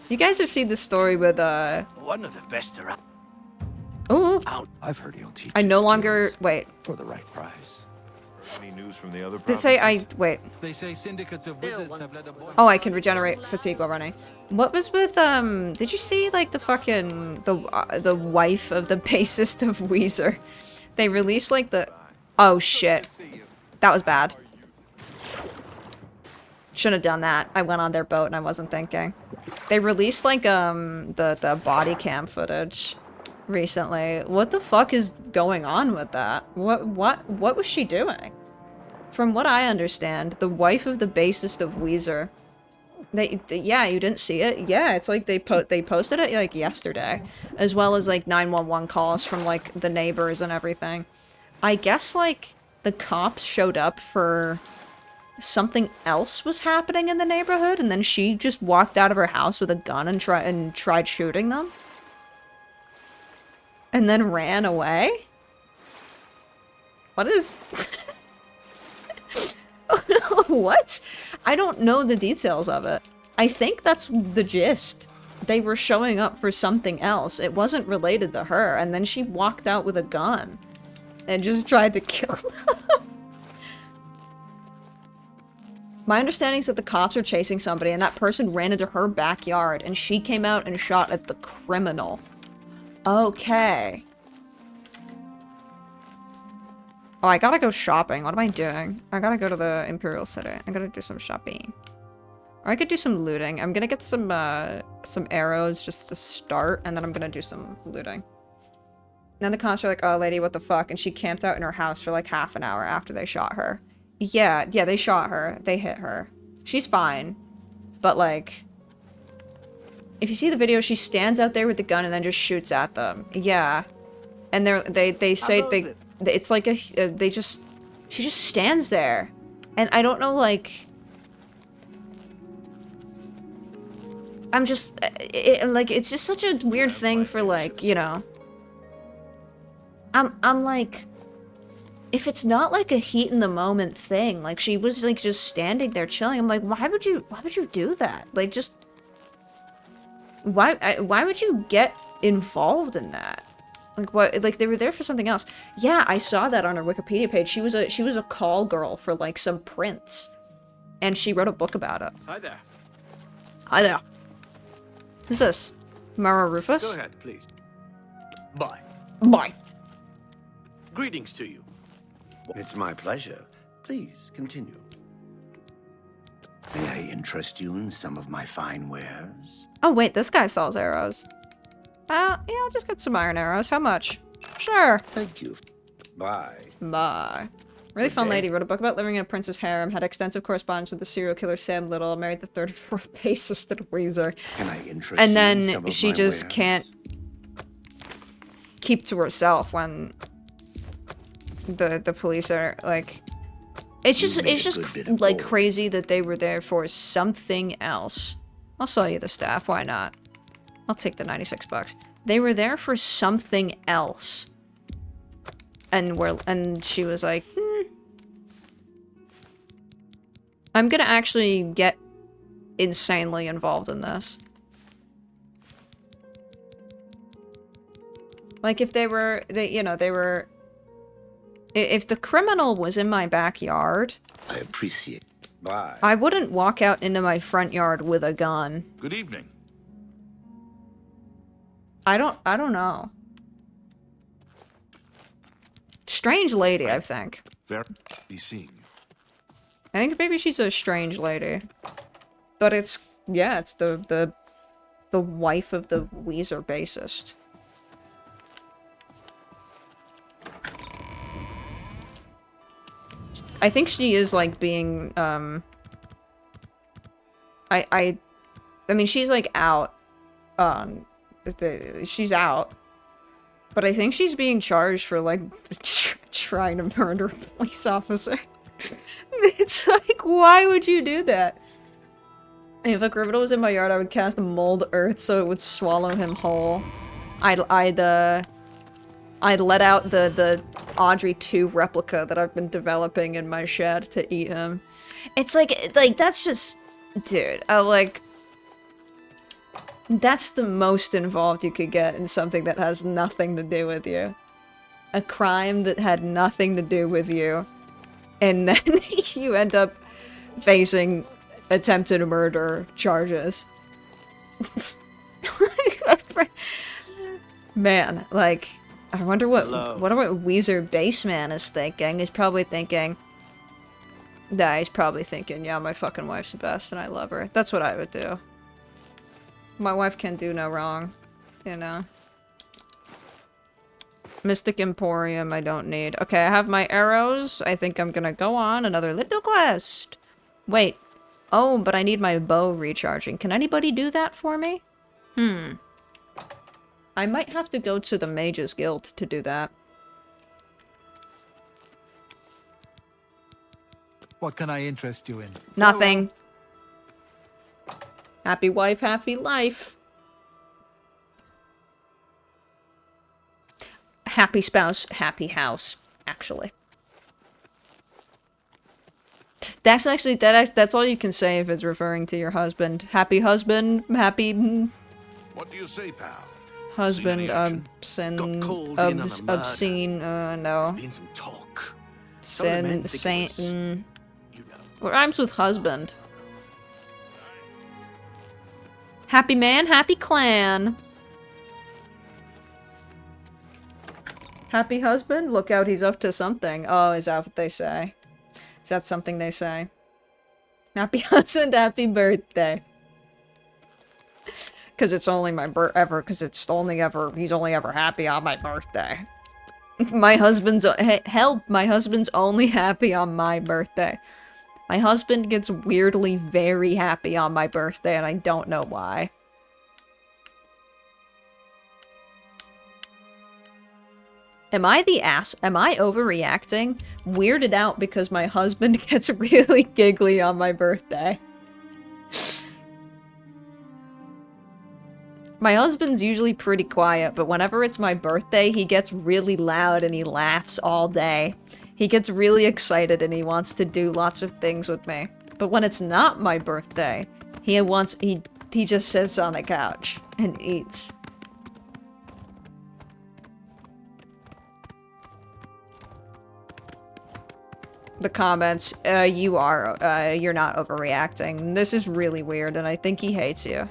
you guys have seen the story with, One of the best around. Ooh. I've heard he'll teach I no longer... Wait. for the right price. Any news from the other Did provinces? say I... Wait. They say syndicates of wizards have led a boy. Oh, I can regenerate fatigue while running. What was with, did you see, like, the fucking... The wife of the bassist of Weezer? They released, like, the... Oh, shit. That was bad. Shouldn't have done that. I went on their boat and I wasn't thinking. They released, like, the body cam footage recently. What the fuck is going on with that? What was she doing? From what I understand, the wife of the bassist of Weezer... yeah, you didn't see it? Yeah, it's like they posted it, like, yesterday. As well as, like, 911 calls from, like, the neighbors and everything. I guess, like, the cops showed up for... something else was happening in the neighborhood, and then she just walked out of her house with a gun and tried shooting them? And then ran away? What is... What? I don't know the details of it. I think that's the gist. They were showing up for something else. It wasn't related to her, and then she walked out with a gun. And just tried to kill them. My understanding is that the cops are chasing somebody, and that person ran into her backyard, and she came out and shot at the criminal. Okay. Oh, I gotta go shopping. What am I doing? I gotta go to the Imperial City. I gotta do some shopping. Or I could do some looting. I'm gonna get some arrows just to start, and then I'm gonna do some looting. Then the cops are like, oh, lady, what the fuck? And she camped out in her house for like half an hour after they shot her. Yeah, they shot her. They hit her. She's fine. But, like... If you see the video, she stands out there with the gun and then just shoots at them. Yeah. And they say it's like she just stands there. And I don't know, like... I'm just... it's just such a weird thing for, like, you know... I'm like... If it's not like a heat in the moment thing, like she was like just standing there chilling, I'm like, why would you do that? Like just why would you get involved in that? Like what, like they were there for something else. Yeah, I saw that on her Wikipedia page. She was a call girl for like some prince. And she wrote a book about it. Hi there. Hi there. Who's this? Mara Rufus? Go ahead, please. Bye. Bye. Greetings to you. It's my pleasure. Please, continue. May I interest you in some of my fine wares? Oh wait, this guy sells arrows. Yeah, I'll just get some iron arrows. How much? Sure. Thank you. Bye. Bye. Really fun lady. Wrote a book about living in a prince's harem. Had extensive correspondence with the serial killer Sam Little. Married the 34th bassist at Weezer. Can I interest and you in then some of she my just wares? can't keep to herself when the police are like... It's just like crazy that they were there for something else. I'll sell you the staff. Why not? I'll take the 96 bucks. They were there for something else. and she was like, I'm gonna actually get insanely involved in this. Like, if if the criminal was in my backyard, I appreciate. Bye. I wouldn't walk out into my front yard with a gun. Good evening. I don't know. Strange lady, I think. Fair. Be seeing you. I think maybe she's a strange lady. But it's the wife of the Weezer bassist. I think she is like being I mean she's like out she's out, but I think she's being charged for like trying to murder a police officer. It's like, why would you do that? If a criminal was in my yard, I would cast mold earth so it would swallow him whole. I'd let out the Audrey 2 replica that I've been developing in my shed to eat him. It's like that's just, dude, that's the most involved you could get in something that has nothing to do with you. A crime that had nothing to do with you. And then you end up facing attempted murder charges. Man, like, I wonder what Weezer Bassman is thinking. He's probably thinking, yeah, my fucking wife's the best and I love her. That's what I would do. My wife can do no wrong, you know. Mystic Emporium, I don't need. Okay, I have my arrows. I think I'm gonna go on another little quest. Wait. Oh, but I need my bow recharging. Can anybody do that for me? I might have to go to the Mages Guild to do that. What can I interest you in? Nothing. Happy wife, happy life. Happy spouse, happy house, actually. That's actually, that's all you can say if it's referring to your husband. Happy husband, happy... What do you say, pal? Husband, obscene, no. There's been some talk. Satan. What rhymes with husband? Happy man, happy clan. Happy husband? Look out, he's up to something. Oh, is that what they say? Is that something they say? Happy husband, happy birthday. Because it's only my he's only ever happy on my birthday. My husband's only happy on my birthday. My husband gets weirdly very happy on my birthday and I don't know why. Am I overreacting? Weirded out because my husband gets really giggly on my birthday. My husband's usually pretty quiet, but whenever it's my birthday, he gets really loud and he laughs all day. He gets really excited and he wants to do lots of things with me. But when it's not my birthday, he just sits on the couch and eats. The comments, you're not overreacting. This is really weird and I think he hates you.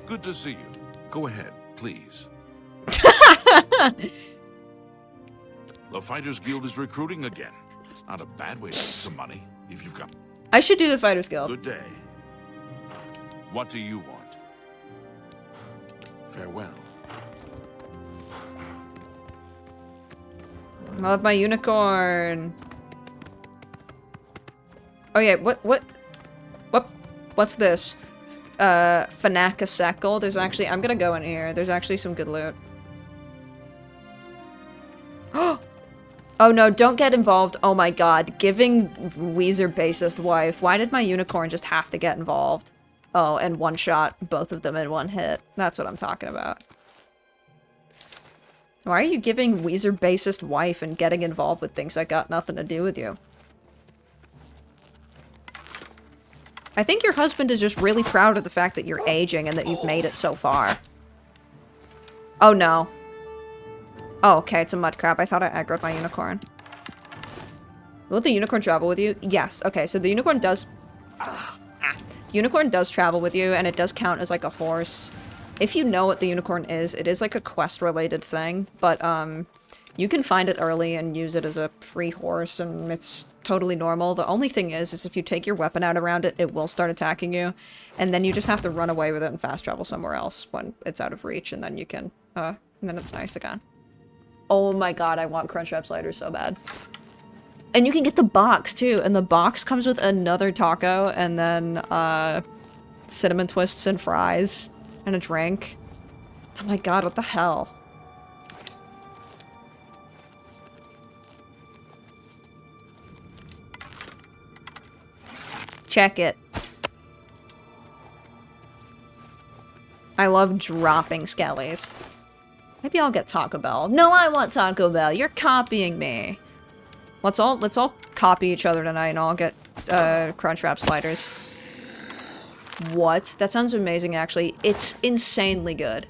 Good to see you. Go ahead, please. The Fighters Guild is recruiting again. Not a bad way to make some money, if you've got... I should do the Fighters Guild. Good day. What do you want? Farewell. I love my unicorn. Oh yeah, what's this? Fanaka Sekkel. There's actually, I'm gonna go in here. There's actually some good loot. Oh no, don't get involved. Oh my god, giving Weezer bassist wife. Why did my unicorn just have to get involved? Oh, and one shot both of them in one hit. That's what I'm talking about. Why are you giving Weezer bassist wife and getting involved with things that got nothing to do with you? I think your husband is just really proud of the fact that you're aging and that you've made it so far. Oh no. Oh, okay, it's a mud crab. I thought I aggroed my unicorn. Will the unicorn travel with you? Yes. Okay, so the unicorn does... Unicorn does travel with you, and it does count as like a horse. If you know what the unicorn is, it is like a quest-related thing, but you can find it early and use it as a free horse, and it's totally normal. The only thing is if you take your weapon out around it, it will start attacking you, and then you just have to run away with it and fast travel somewhere else when it's out of reach, and then you can, and then it's nice again. Oh my god, I want Crunchwrap sliders so bad. And you can get the box, too, and the box comes with another taco, and then, cinnamon twists and fries, and a drink. Oh my god, what the hell? Check it. I love dropping skellies. Maybe I'll get Taco Bell. No, I want Taco Bell. You're copying me. Let's all copy each other tonight, and I'll get Crunchwrap sliders. What? That sounds amazing, actually. It's insanely good.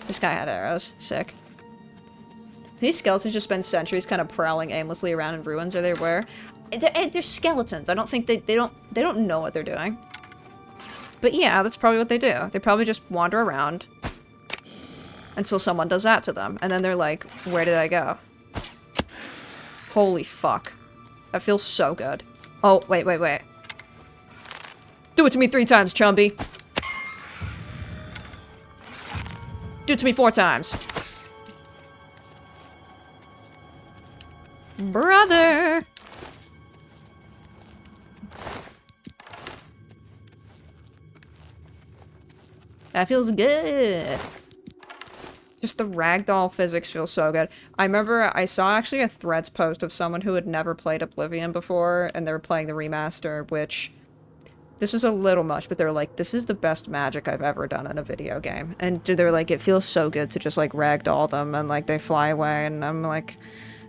This guy had arrows. Sick. These skeletons just spend centuries kind of prowling aimlessly around in ruins, or they were. They're skeletons. I don't think they don't know what they're doing. But yeah, that's probably what they do. They probably just wander around until someone does that to them, and then they're like, "Where did I go?" Holy fuck. That feels so good. Oh, wait. Do it to me 3 times, Chumby. Do it to me 4 times. Brother! That feels good. Just the ragdoll physics feels so good. I remember I saw actually a Threads post of someone who had never played Oblivion before, and they were playing the remaster, which... This was a little much, but they were like, this is the best magic I've ever done in a video game. And they're like, it feels so good to just, like, ragdoll them, and, like, they fly away, and I'm like,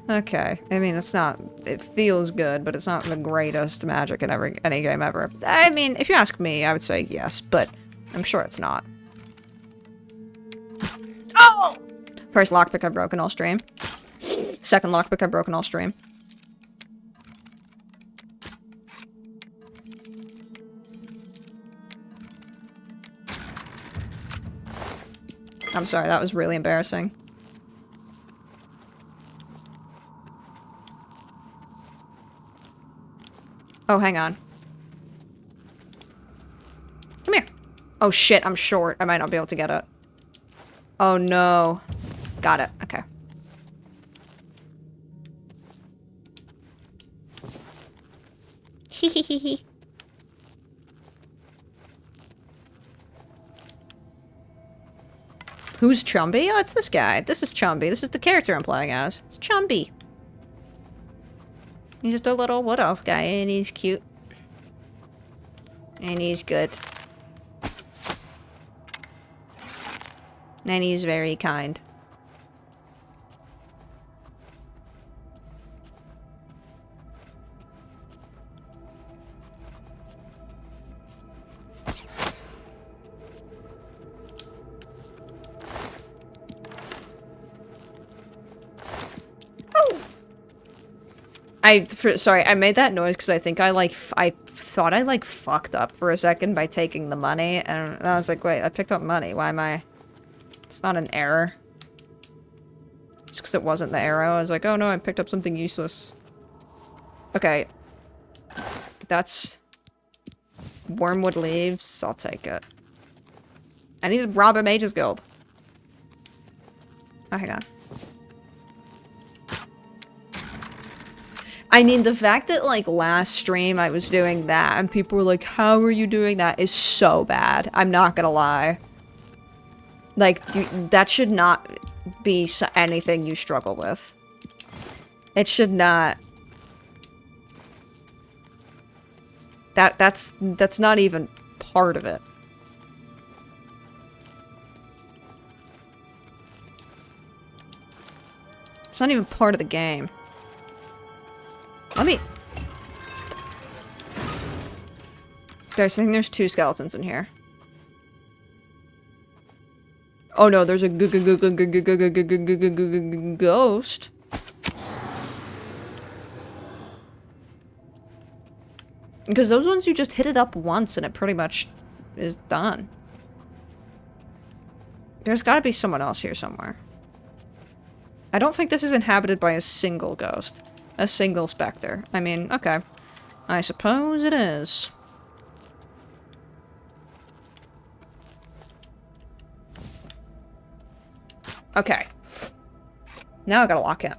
okay. I mean, it's not... It feels good, but it's not the greatest magic in any game ever. I mean, if you ask me, I would say yes, but I'm sure it's not. Oh! First lockpick I've broken all stream. Second lockpick I've broken all stream. I'm sorry, that was really embarrassing. Oh, hang on. Come here. Oh shit, I'm short. I might not be able to get it. Oh no. Got it. Okay. Hehehehe. Who's Chumby? Oh, it's this guy. This is Chumby. This is the character I'm playing as. It's Chumby. He's just a little wood-elf guy, and he's cute. And he's good. And he's very kind. Sorry, I made that noise because I think I thought I fucked up for a second by taking the money, and I was like, wait, I picked up money. Why am I? It's not an error. Just because it wasn't the arrow, I was like, oh no, I picked up something useless. Okay. That's wormwood leaves. I'll take it. I need to rob a mage's guild. Oh, hang on. I mean, the fact that, like, last stream I was doing that, and people were like, how are you doing that, is so bad. I'm not gonna lie. Like, that should not be anything you struggle with. It should not. That's not even part of it. not even part of the game. Let me... Guys, I think there's 2 skeletons in here. Oh no, there's a ghost. Because those ones you just hit it up once and it pretty much is done. There's gotta be someone else here somewhere. I don't think this is inhabited by a single ghost. A single specter. I mean, okay. I suppose it is. Okay. Now I gotta lock it.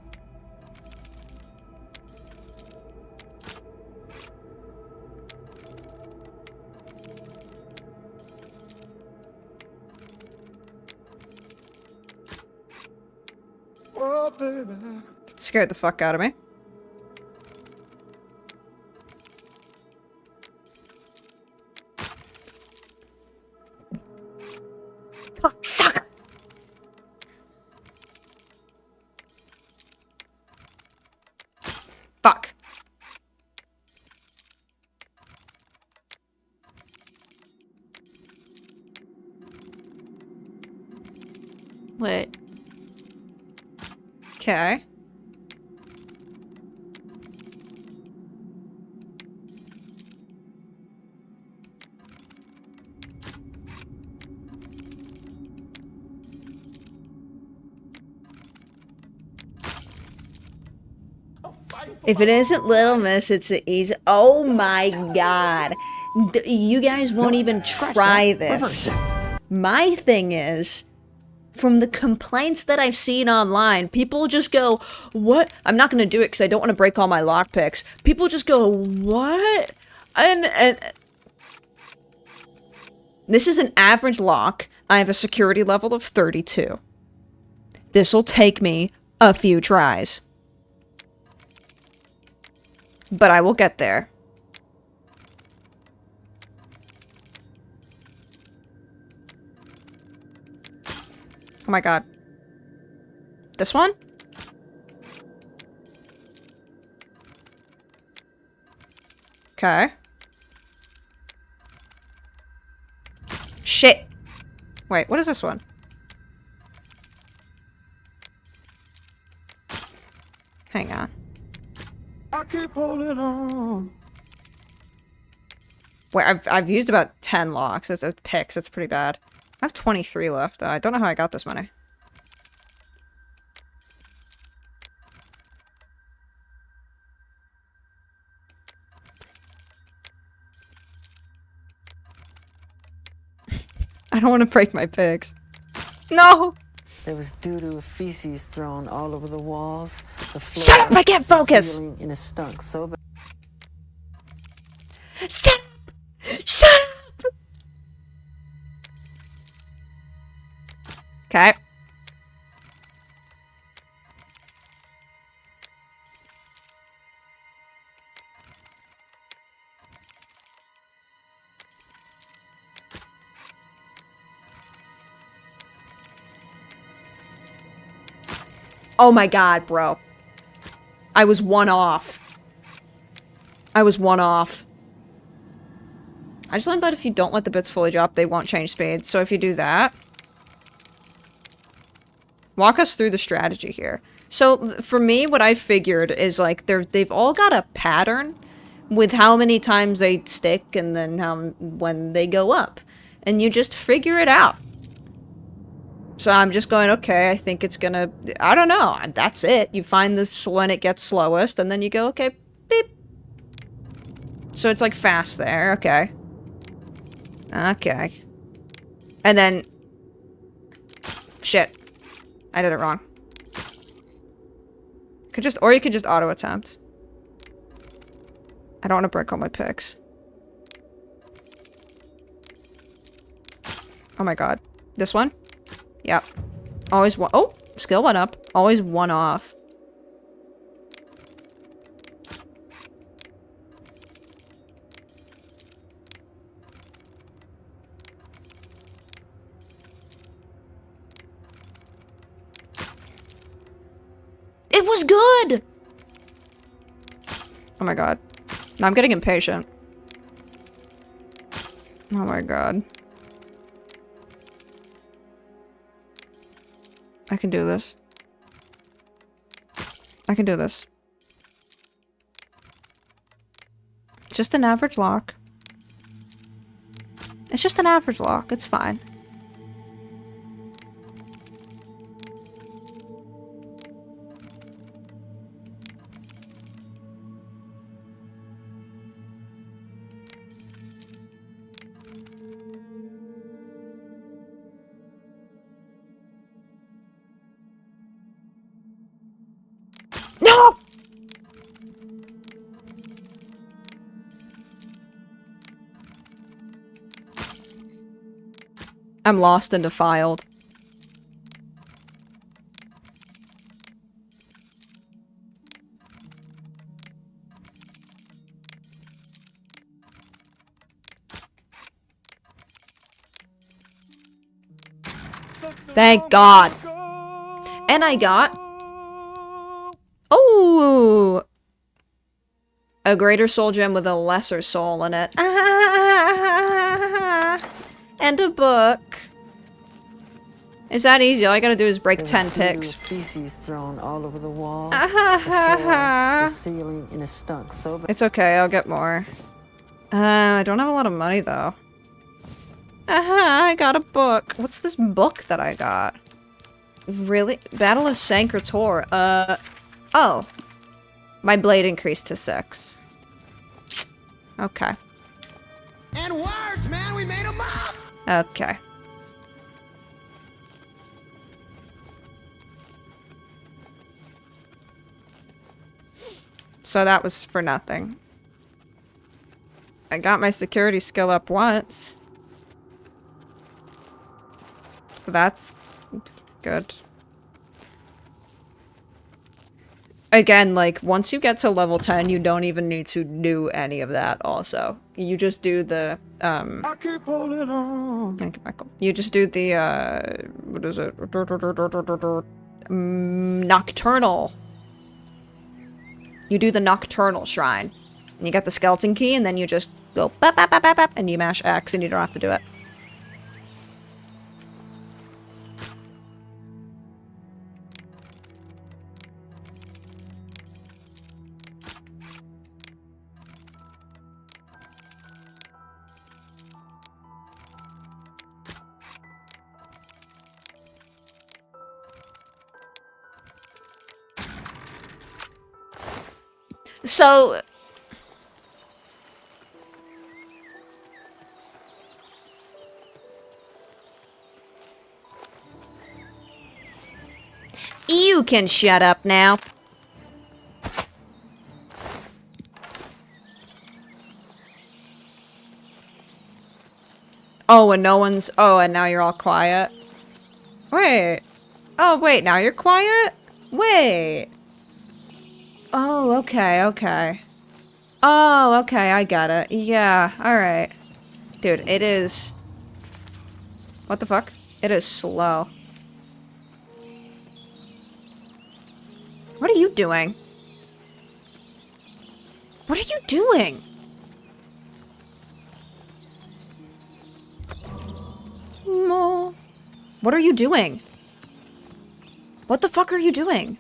Oh, baby. It scared the fuck out of me. Fuck, sucker! Fuck. Wait. Okay. If it isn't Little Miss, it's easy. Oh my god. You guys won't even try this. My thing is, from the complaints that I've seen online, people just go, what? I'm not going to do it because I don't want to break all my lockpicks. People just go, what? And this is an average lock. I have a security level of 32. This'll take me a few tries. But I will get there. Oh my god. This one? Okay. Shit. Wait, what is this one? Hang on. I keep holding on. Wait, I've used about 10 locks. It's a picks. It's pretty bad. I have 23 left. I don't know how I got this many. I don't want to break my picks. No! There was doo-doo feces thrown all over the walls, the floor. Shut up! I can't focus! Ceiling, and it stunk so bad. Shut up! Shut up! Okay. Oh my god, bro. I was one off. I was one off. I just learned that if you don't let the bits fully drop, they won't change speed. So if you do that... Walk us through the strategy here. So, for me, what I figured is, like, they've all got a pattern with how many times they stick and then when they go up. And you just figure it out. So I'm just going, okay, I think it's gonna... I don't know. That's it. You find this when it gets slowest, and then you go, okay, beep. So it's, like, fast there. Okay. Okay. And then... Shit. I did it wrong. Or you could just auto-attempt. I don't want to break all my picks. Oh my god. This one? Yep. Always one. Oh! Skill went up. Always one off. It was good! Oh my god. Now I'm getting impatient. Oh my god. I can do this. I can do this. It's just an average lock. It's just an average lock. It's fine. No! I'm lost and defiled. Thank God. And I got... Oh! A greater soul gem with a lesser soul in it. And a book. Is that easy? All I gotta do is break 10 picks. Feces thrown all over the walls, the floor, the ceiling, and it stunk so bad. It's okay, I'll get more. I don't have a lot of money though. I got a book. What's this book that I got? Really? Battle of Sancretor. Oh. My blade increased to 6. Okay. And words, man, we made them up! Okay. So that was for nothing. I got my security skill up once. So that's good. Again, like, once you get to level 10, you don't even need to do any of that also. You just do the, I keep holding on. Thank you, Michael. You just do the, what is it? Nocturnal. You do the Nocturnal Shrine. And you get the skeleton key, and then you just go bap, bap, bap, bap, bap, and you mash X, and you don't have to do it. So... You can shut up now. Oh, and no one's... Oh, and now you're all quiet? Wait. Oh, wait, now you're quiet? Wait. Oh, okay, okay. Oh, okay, I got it. Yeah, alright. Dude, it is... What the fuck? It is slow. What are you doing? What are you doing? No. What are you doing? What the fuck are you doing?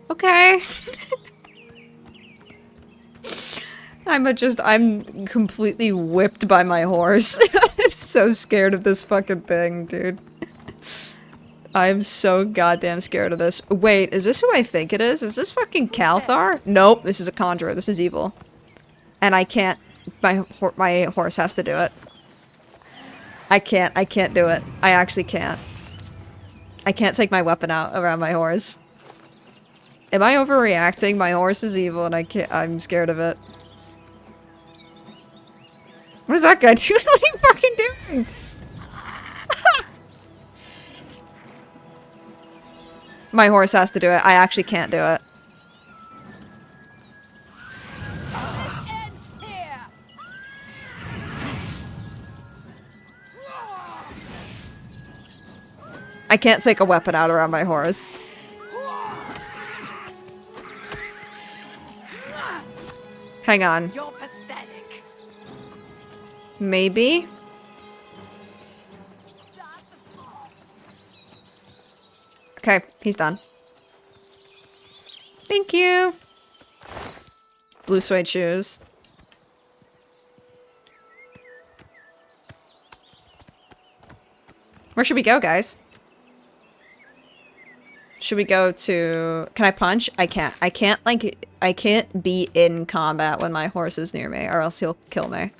Okay. I'm completely whipped by my horse. I'm so scared of this fucking thing, dude. I'm so goddamn scared of this. Wait, is this who I think it is? Is this fucking Calthar? Nope, this is a conjurer. This is evil. And I can't... My horse has to do it. I can't do it. I actually can't. I can't take my weapon out around my horse. Am I overreacting? My horse is evil and I'm scared of it. What is that guy doing? What are you fucking doing? My horse has to do it. I actually can't do it. I can't take a weapon out around my horse. Hang on. You're pathetic. Maybe? Okay, he's done. Thank you. Blue suede shoes. Where should we go, guys? Should we go to... Can I punch? I can't. I can't be in combat when my horse is near me, or else he'll kill me.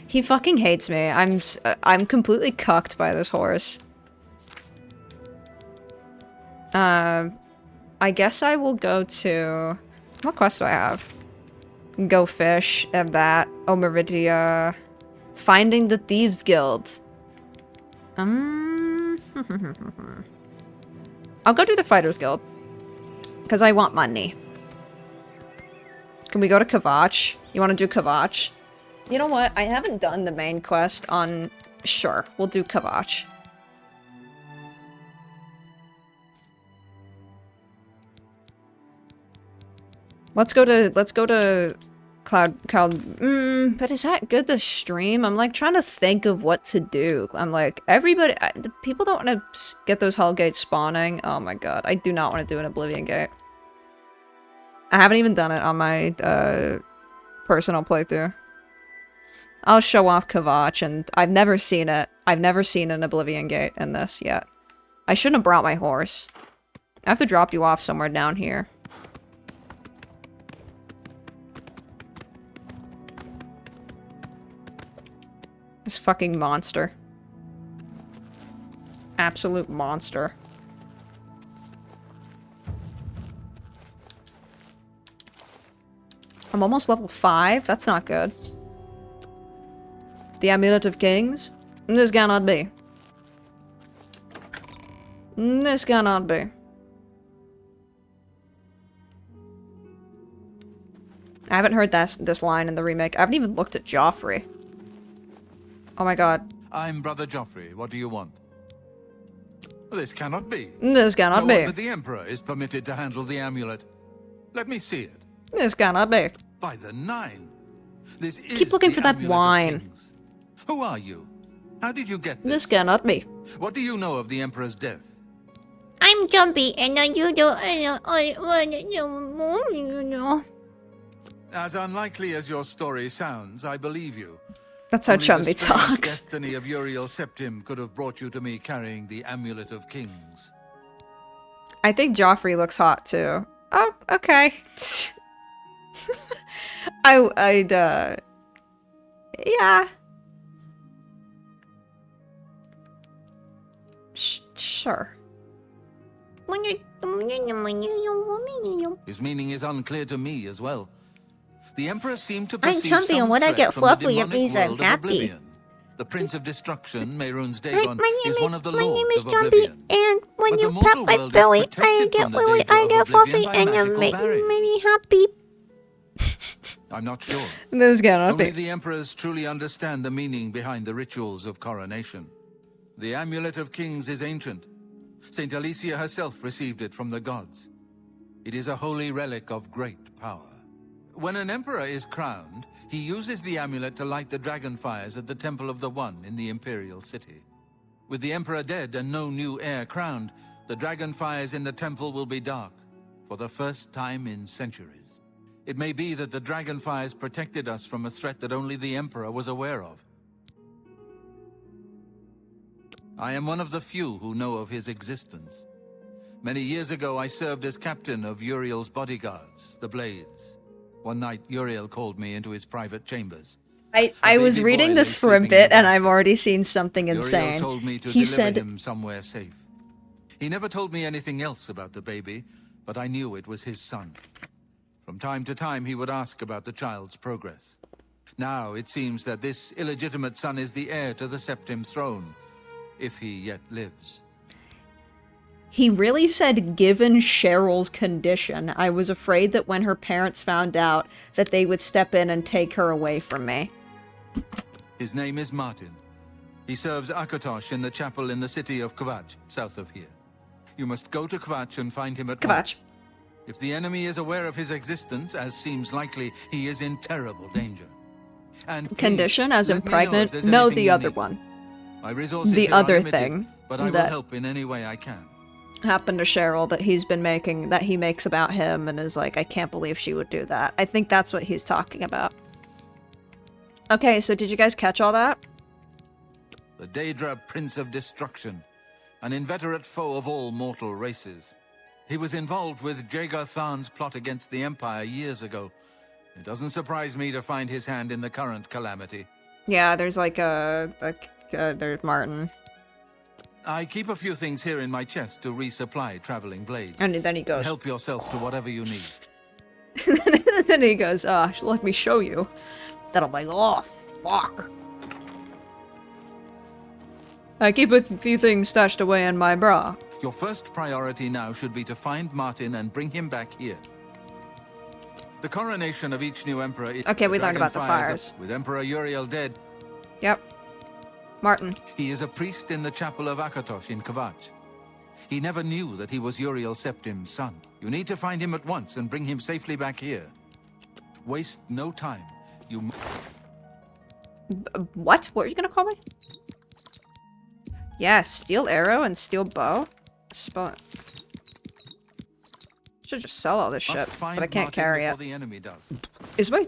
He fucking hates me. I'm completely cucked by this horse. I guess I will go to... What quest do I have? Go fish, and that. Omeridia. Finding the Thieves Guild. I'll go do the Fighters Guild. Because I want money. Can we go to Kavach? You want to do Kavach? You know what? I haven't done the main quest on... Sure, we'll do Kavach. Let's go to Cloud, but is that good to stream? I'm like trying to think of what to do. I'm like, the people don't want to get those Hell Gates spawning. Oh my god, I do not want to do an Oblivion Gate. I haven't even done it on my, personal playthrough. I'll show off Kavach, and I've never seen it. I've never seen an Oblivion Gate in this yet. I shouldn't have brought my horse. I have to drop you off somewhere down here. This fucking monster. Absolute monster. I'm almost level 5? That's not good. The Amulet of Kings? This cannot be. This cannot be. I haven't heard this line in the remake. I haven't even looked at Joffrey. Oh my god. I'm Brother Joffrey. What do you want? This cannot be. This cannot No be. one but the Emperor is permitted to handle the amulet. Let me see it. This cannot be. By the 9. This is Keep looking the for that Amulet of wine. Kings. Who are you? How did you get this? This cannot be. What do you know of the Emperor's death? I'm Jumpy, and you don't. As unlikely as your story sounds, I believe you. That's how Only Chumby the strange talks. destiny of Uriel Septim could have brought you to me carrying the Amulet of Kings. I think Joffrey looks hot too. Oh, okay. Yeah. Sure. His meaning is unclear to me as well. The Emperor seemed to I'm perceive Chumpy, some and when I threat get from the fluffy, it demonic means I'm world of happy. Oblivion. The Prince of Destruction, Mehrunes My Dagon, is one of the name lords is of Jumpy, Oblivion. and when But you the mortal pet my world is belly, I protected get from the really, danger I of get Oblivion fluffy, by and you magical make barriers. me happy. I'm not sure. This cannot Only be. the Emperors truly understand the meaning behind the rituals of coronation. The Amulet of Kings is ancient. Saint Alicia herself received it from the gods. It is a holy relic of great power. When an emperor is crowned, he uses the amulet to light the dragon fires at the Temple of the One in the Imperial City. With the emperor dead and no new heir crowned, the dragon fires in the temple will be dark, for the first time in centuries. It may be that the dragon fires protected us from a threat that only the emperor was aware of. I am one of the few who know of his existence. Many years ago, I served as captain of Uriel's bodyguards, the Blades. One night, Uriel called me into his private chambers. I was reading this for a bit, and I've already seen something Uriel insane. told me to He deliver said, him somewhere safe. He never told me anything else about the baby, but I knew it was his son. From time to time, he would ask about the child's progress. Now, it seems that this illegitimate son is the heir to the Septim throne, if he yet lives. He really said, given Cheryl's condition, I was afraid that when her parents found out that they would step in and take her away from me. His name is Martin. He serves Akatosh in the chapel in the city of Kavach, south of here. You must go to Kvatch and find him at Kvatch. once. If the enemy is aware of his existence, as seems likely, he is in terrible danger. And please, Condition as in let me know if pregnant? there's No, anything the you other need. one. My resources The here are other limited, thing but I will that- help in any way I can. Happened to Cheryl that he's been making, that he makes about him, and is like, I can't believe she would do that. I think that's what he's talking about. Okay, so did you guys catch all that? The Daedra Prince of Destruction, an inveterate foe of all mortal races. He was involved with Jagar Tharn's plot against the Empire years ago. It doesn't surprise me to find his hand in the current calamity. Yeah, there's like there's Martin. I keep a few things here in my chest to resupply traveling blades. And then he goes. Help yourself to whatever you need. Then he goes, let me show you. Then I'm like, oh, fuck. I keep a few things stashed away in my bra. Your first priority now should be to find Martin and bring him back here. The coronation of each new emperor is... Okay, we learned about the fires. With Emperor Uriel dead. Yep. Martin. He is a priest in the chapel of Akatosh in Kvatch. He never knew that he was Uriel Septim's son. You need to find him at once and bring him safely back here. Waste no time. You... What? What are you gonna call me? Yeah, steel arrow and steel bow. Should just sell all this shit, but I can't carry it. The enemy does. Is my...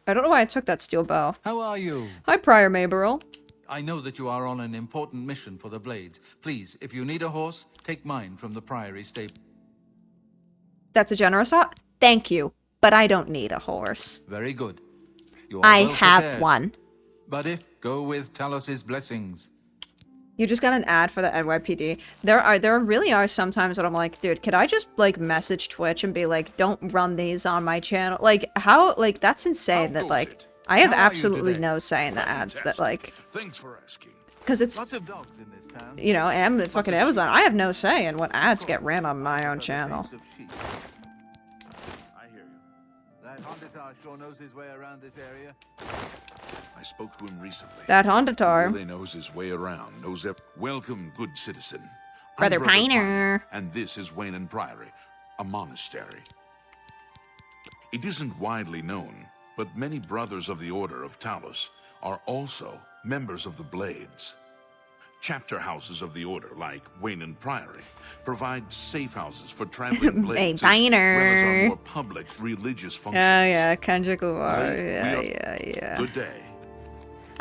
I don't know why I took that steel bow. How are you? Hi, Prior Mayberl. I know that you are on an important mission for the Blades. Please, if you need a horse, take mine from the Priory stable. That's a generous offer. Thank you, but I don't need a horse. Very good. You are I well have prepared. one. But if, go with Talos's blessings. You just got an ad for the NYPD. There really are some times when I'm like, dude, could I just like message Twitch and be like, don't run these on my channel? Like, how, like, that's insane that like, I have absolutely no say in the ads that like, Thanks for asking. because it's, Lots of dogs in this town. you know, fucking Amazon. I have no say in what ads get ran on my own channel. I hear you. That Honditar sure knows his way around this area. I spoke to him recently. That Honditar. Really knows his way around. Welcome, good citizen. I'm Brother Piner. And this is Wayne Priory, a monastery. It isn't widely known, but many brothers of the Order of Talos are also members of the Blades. Chapter houses of the Order, like Wayne Priory, provide safe houses for traveling blades, as well as our more public religious functions. Oh yeah, Kendrick Lamar. Yeah. Good day.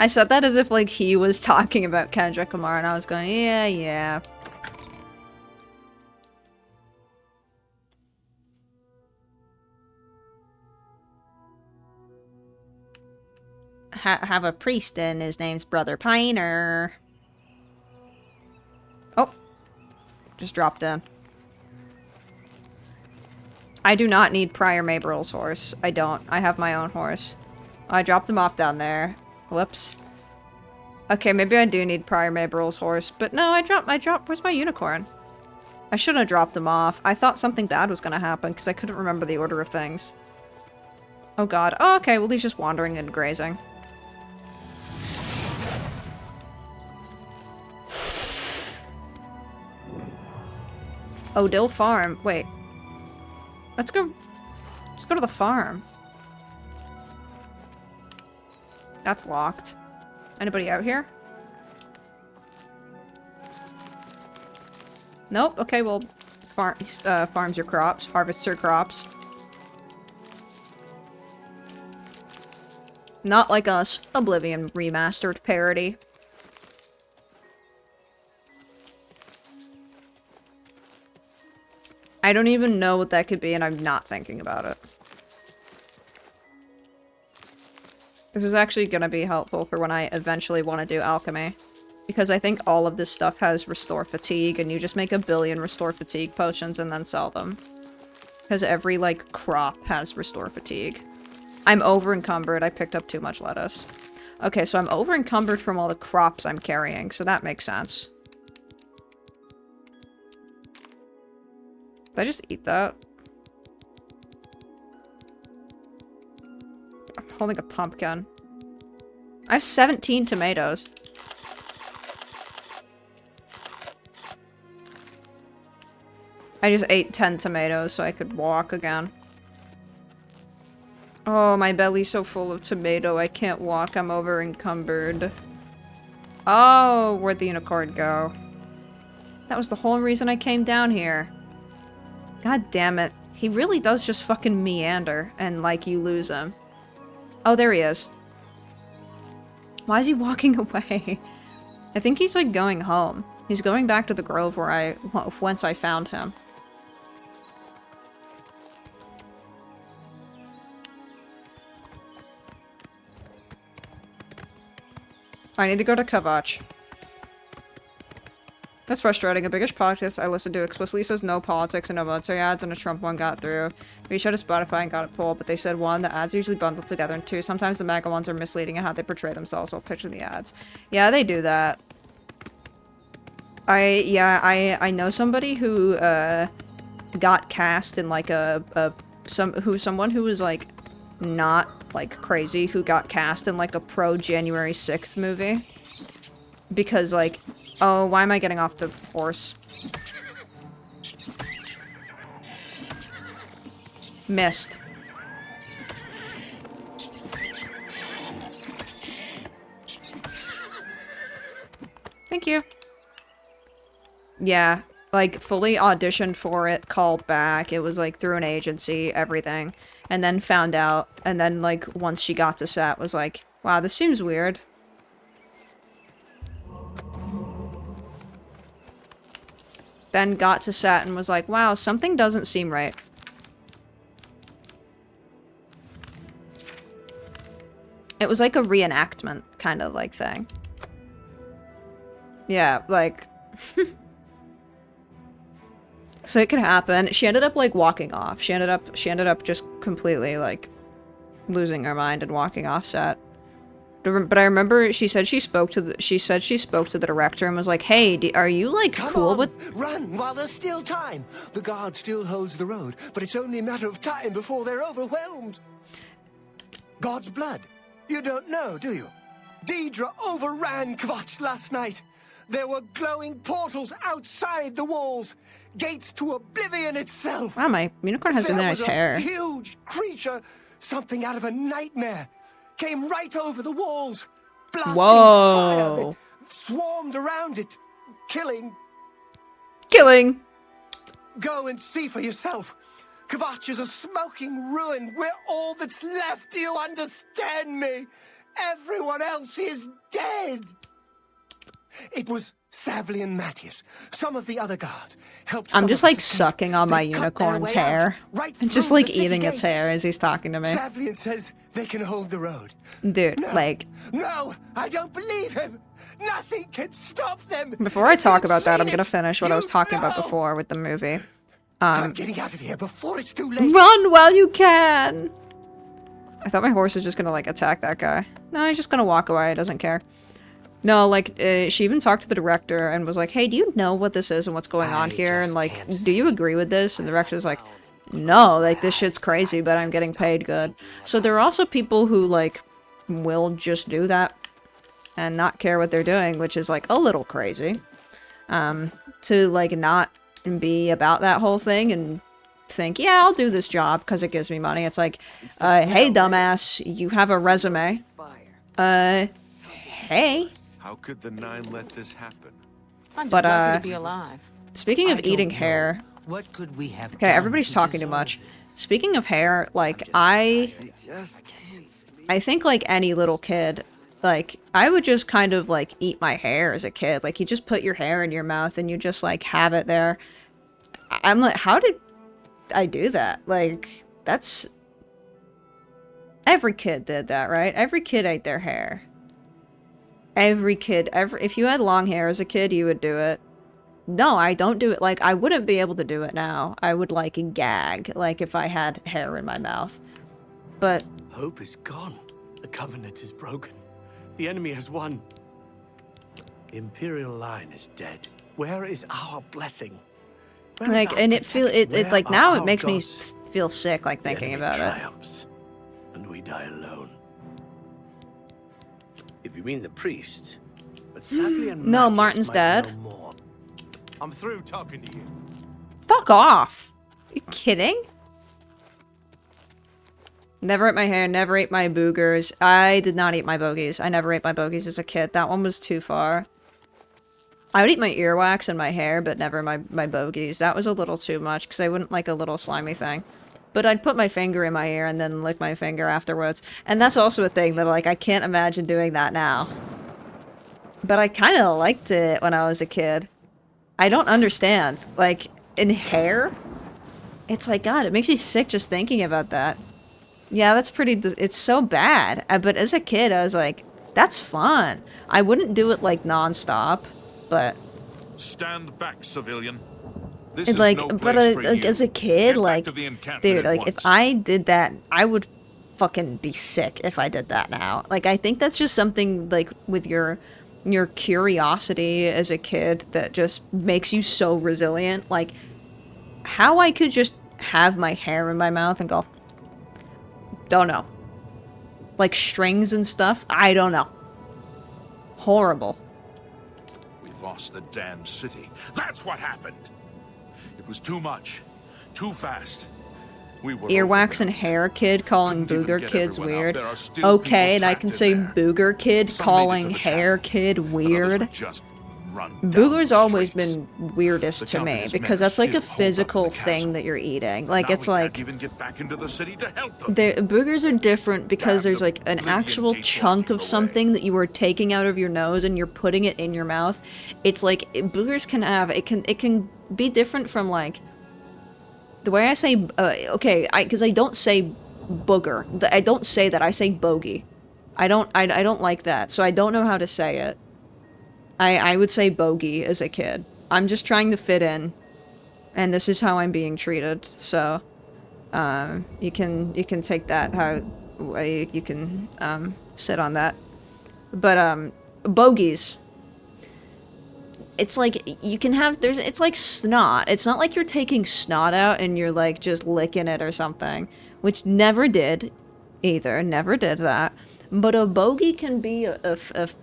I said that as if like he was talking about Kendrick Lamar, and I was going, yeah. Have a priest in. His name's Brother Piner. Oh, just dropped in. I do not need Prior Mayberl's horse. I don't. I have my own horse. I dropped him off down there. Whoops. Okay, maybe I do need Prior Mayberl's horse, but no, I dropped, where's my unicorn? I shouldn't have dropped him off. I thought something bad was gonna happen, because I couldn't remember the order of things. Oh god. Oh, okay, well he's just wandering and grazing. Odil Farm. Wait. Let's go to the farm. That's locked. Anybody out here? Nope. Okay, well, farms your crops, harvests your crops. Not like us, Oblivion Remastered parody. I don't even know what that could be, and I'm not thinking about it. This is actually gonna be helpful for when I eventually want to do alchemy. Because I think all of this stuff has restore fatigue, and you just make a billion restore fatigue potions and then sell them. Because every, like, crop has restore fatigue. I'm over-encumbered. I picked up too much lettuce. Okay, so I'm over-encumbered from all the crops I'm carrying, so that makes sense. Did I just eat that? I'm holding a pumpkin. I have 17 tomatoes. I just ate 10 tomatoes so I could walk again. Oh, my belly's so full of tomato, I can't walk, I'm over encumbered. Oh, where'd the unicorn go? That was the whole reason I came down here. God damn it. He really does just fucking meander, and, like, you lose him. Oh, there he is. Why is he walking away? I think he's, like, going home. He's going back to the grove where whence I found him. I need to go to Kavach. That's frustrating. A biggish podcast I listened to explicitly says no politics and no military ads, and a Trump one got through. Reached out to Spotify and got it pulled, but they said one, the ads are usually bundled together, and two, sometimes the MAGA ones are misleading in how they portray themselves while pitching the ads. Yeah, they do that. I know somebody who got cast in like someone who was like not like crazy, who got cast in like a pro January 6th movie. Because, like, oh, why am I getting off the horse? Missed. Thank you. Yeah, like, fully auditioned for it, called back, it was, like, through an agency, everything. And then found out, and then, like, once she got to set, was like, wow, this seems weird. Then got to set and was like, wow, something doesn't seem right. It was like a reenactment kind of like thing. Yeah, like... So it could happen. She ended up like walking off. She ended up just completely like losing her mind and walking off set. But I remember she said she spoke to the director and was like, "Hey, are you like cool with?" Run while there's still time. The guard still holds the road, but it's only a matter of time before they're overwhelmed. God's blood. You don't know, do you? Deidre overran Kvatch last night. There were glowing portals outside the walls, gates to Oblivion itself. Wow, my unicorn has really nice hair. A huge creature, something out of a nightmare. Came right over the walls, blasting fire that swarmed around it, killing. Go and see for yourself. Kvatch is a smoking ruin. We're all that's left. Do you understand me? Everyone else is dead. It was Savli and Matthias. Some of the other guards helped. I'm just like sucking on my unicorn's hair. And just like eating its hair as he's talking to me. Savli says they can hold the road. Dude, no, like... No, I don't believe him. Nothing can stop them. Before I talk about that, I'm gonna finish what I was talking about before with the movie. I'm getting out of here before it's too late. Run while you can! I thought my horse was just gonna like attack that guy. No, he's just gonna walk away, he doesn't care. No, like, she even talked to the director and was like, hey, do you know what this is and what's going on here? And like, do you agree with this? And the director's like, no, like, this shit's crazy, but I'm getting paid good. So there are also people who, like, will just do that and not care what they're doing, which is, like, a little crazy. To, like, not be about that whole thing and think, yeah, I'll do this job because it gives me money. It's like, hey, dumbass, you have a resume. Hey. How could the Nine let this happen? I'm just lucky to be alive. Speaking of eating hair... What could we have Okay, everybody's talking too much. Speaking of hair, like, I think, like, any little kid, like, I would just kind of, like, eat my hair as a kid. Like, you just put your hair in your mouth and you just, like, have it there. I'm like, how did I do that? Like, that's... Every kid did that, right? Every kid ate their hair. Every kid, if you had long hair as a kid, you would do it. No, I don't do it. Like, I wouldn't be able to do it now. I would, like, gag, like, if I had hair in my mouth. But... Hope is gone. The Covenant is broken. The enemy has won. The Imperial line is dead. Where is our blessing? Like, and it like, now it makes me feel sick, like, thinking about triumphs, and we die alone. If you mean the priest, but sadly and no, Martin's dead. I'm through talking to you. Fuck off. Are you kidding? Never ate my hair, never ate my boogers. I did not eat my bogies. I never ate my bogies as a kid. That one was too far. I would eat my earwax and my hair, but never my bogies. That was a little too much, because I wouldn't like a little slimy thing. But I'd put my finger in my ear and then lick my finger afterwards. And that's also a thing that, like, I can't imagine doing that now. But I kind of liked it when I was a kid. I don't understand. Like, in hair? It's like, God, it makes you sick just thinking about that. Yeah, that's pretty... It's so bad. But as a kid, I was like, that's fun. I wouldn't do it, like, non-stop, but... Stand back, civilian. This is like, no place for like, as a kid, like, dude, like, if I did that, I would fucking be sick if I did that now. Like, I think that's just something, like, with your curiosity as a kid that just makes you so resilient. Like, how I could just have my hair in my mouth and go, don't know. Like, strings and stuff, I don't know. Horrible. We lost the damn city. That's what happened. It was too much. Too fast. We were Earwax and hair kid calling booger kids weird. Okay, and I can say booger kid calling hair kid weird. Booger's always been weirdest to me because that's like a physical thing that you're eating. Like, it's like boogers are different because there's like an actual chunk of something that you are taking out of your nose and you're putting it in your mouth. It's like boogers can have it can be different from like the way I say because I don't say booger. I don't say that. I say bogey. I don't like that. So I don't know how to say it. I would say bogey as a kid. I'm just trying to fit in, and this is how I'm being treated. So, you can take that how you can sit on that. But bogies. It's like you can have it's like snot. It's not like you're taking snot out and you're like just licking it or something, which never did either. Never did that. But a bogey can be a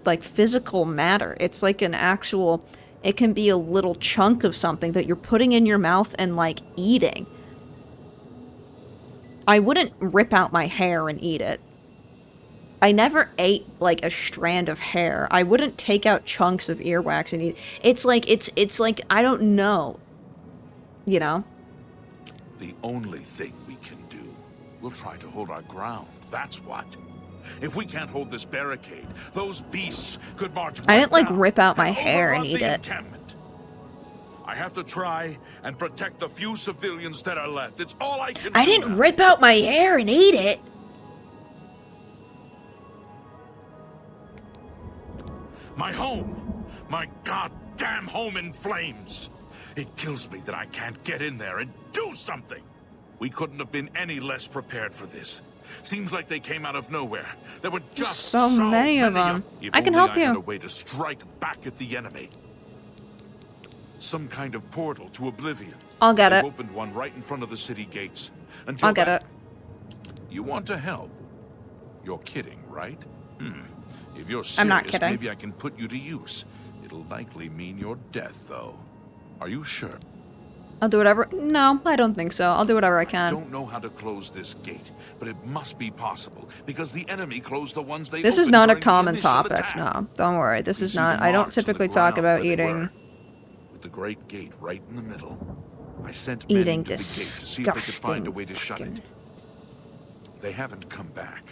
like physical matter. It's like an actual, it can be a little chunk of something that you're putting in your mouth and like eating. I wouldn't rip out my hair and eat it. I never ate like a strand of hair. I wouldn't take out chunks of earwax and eat. It's like I don't know. You know? The only thing we can do, we'll try to hold our ground. That's what. If we can't hold this barricade, those beasts could march right I didn't like down rip out my and hair and overrun eat the it. encampment. I have to try and protect the few civilians that are left. It's all I can do. I didn't rip out my hair and eat it. My home, my goddamn home in flames. It kills me that I can't get in there and do something. We couldn't have been any less prepared for this. Seems like they came out of nowhere. There were just so many of them. I can help I had a you. way to strike back at the enemy. Some kind of portal to Oblivion. I'll get They've it. opened one right in front of the city gates. Until I'll get it. You want to help? You're kidding, right? If you're serious, I'm not kidding. maybe I can put you to use. It'll likely mean your death, though. Are you sure? I'll do whatever. No, I don't think so. I'll do whatever I can. Don't know how to close this gate, but it must be possible because the enemy closed the ones they This is opened not a during the common initial topic. attack. No, don't worry. This We is see not. the I don't marks on the typically talk ground about where they eating. were, with the great gate right in the middle. I sent Eating men to the gate to see if they could find a way to shut it. They haven't come back.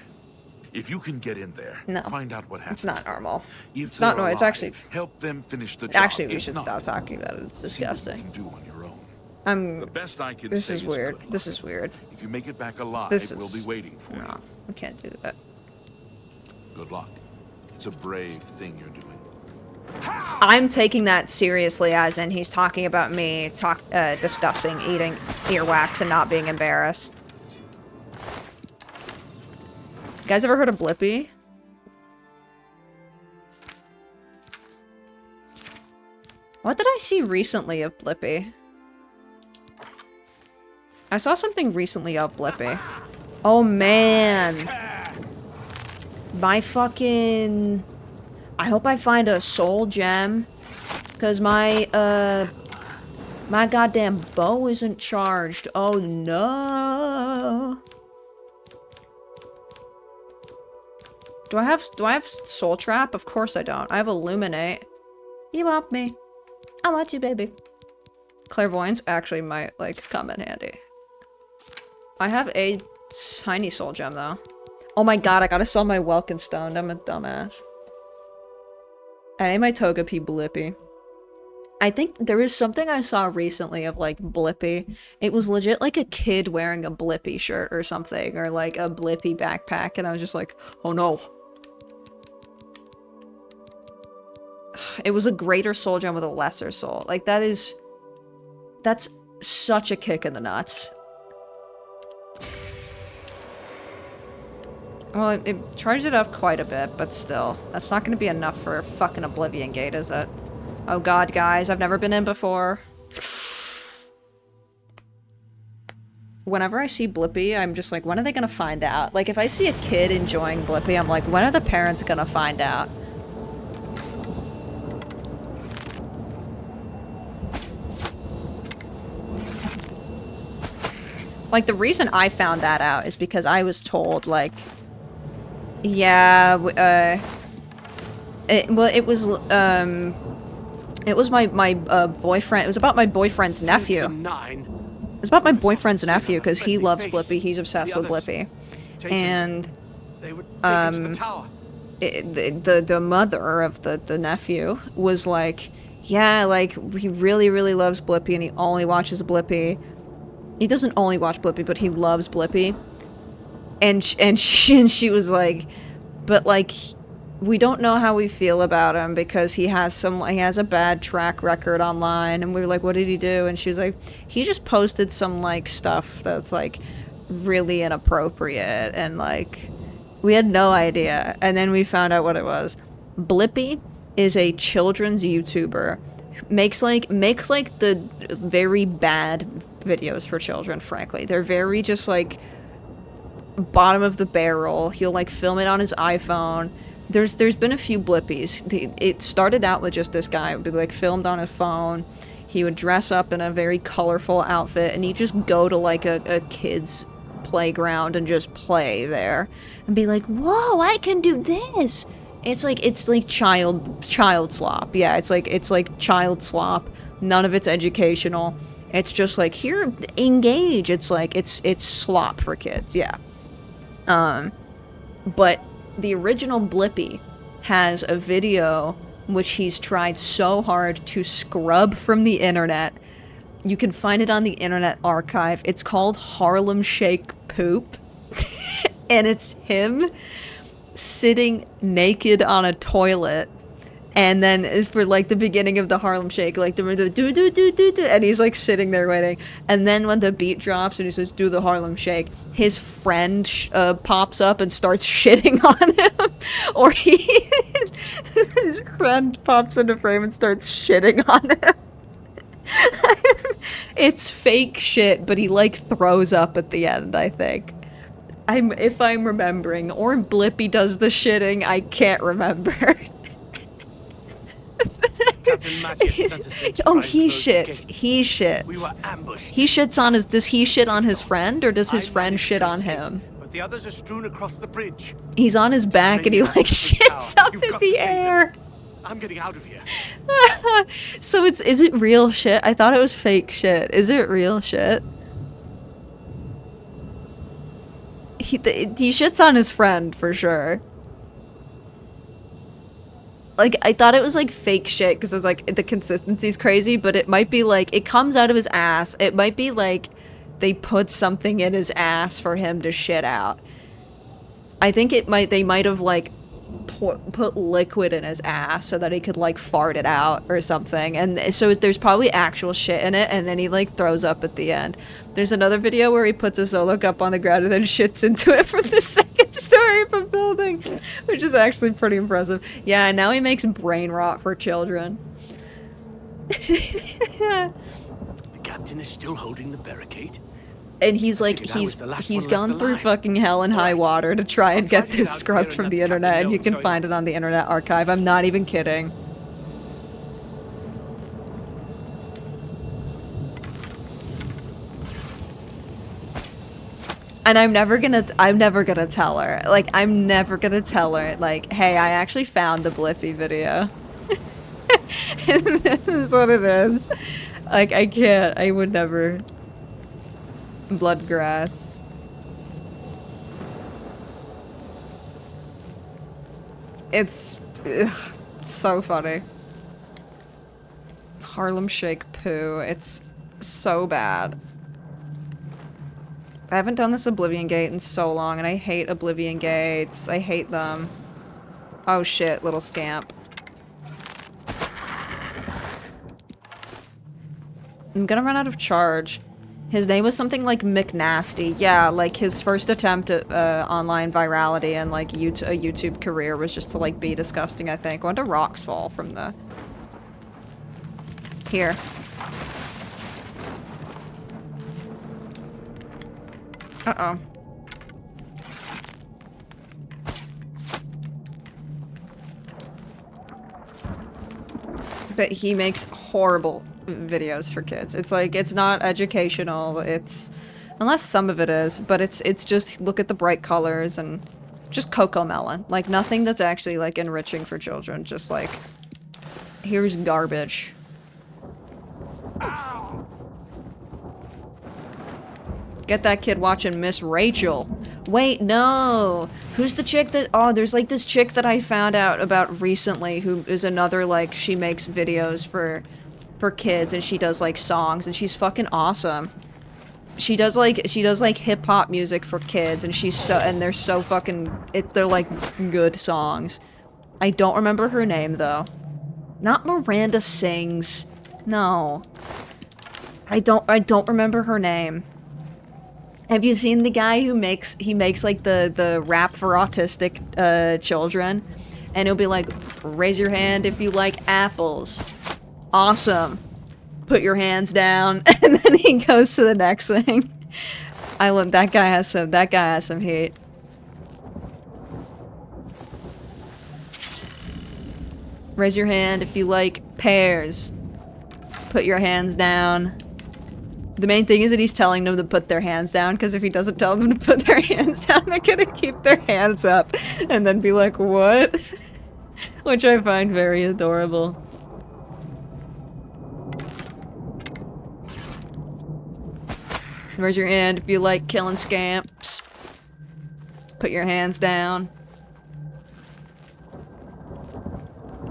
If you can get in there, No, find out what happened. it's not normal. If It's not they're normal. It's alive, actually. help them finish the job. Actually, we If should not, stop talking about it. It's see what you disgusting. can do on your own. The best I can This say is is weird. good This is weird. If you make it back alive, This we'll is- be waiting for you. No, we can't do that. Good luck. It's a brave thing you're doing. I'm taking that seriously, as in he's talking about me discussing eating earwax and not being embarrassed. You guys ever heard of Blippi? What did I see recently of Blippi? I saw something recently of Blippi. Oh man. My fucking... I hope I find a soul gem. Because my My goddamn bow isn't charged. Oh no. Do I have Soul Trap? Of course I don't. I have Illuminate. You want me? I want you, baby. Clairvoyance actually might, like, come in handy. I have a tiny soul gem, though. Oh my god, I gotta sell my Welkin Stone. I'm a dumbass. I need my Togepi Blippi. I think there was something I saw recently of, like, Blippi. It was legit like a kid wearing a Blippi shirt or something, or, like, a Blippi backpack, and I was just like, oh no. It was a greater soul gem with a lesser soul. Like, that's such a kick in the nuts. Well, it charged it up quite a bit, but still. That's not gonna be enough for a fucking Oblivion Gate, is it? Oh god, guys, I've never been in before. Whenever I see Blippi, I'm just like, when are they gonna find out? Like, if I see a kid enjoying Blippi, I'm like, when are the parents gonna find out? Like, the reason I found that out is because I was told, like, yeah, it was my boyfriend, it was about my boyfriend's nephew. It was about my boyfriend's nephew, because he loves Blippi, he's obsessed with Blippi. And, the mother of the nephew was like, yeah, like, he really, really loves Blippi, and he only watches Blippi. He doesn't only watch Blippi, but he loves Blippi. And she was like, but like, we don't know how we feel about him because he has a bad track record online. And we were like, what did he do? And she was like, he just posted some like stuff that's like really inappropriate, and like, we had no idea. And then we found out what it was. Blippi is a children's YouTuber. Makes like the very bad videos for children, frankly. They're very just like bottom of the barrel. He'll like film it on his iPhone. There's been a few Blippies. It started out with just this guy. It would be like filmed on his phone. He would dress up in a very colorful outfit, and he'd just go to like a kid's playground and just play there and be like, whoa, I can do this. It's like child slop. Yeah, it's like child slop. None of it's educational. It's just like, here, engage. It's like, it's slop for kids, yeah. But the original Blippi has a video which he's tried so hard to scrub from the internet. You can find it on the Internet Archive. It's called Harlem Shake Poop. And it's him sitting naked on a toilet, and then for like the beginning of the Harlem Shake, like the do, and he's like sitting there waiting, and then when the beat drops and he says do the Harlem Shake, his friend pops up and starts shitting on him, or his friend pops into frame and starts shitting on him. It's fake shit, but he like throws up at the end, I think. If I'm remembering, or Blippi does the shitting, I can't remember. Oh, he shits. He shits. We were ambushed. He shits on his. Does he shit on his friend, or does his friend shit on him? But the others are strewn across the bridge. He's on his back and he like shits up in the air. I'm getting out of here. So is it real shit? I thought it was fake shit. Is it real shit? He shits on his friend for sure. Like, I thought it was like fake shit because it was like the consistency's crazy, but it might be like it comes out of his ass. It might be like they put something in his ass for him to shit out. I think they might have like put liquid in his ass so that he could like fart it out or something, and so there's probably actual shit in it, and then he like throws up at the end. There's another video where he puts a solo cup on the ground and then shits into it from the second story of a building, which is actually pretty impressive. Yeah, now he makes brain rot for children. The captain is still holding the barricade. And he's like, he's gone through fucking hell and high water to try and get this scrubbed from the internet, and you can find it on the Internet Archive. I'm not even kidding. And I'm never gonna tell her. Like, I'm never gonna tell her, like, hey, I actually found the Blippi video. This is what it is. Like, I can't. I would never. Bloodgrass. It's so funny. Harlem Shake poo. It's so bad. I haven't done this Oblivion Gate in so long, and I hate Oblivion Gates. I hate them. Oh shit, little scamp. I'm gonna run out of charge. His name was something like McNasty. Yeah, like his first attempt at online virality and like a YouTube career was just to like be disgusting, I think. When do rocks fall from the... Here. Uh-oh. But he makes horrible videos for kids. It's like, it's not educational, it's... Unless some of it is, but it's just look at the bright colors and just Cocomelon. Like, nothing that's actually, like, enriching for children. Just, like, here's garbage. Get that kid watching Miss Rachel. Wait, no. Who's the chick that... Oh, there's, like, this chick that I found out about recently who is another, like, she makes videos for kids and she does, like, songs and she's fucking awesome. She does like hip-hop music for kids and they're so fucking... They're, like, good songs. I don't remember her name, though. Not Miranda Sings. No. I don't remember her name. Have you seen the guy who makes like the rap for autistic children? And he'll be like, raise your hand if you like apples. Awesome. Put your hands down. And then he goes to the next thing. That guy has some heat. Raise your hand if you like pears. Put your hands down. The main thing is that he's telling them to put their hands down, because if he doesn't tell them to put their hands down, they're gonna keep their hands up and then be like, what? Which I find very adorable. Raise your hand if you like killing scamps. Put your hands down.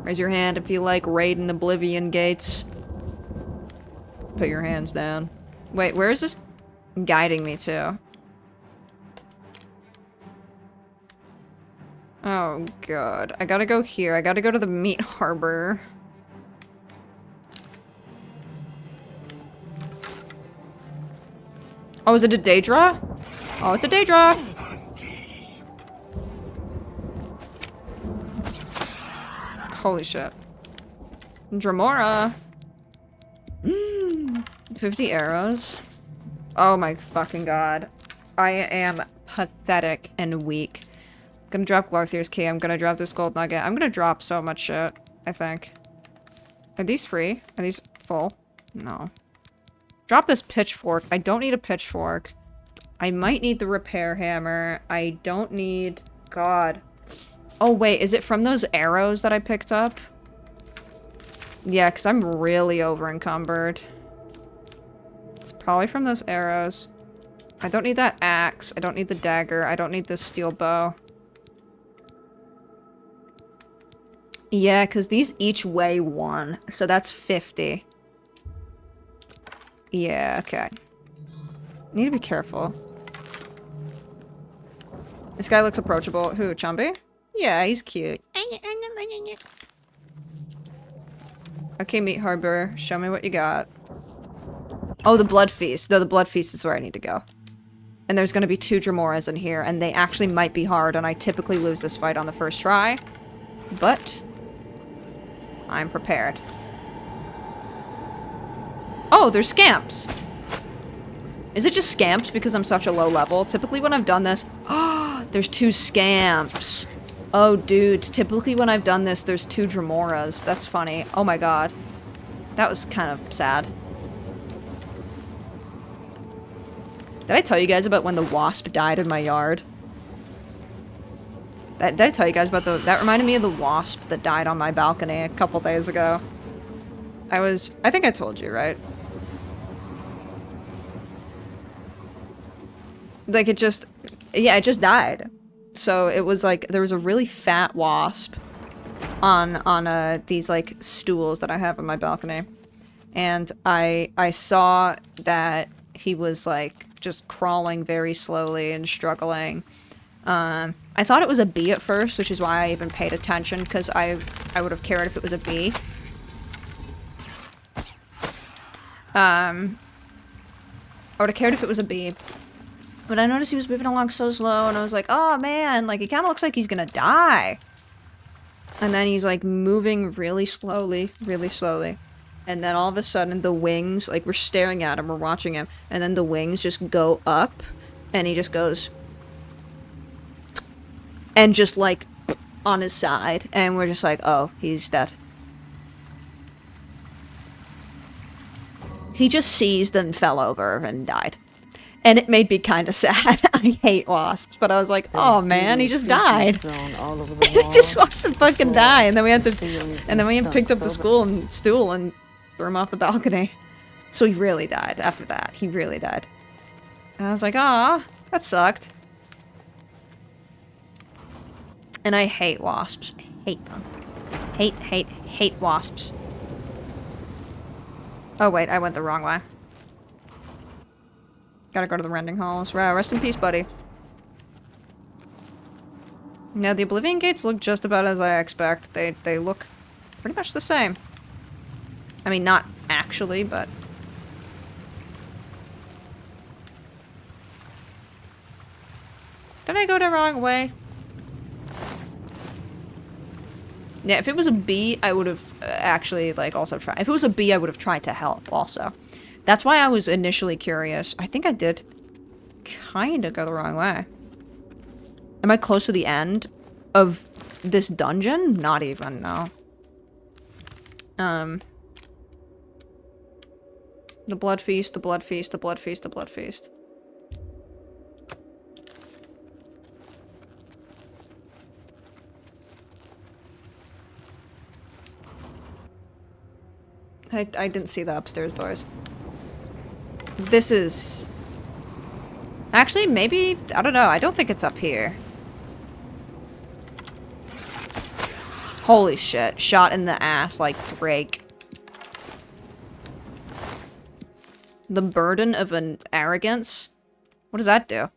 Raise your hand if you like raiding Oblivion Gates. Put your hands down. Wait, where is this guiding me to? Oh god. I gotta go here. I gotta go to the meat harbor. Oh, is it a Daedra? Oh, it's a Daedra! Holy shit. Dramora! 50 arrows. Oh my fucking god. I am pathetic and weak. I'm gonna drop Glarthir's key. I'm gonna drop this gold nugget. I'm gonna drop so much shit, I think. Are these free? Are these full? No. Drop this pitchfork. I don't need a pitchfork. I might need the repair hammer. I don't need... God. Oh wait, is it from those arrows that I picked up? Yeah, because I'm really over encumbered. It's probably from those arrows. I don't need that axe. I don't need the dagger. I don't need this steel bow. Yeah, because these each weigh 1. So that's 50. Yeah, okay. Need to be careful. This guy looks approachable. Who, Chumby? Yeah, he's cute. Okay, Meat Harbor. Show me what you got. Oh, the Blood Feast. No, the Blood Feast is where I need to go. And there's gonna be 2 Dramoras in here, and they actually might be hard, and I typically lose this fight on the first try. But... I'm prepared. Oh, there's scamps! Is it just scamps because I'm such a low level? Typically when I've done this... Oh, there's 2 scamps! Oh, dude, typically when I've done this, there's 2 Dramoras. That's funny. Oh my god. That was kind of sad. Did I tell you guys about when the wasp died in my yard? Did I tell you guys about that reminded me of the wasp that died on my balcony a couple days ago. I think I told you, right? Like, it just died. So it was like, there was a really fat wasp on these, like, stools that I have on my balcony. And I saw that he was, like, just crawling very slowly and struggling. I thought it was a bee at first, which is why I even paid attention, because I would have cared if it was a bee. I would have cared if it was a bee. But I noticed he was moving along so slow, and I was like, oh man, like, he kind of looks like he's gonna die. And then he's, like, moving really slowly, really slowly. And then all of a sudden, the wings, like, we're staring at him, we're watching him, and then the wings just go up, and he just goes... and just, like, on his side. And we're just like, oh, he's dead. He just seized and fell over and died. And it made me kind of sad. I hate wasps, but I was like, oh man, he just died. I just watched him fucking die, and then we had to, and then we picked up the stool and threw him off the balcony. So he really died after that. He really died. And I was like, ah, that sucked. And I hate wasps. Hate them. Hate wasps. Oh wait, I went the wrong way. Gotta go to the rending halls. Rest in peace, buddy. Now, the Oblivion gates look just about as I expect. They look pretty much the same. I mean, not actually, but... Did I go the wrong way? Yeah, if it was a bee, I would have actually, like, also tried. If it was a bee, I would have tried to help, also. That's why I was initially curious. I think I did kind of go the wrong way. Am I close to the end of this dungeon? Not even, no. The blood feast, the blood feast, the blood feast, the blood feast. I didn't see the upstairs doors. This is... Actually, maybe... I don't know. I don't think it's up here. Holy shit. Shot in the ass like Drake. The burden of an arrogance? What does that do?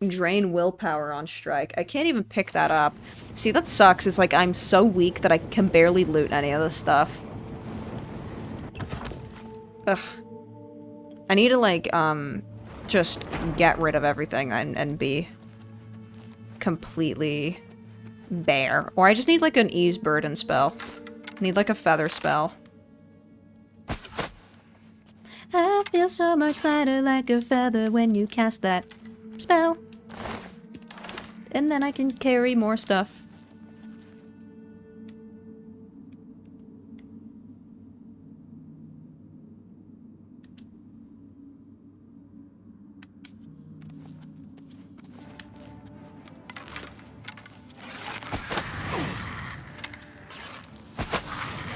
Drain willpower on strike. I can't even pick that up. See, that sucks. It's like I'm so weak that I can barely loot any of this stuff. Ugh. I need to, like, just get rid of everything and be completely bare. Or I just need, like, an ease burden spell. Need, like, a feather spell. I feel so much lighter like a feather when you cast that spell. And then I can carry more stuff.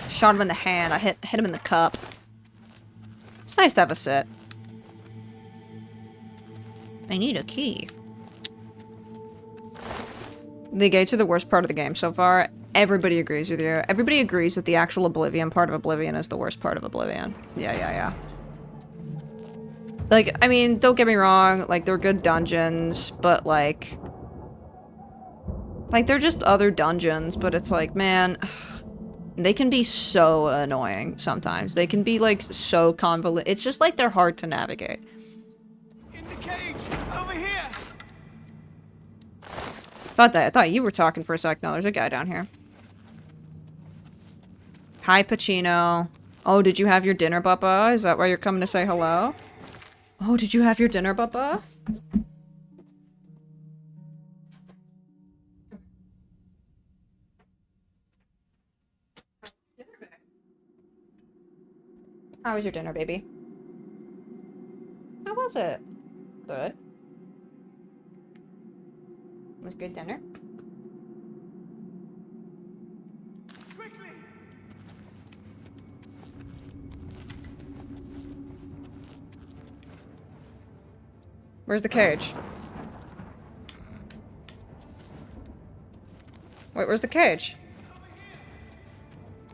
Shot him in the hand. I hit him in the cup. It's nice to have a sit. I need a key. The gates are the worst part of the game so far. Everybody agrees with you. Everybody agrees that the actual Oblivion part of Oblivion is the worst part of Oblivion. Yeah. Like, I mean, don't get me wrong. Like, they're good dungeons, but like... Like, they're just other dungeons, but it's like, man... They can be so annoying sometimes. They can be, like, so convoluted. It's just like they're hard to navigate. In the cage! Over here! I thought you were talking for a sec. No, there's a guy down here. Hi, Pacino. Oh, did you have your dinner, Bubba? Is that why you're coming to say hello? Oh, did you have your dinner, Bubba? How was your dinner, baby? How was was it? Good. It was good dinner. Where's the cage? Wait, where's the cage?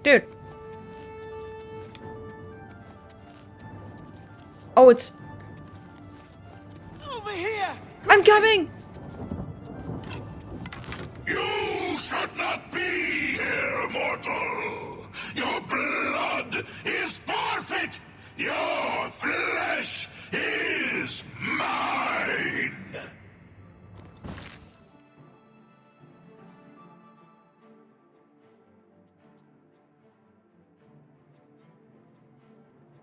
Dude. Oh, it's... Over here! I'm coming! You should not be here, mortal! Your blood is forfeit! Your flesh is mine!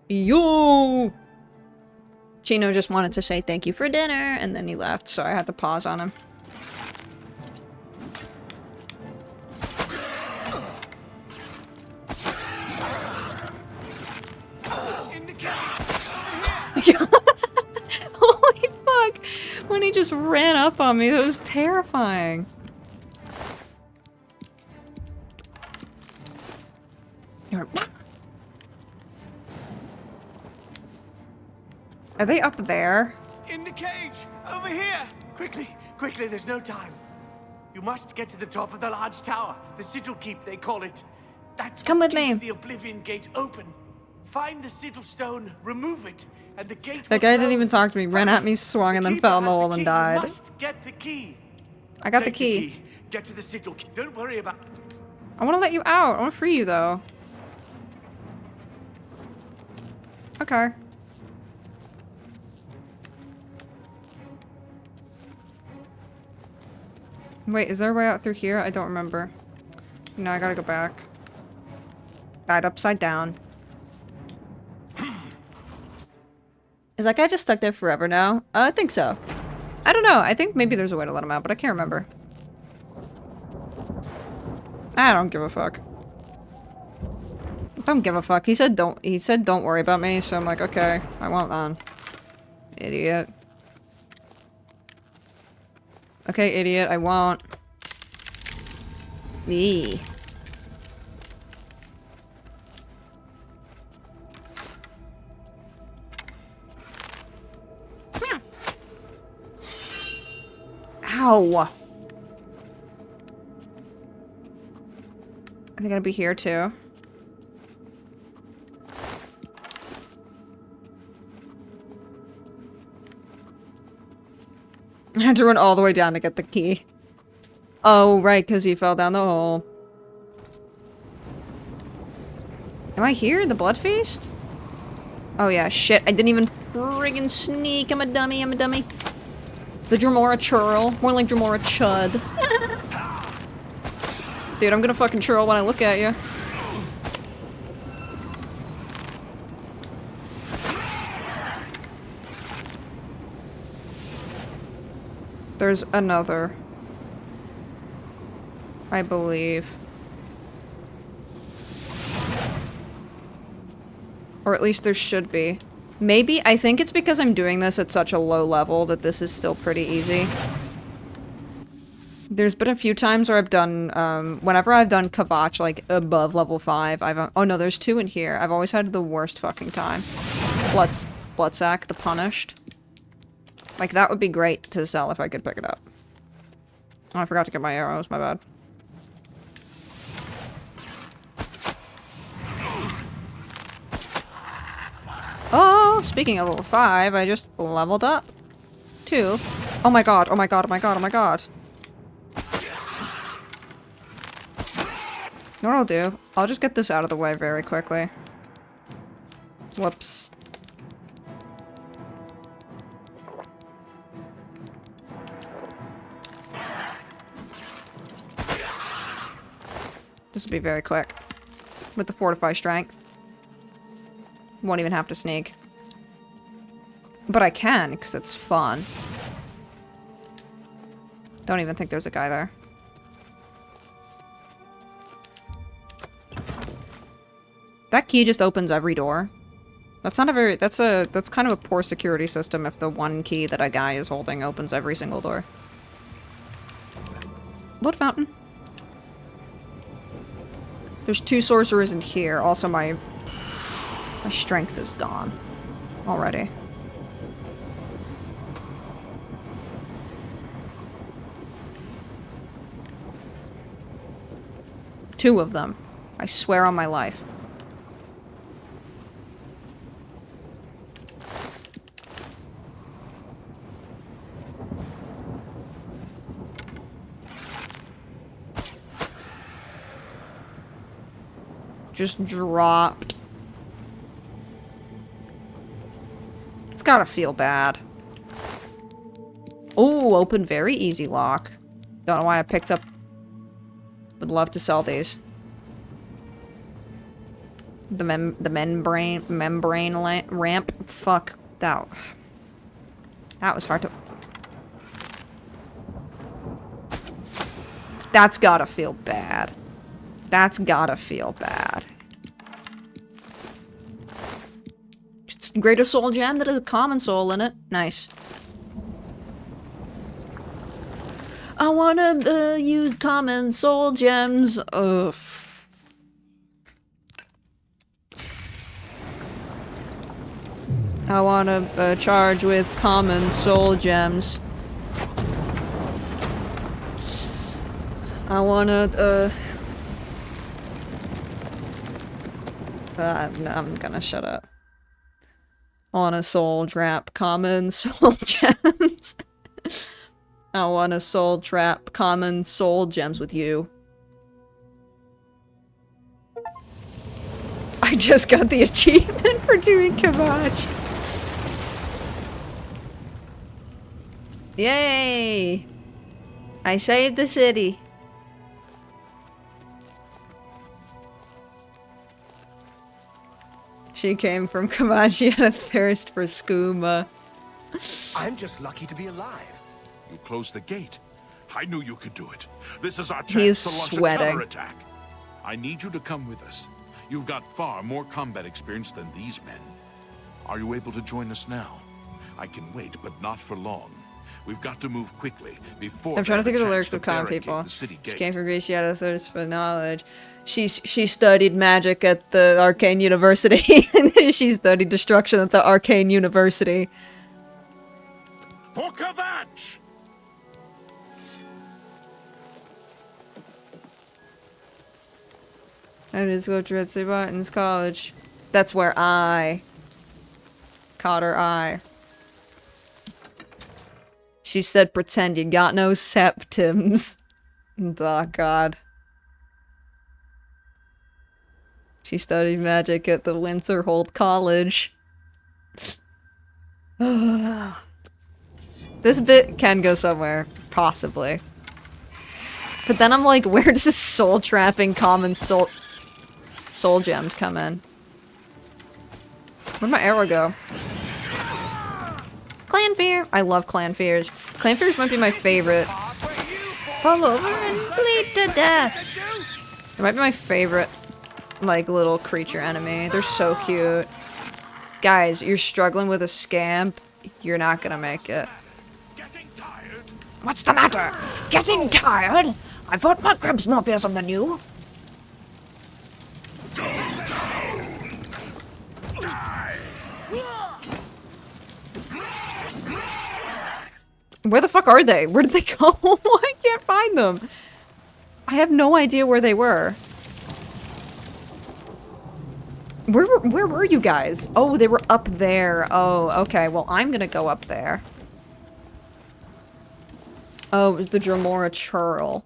Yo! Chino just wanted to say thank you for dinner, and then he left, so I had to pause on him. Holy fuck! When he just ran up on me, that was terrifying. Are they up there? In the cage! Over here! Quickly! Quickly, there's no time. You must get to the top of the large tower. The sigil keep, they call it. That's Come what with me. keeps the Oblivion Gate open. Find the sigil stone, remove it, and the gate That guy didn't even talk to me. Ran at me, swung, and then fell in the hole and You died. must get the key. I got the Take key. Get to the sigil key. Don't worry about... I want to let you out. I want to free you, though. Okay. Wait, is there a way out through here? I don't remember. No, I gotta go back. Died upside down. Is that guy just stuck there forever now? I think so. I don't know. I think maybe there's a way to let him out, but I can't remember. I don't give a fuck. Don't give a fuck. He said don't worry about me, so I'm like, okay, I won't then. Idiot. Okay, idiot, I won't. Me. Ow! Are they gonna be here too? I had to run all the way down to get the key. Oh, right, because he fell down the hole. Am I here in the Blood Feast? Oh yeah, shit. I didn't even friggin' sneak. I'm a dummy, I'm a dummy. The Dremora churl. More like Dremora chud. Dude, I'm gonna fucking churl when I look at you. There's another. I believe. Or at least there should be. Maybe, I think it's because I'm doing this at such a low level that this is still pretty easy. There's been a few times where I've done, whenever I've done Kavach, like, above level 5, oh no, there's 2 in here. I've always had the worst fucking time. Bloodsack, the Punished. Like, that would be great to sell if I could pick it up. Oh, I forgot to get my arrows, my bad. Oh, speaking of level 5, I just leveled up. 2. Oh my god, oh my god, oh my god, oh my god. You know what I'll do? I'll just get this out of the way very quickly. Whoops. This will be very quick. With the Fortify Strength. Won't even have to sneak. But I can, because it's fun. Don't even think there's a guy there. That key just opens every door. That's not a very- that's kind of a poor security system if the one key that a guy is holding opens every single door. Blood fountain. There's 2 sorcerers in here. Also, my strength is gone already. Two of them. I swear on my life. Just dropped. It's gotta feel bad. Oh, open very easy lock. Don't know why I picked up. Would love to sell these. The membrane ramp. Fuck that. That was hard to. That's gotta feel bad. That's gotta feel bad. It's greater soul gem that has a common soul in it. Nice. I wanna use common soul gems. Ugh. I wanna charge with common soul gems. I wanna no, I'm gonna shut up. I wanna soul trap common soul gems. I wanna soul trap common soul gems with you. I just got the achievement for doing Kavach. Yay! I saved the city. She came from Kamachi and a thirst for skooma. I'm just lucky to be alive. You closed the gate. I knew you could do it. This is our He's chance to launch sweating. a counterattack. I need you to come with us. You've got far more combat experience than these men. Are you able to join us now? I can wait, but not for long. We've got to move quickly before. I'm trying to think of the lyrics of common people. She came from Greece, she had a thirst for knowledge. She studied magic at the Arcane University. She studied destruction at the Arcane University. For Kavach! I did sculpture at St. Martin's College. That's where I caught her eye. She said, pretend you got no septums. Oh, God. She studied magic at the Winterhold College. This bit can go somewhere. Possibly. But then I'm like, where does this soul trapping common soul gems come in? Where'd my arrow go? Clanfear! I love Clanfears. Clanfears might be my favorite. Fall over and bleed to death! It might be my favorite, like, little creature enemy. They're so cute. Guys, you're struggling with a scamp, you're not gonna make it. What's the matter? Getting tired? I thought my crib's more fearsome than you. Where the fuck are they? Where did they go? I can't find them. I have no idea where they were. Where were you guys? Oh, they were up there. Oh, okay. Well, I'm gonna go up there. Oh, it was the Dremora churl.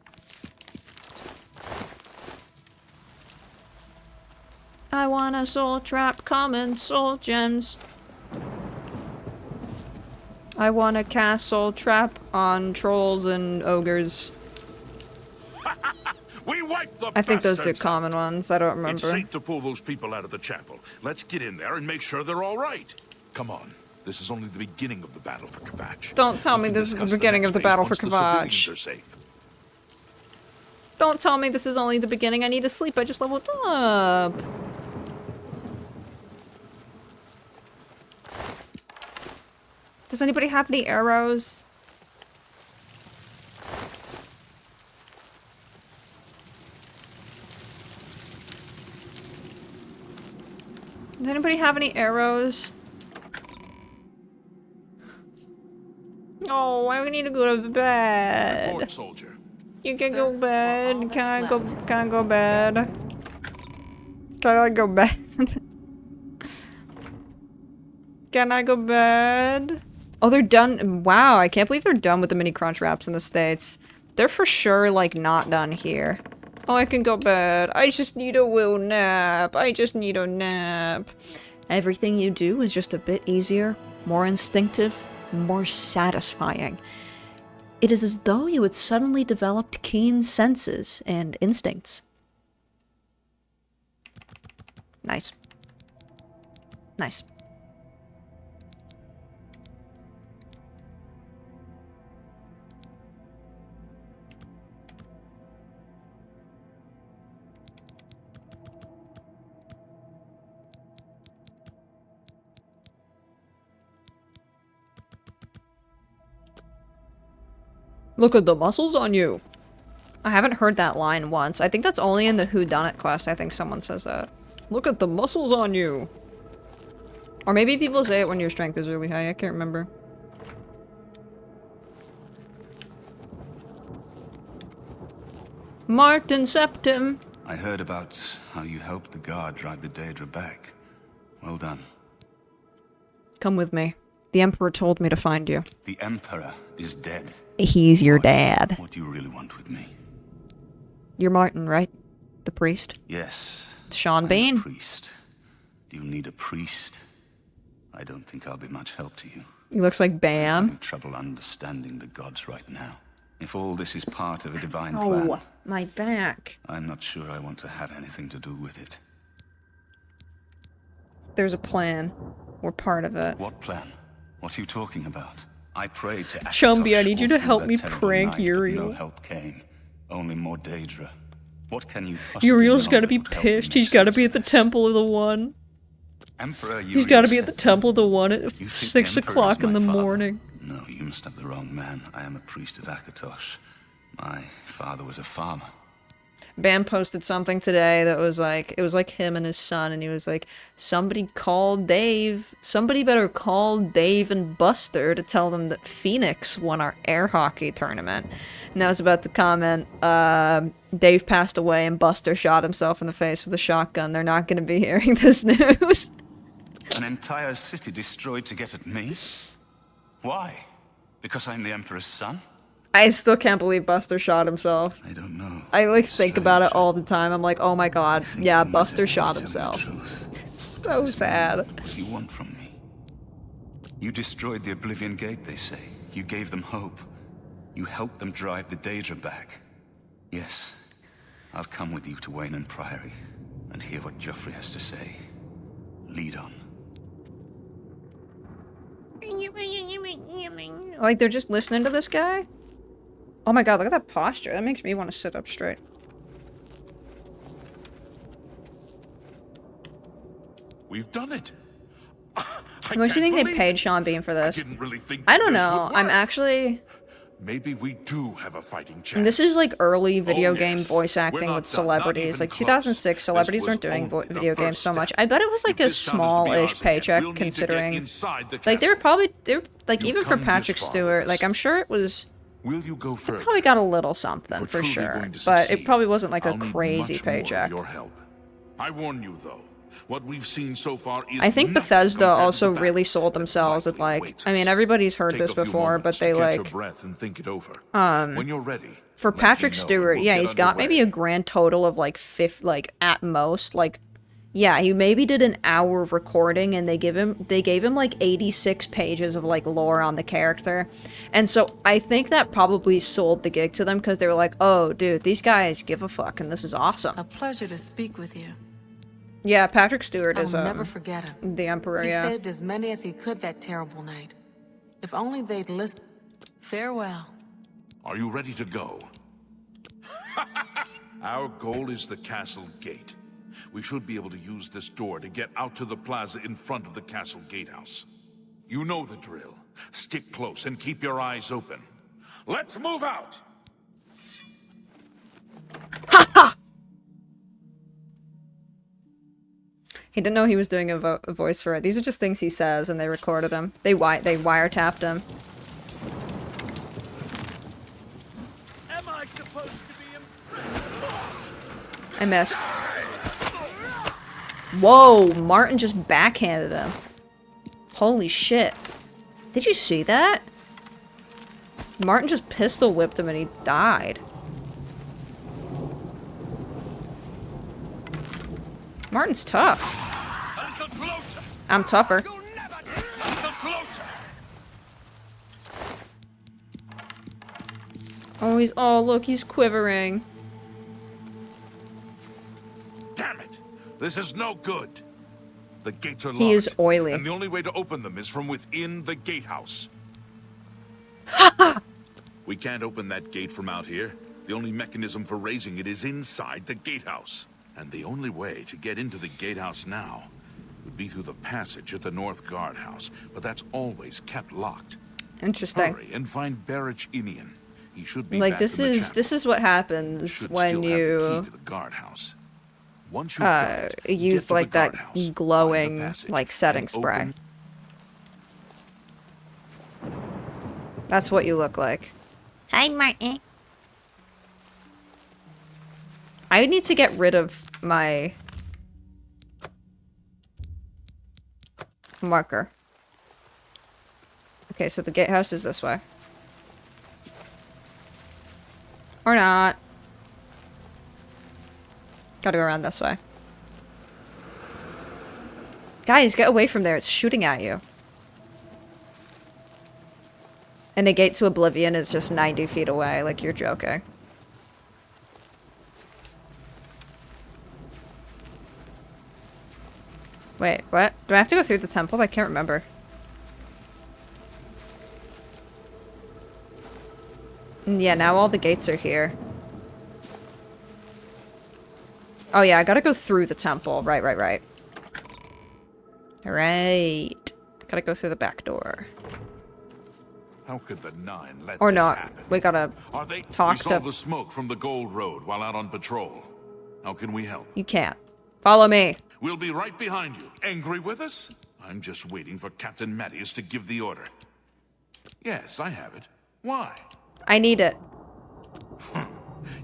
I wanna soul trap common soul gems. I wanna cast soul trap on trolls and ogres. We wiped the I think those are the bastards common ones. I don't out. It's remember. safe to pull those people out of the chapel. Let's get in there and make sure they're all right. Come on. This is only the beginning of the battle for Kavach. Don't tell me this is the beginning of the battle for Kavach. Don't tell me this is only the beginning. I need to sleep. I just leveled up. Does anybody have any arrows? Does anybody have any arrows? Oh, I need to go to bed. Report, soldier. You can go bed. Can I go bed? Can I go bed? Can I go bed? Oh, they're done. Wow, I can't believe they're done with the mini crunch wraps in the States. They're for sure, like, not done here. Oh, I can go bed. I just need a will nap. I just need a nap. Everything you do is just a bit easier, more instinctive, more satisfying. It is as though you had suddenly developed keen senses and instincts. Nice. Nice. Look at the muscles on you. I haven't heard that line once. I think that's only in the Whodunit quest. I think someone says that. Look at the muscles on you. Or maybe people say it when your strength is really high. I can't remember. Martin Septim. I heard about how you helped the guard drive the Daedra back. Well done. Come with me. The Emperor told me to find you. The Emperor is dead. He's your dad. What do you really want with me? You're Martin, right? The priest? Yes. Sean Bean? Priest. Do you need a priest? I don't think I'll be much help to you. He looks like Bam. I'm having trouble understanding the gods right now. If all this is part of a divine plan, Oh, my back. I'm not sure I want to have anything to do with it. There's a plan. We're part of it. What plan? What are you talking about? I prayed to Chumby, I need you to all through help that me terrible prank night, but Uriel. No help came. Only more Daedra. What can you possibly Uriel's know gotta that be would help me pissed. make He's gotta sense be of at the Temple of the One. Emperor He's Uriel gotta be at the said- Temple of the One at You think 6 the Emperor o'clock is in my the father? morning. No, you must have the wrong man. I am a priest of Akatosh. My father was a farmer. Bam posted something today that was like, it was like him and his son, and he was like, somebody called Dave, somebody better call Dave and Buster to tell them that Phoenix won our air hockey tournament. And I was about to comment, Dave passed away and Buster shot himself in the face with a shotgun. They're not going to be hearing this news. An entire city destroyed to get at me? Why? Because I'm the Emperor's son? I still can't believe Buster shot himself. I don't know. I like think about it all the time. I'm like, oh my god, yeah, Buster shot himself. It's so sad. What do you want from me? You destroyed the Oblivion Gate, they say. You gave them hope. You helped them drive the Daedra back. Yes, I'll come with you to Wayne Priory and hear what Joffrey has to say. Lead on. Like, they're just listening to this guy? Oh my god, look at that posture. That makes me want to sit up straight. We've done it. How much do you think they paid Sean Bean for this? Didn't really think I don't this know. would I'm work. actually... Maybe we do have a fighting chance. This is like early video Oh, game yes. voice We're acting not with done, not celebrities. even Like close. 2006, celebrities This weren't was doing only the video games first so much. step. I bet it was like a If this turned out to be small-ish ours again, paycheck we'll need to get considering... inside the Like, they were probably... They were, like, You've even for come this Patrick far Stewart, with like, us. I'm sure it was... Will you go further? Probably got a little something, for truly sure. going to But it succeed, probably wasn't like a I'll need crazy much more of paycheck. your help. I warn you, though. What we've seen so far is I think nothing Bethesda compared to also the really sold themselves at like, I mean, everybody's heard Take this a few before, but moments they to catch your like, breath and think it over. When you're ready, for let me Patrick know and Stewart, we'll yeah, get he's got maybe a grand total of like at most, like, yeah, he maybe did an hour of recording and they gave him like 86 pages of like lore on the character. And so I think that probably sold the gig to them because they were like, oh, dude, these guys give a fuck and this is awesome. A pleasure to speak with you. Yeah, Patrick Stewart is I'll never forget him. the Emperor, He yeah. saved as many as he could that terrible night. If only they'd listen. Farewell. Are you ready to go? Our goal is the castle gate. We should be able to use this door to get out to the plaza in front of the castle gatehouse. You know the drill. Stick close and keep your eyes open. Let's move out! He didn't know he was doing a voice for it. These are just things he says, and they recorded him. They wiretapped him. Am I supposed to be I missed. Whoa, Martin just backhanded him. Holy shit. Did you see that? Martin just pistol whipped him and he died. Martin's tough. I'm tougher. Oh, look, he's quivering. Damn it! This is no good. The gates are locked. He is oily. And the only way to open them is from within the gatehouse. We can't open that gate from out here. The only mechanism for raising it is inside the gatehouse. And the only way to get into the gatehouse now would be through the passage at the North Guardhouse, but that's always kept locked. Interesting. Hurry and find Barrich Inian. He should be Like back this in the is chapel. this is what happens when you use like that glowing like setting spray. That's what you look like. Hi, Martin. I need to get rid of my marker. Okay, so the gatehouse is this way. Or not. Gotta go around this way. Guys, get away from there. It's shooting at you. And a gate to Oblivion is just 90 feet away. Like, you're joking. Wait, what? Do I have to go through the temple? I can't remember. Yeah, now all the gates are here. Oh yeah, I gotta go through the temple. Right. Alright. Gotta go through the back door. How could the Nine let Or this not. happen? We gotta talk We saw to... the smoke from the Gold Road while out on patrol. How can we help? You can't. Follow me. We'll be right behind you. Angry with us? I'm just waiting for Captain Mattias to give the order. Yes, I have it. Why? I need it.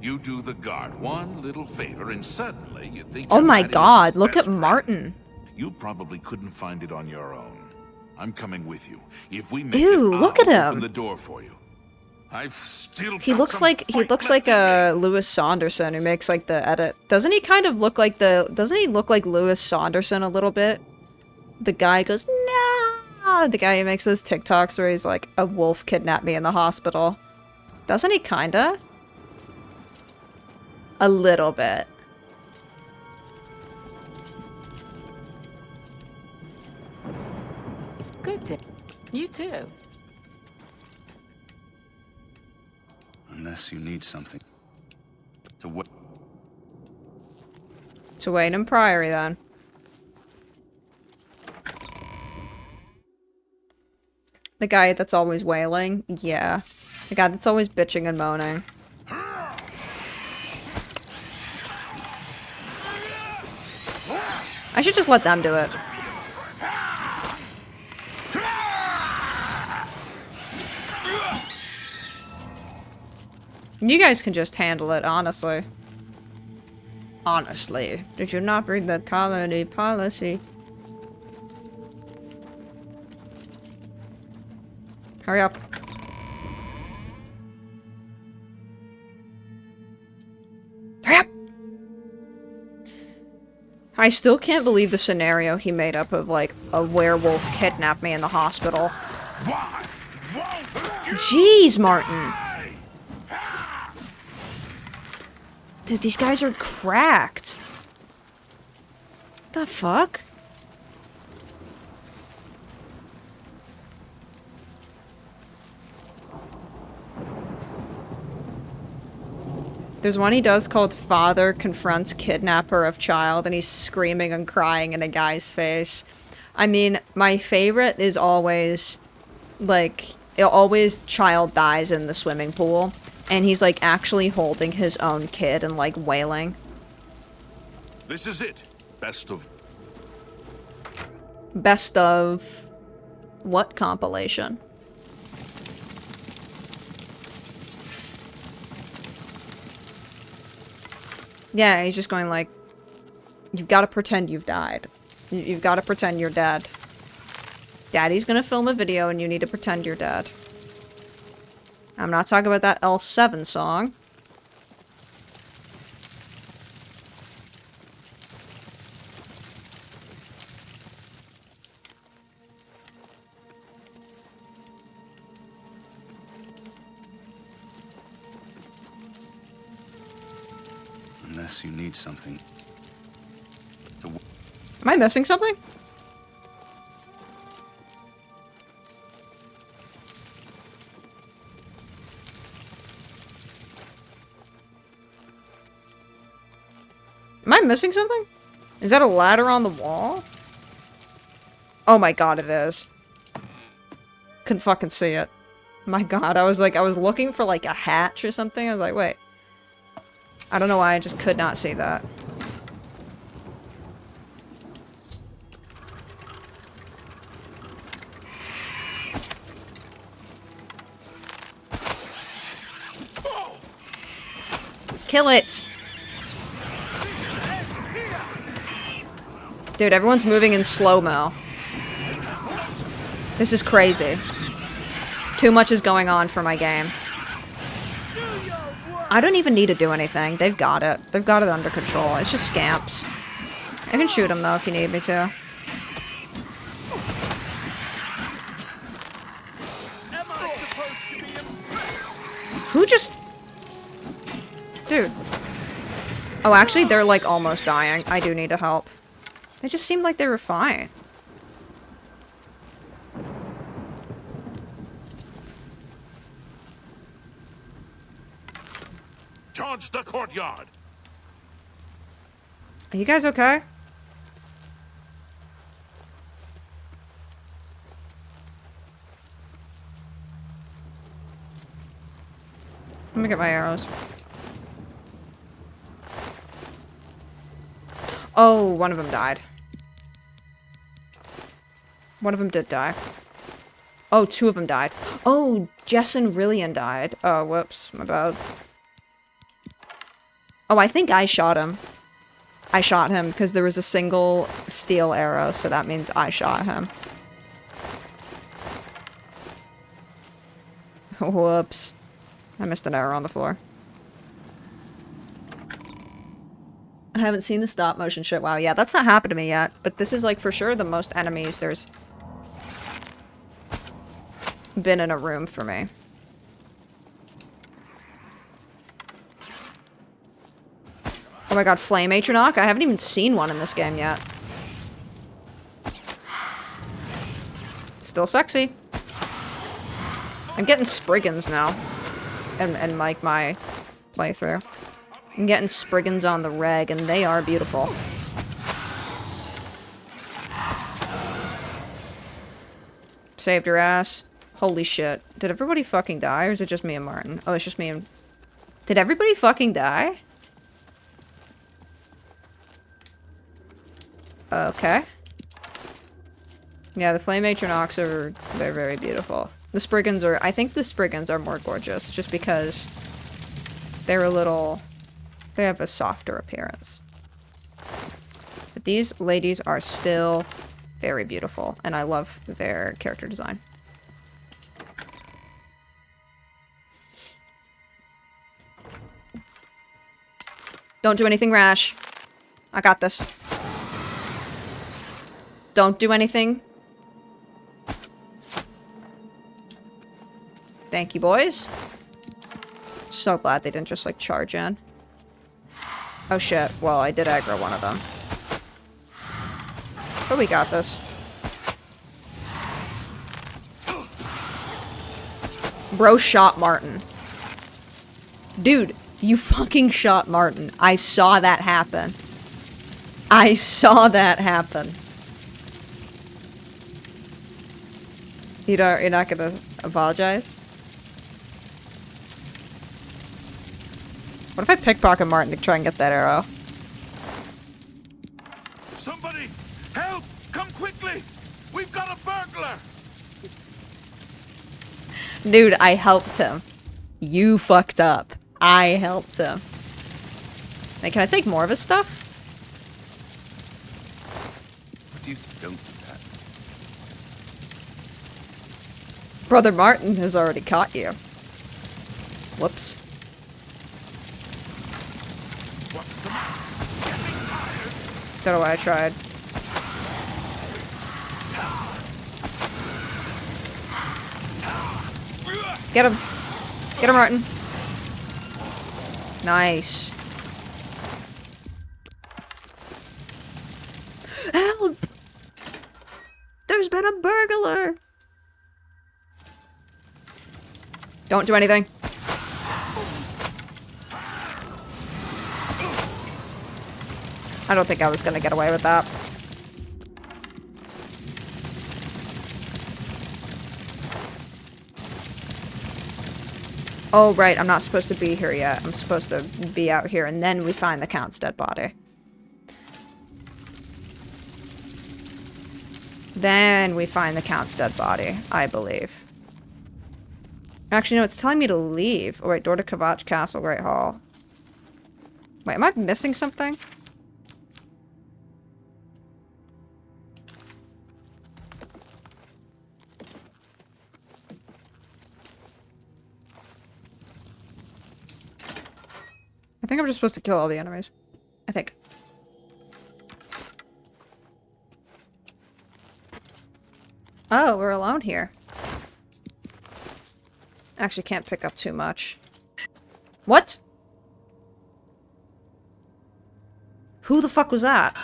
You do the guard one little favor and suddenly you think Oh you're my Mattias' god, look at best friend. Martin. You probably couldn't find it on your own. I'm coming with you. If we make Ew, it, look I'll at open him. the door for you. I've still He got looks some like fight left a Lewis Saunderson who makes like the edit. Doesn't he kind of look like doesn't he look like Lewis Saunderson a little bit? The guy goes, "No!" The guy who makes those TikToks where he's like, "A wolf kidnapped me in the hospital." Doesn't he kinda? A little bit. Good day. You too. Unless you need something. To what? To Wayne and Priory then. The guy that's always wailing? Yeah. The guy that's always bitching and moaning. I should just let them do it. You guys can just handle it, honestly. Honestly. Did you not read the colony policy? Hurry up. Hurry up! I still can't believe the scenario he made up of, like, a werewolf kidnapped me in the hospital. Jeez, Martin! Dude, these guys are cracked. The fuck? There's one he does called Father Confronts Kidnapper of Child, and he's screaming and crying in a guy's face. I mean, my favorite is always Like, it always child dies in the swimming pool, and he's like actually holding his own kid and like wailing. This is it. Best of what compilation? Yeah, he's just going like, you've got to pretend you've died. You've got to pretend you're dead. Daddy's gonna film a video and you need to pretend you're dead. I'm not talking about that L7 song. Unless you need something. Am I missing something? Am I missing something? Is that a ladder on the wall? Oh my god, it is. Couldn't fucking see it. My god, I was looking for like a hatch or something. I was like, wait. I don't know why, I just could not see that. Kill it! Dude, everyone's moving in slow-mo. This is crazy. Too much is going on for my game. I don't even need to do anything. They've got it. They've got it under control. It's just scamps. I can shoot them, though, if you need me to. Who just... Dude. Oh, actually, they're, like, almost dying. I do need to help. They just seemed like they were fine. Charge the courtyard. Are you guys okay? Let me get my arrows. Oh, one of them died. One of them did die. Oh, two of them died. Oh, Jess and Rillian died. Oh, whoops. My bad. Oh, I think I shot him. I shot him because there was a single steel arrow, so that means I shot him. Whoops. I missed an arrow on the floor. I haven't seen the stop motion shit. Wow, yeah, that's not happened to me yet. But this is like for sure the most enemies there's been in a room for me. Oh my god, Flame Atronach? I haven't even seen one in this game yet. Still sexy. I'm getting Spriggans now. And like my playthrough. I'm getting Spriggans on the reg, and they are beautiful. Saved your ass. Holy shit. Did everybody fucking die, or is it just me and Martin? Oh, it's just me and... Did everybody fucking die? Okay. Yeah, the Flame Atronachs are... They're very beautiful. The Spriggans are... I think the Spriggans are more gorgeous, just because they're a little... They have a softer appearance. But these ladies are still very beautiful, and I love their character design. Don't do anything rash. I got this. Don't do anything. Thank you, boys. So glad they didn't just, like, charge in. Oh shit, well, I did aggro one of them. But we got this. Bro shot Martin. Dude, you fucking shot Martin. I saw that happen. I saw that happen. You're not gonna apologize? What if I pickpocket Martin to try and get that arrow? Somebody! Help! Come quickly! We've got a burglar! Dude, I helped him. You fucked up. I helped him. Hey, can I take more of his stuff? What do you don't do that? Brother Martin has already caught you. Whoops. Don't know why I tried. Get him. Get him, Martin. Nice. Help! There's been a burglar! Don't do anything. I don't think I was gonna get away with that. Oh, right, I'm not supposed to be here yet. I'm supposed to be out here, and then we find the Count's dead body. Then we find the Count's dead body, I believe. Actually, no, it's telling me to leave. Oh, wait, door to Kvatch Castle, Great Hall. Wait, am I missing something? I think I'm just supposed to kill all the enemies. I think. Oh, we're alone here. Actually, can't pick up too much. What? Who the fuck was that?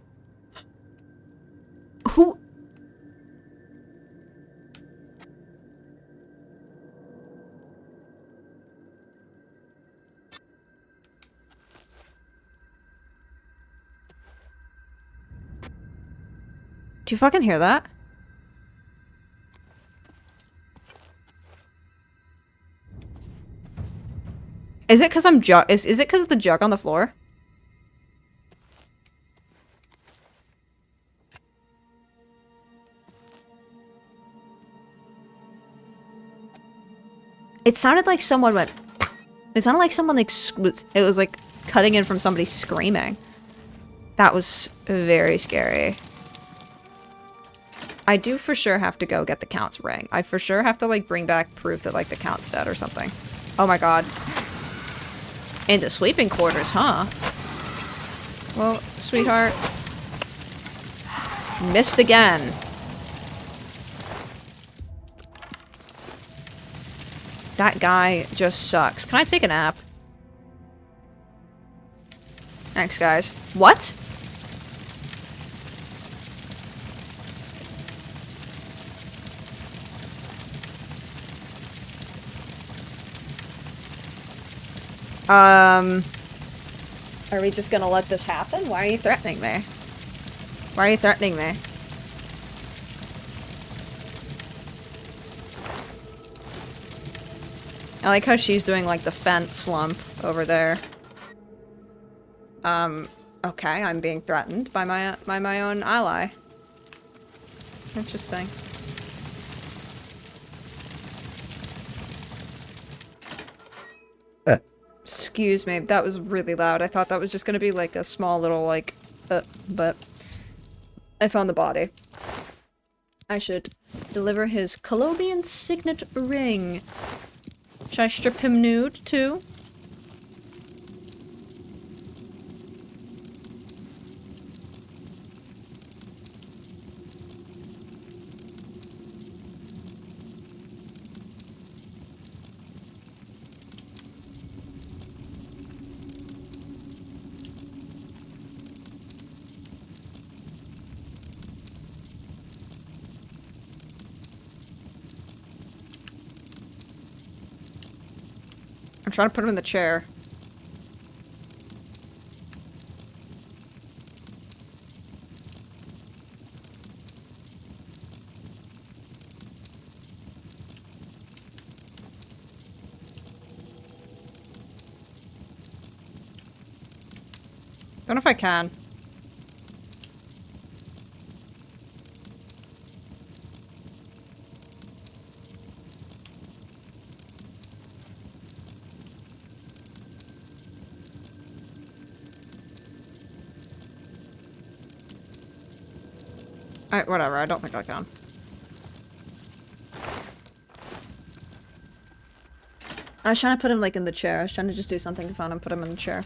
Who? Do you fucking hear that? Is it because I'm is it because of the jug on the floor? It sounded like someone went. It sounded like someone like it was like cutting in from somebody screaming. That was very scary. I do for sure have to go get the Count's ring. I for sure have to like bring back proof that like the Count's dead or something. Oh my god. In the sleeping quarters, huh? Well, sweetheart. Missed again. That guy just sucks. Can I take a nap? Thanks, guys. What? Are we just gonna let this happen? Why are you threatening me? Why are you threatening me? I like how she's doing like the fence slump over there. Okay, I'm being threatened by my own ally. Interesting. Excuse me, that was really loud. I thought that was just gonna be like a small little like, but I found the body. I should deliver his Colobian signet ring. Should I strip him nude too? I'm trying to put him in the chair. Don't know if I can. Alright, whatever. I don't think I can. I was trying to put him, like, in the chair. I was trying to just do something fun and put him in the chair.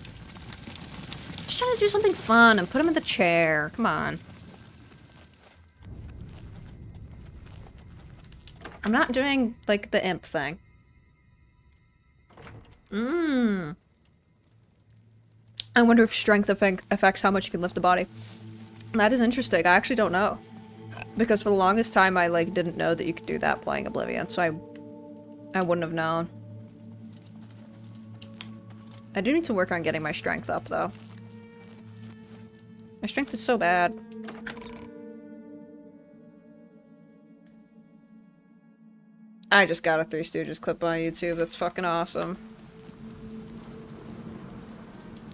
Just trying to do something fun and put him in the chair. Come on. I'm not doing, like, the imp thing. I wonder if strength affects how much you can lift a body. That is interesting. I actually don't know. Because for the longest time, I, like, didn't know that you could do that playing Oblivion, so I wouldn't have known. I do need to work on getting my strength up, though. My strength is so bad. I just got a Three Stooges clip on YouTube. That's fucking awesome.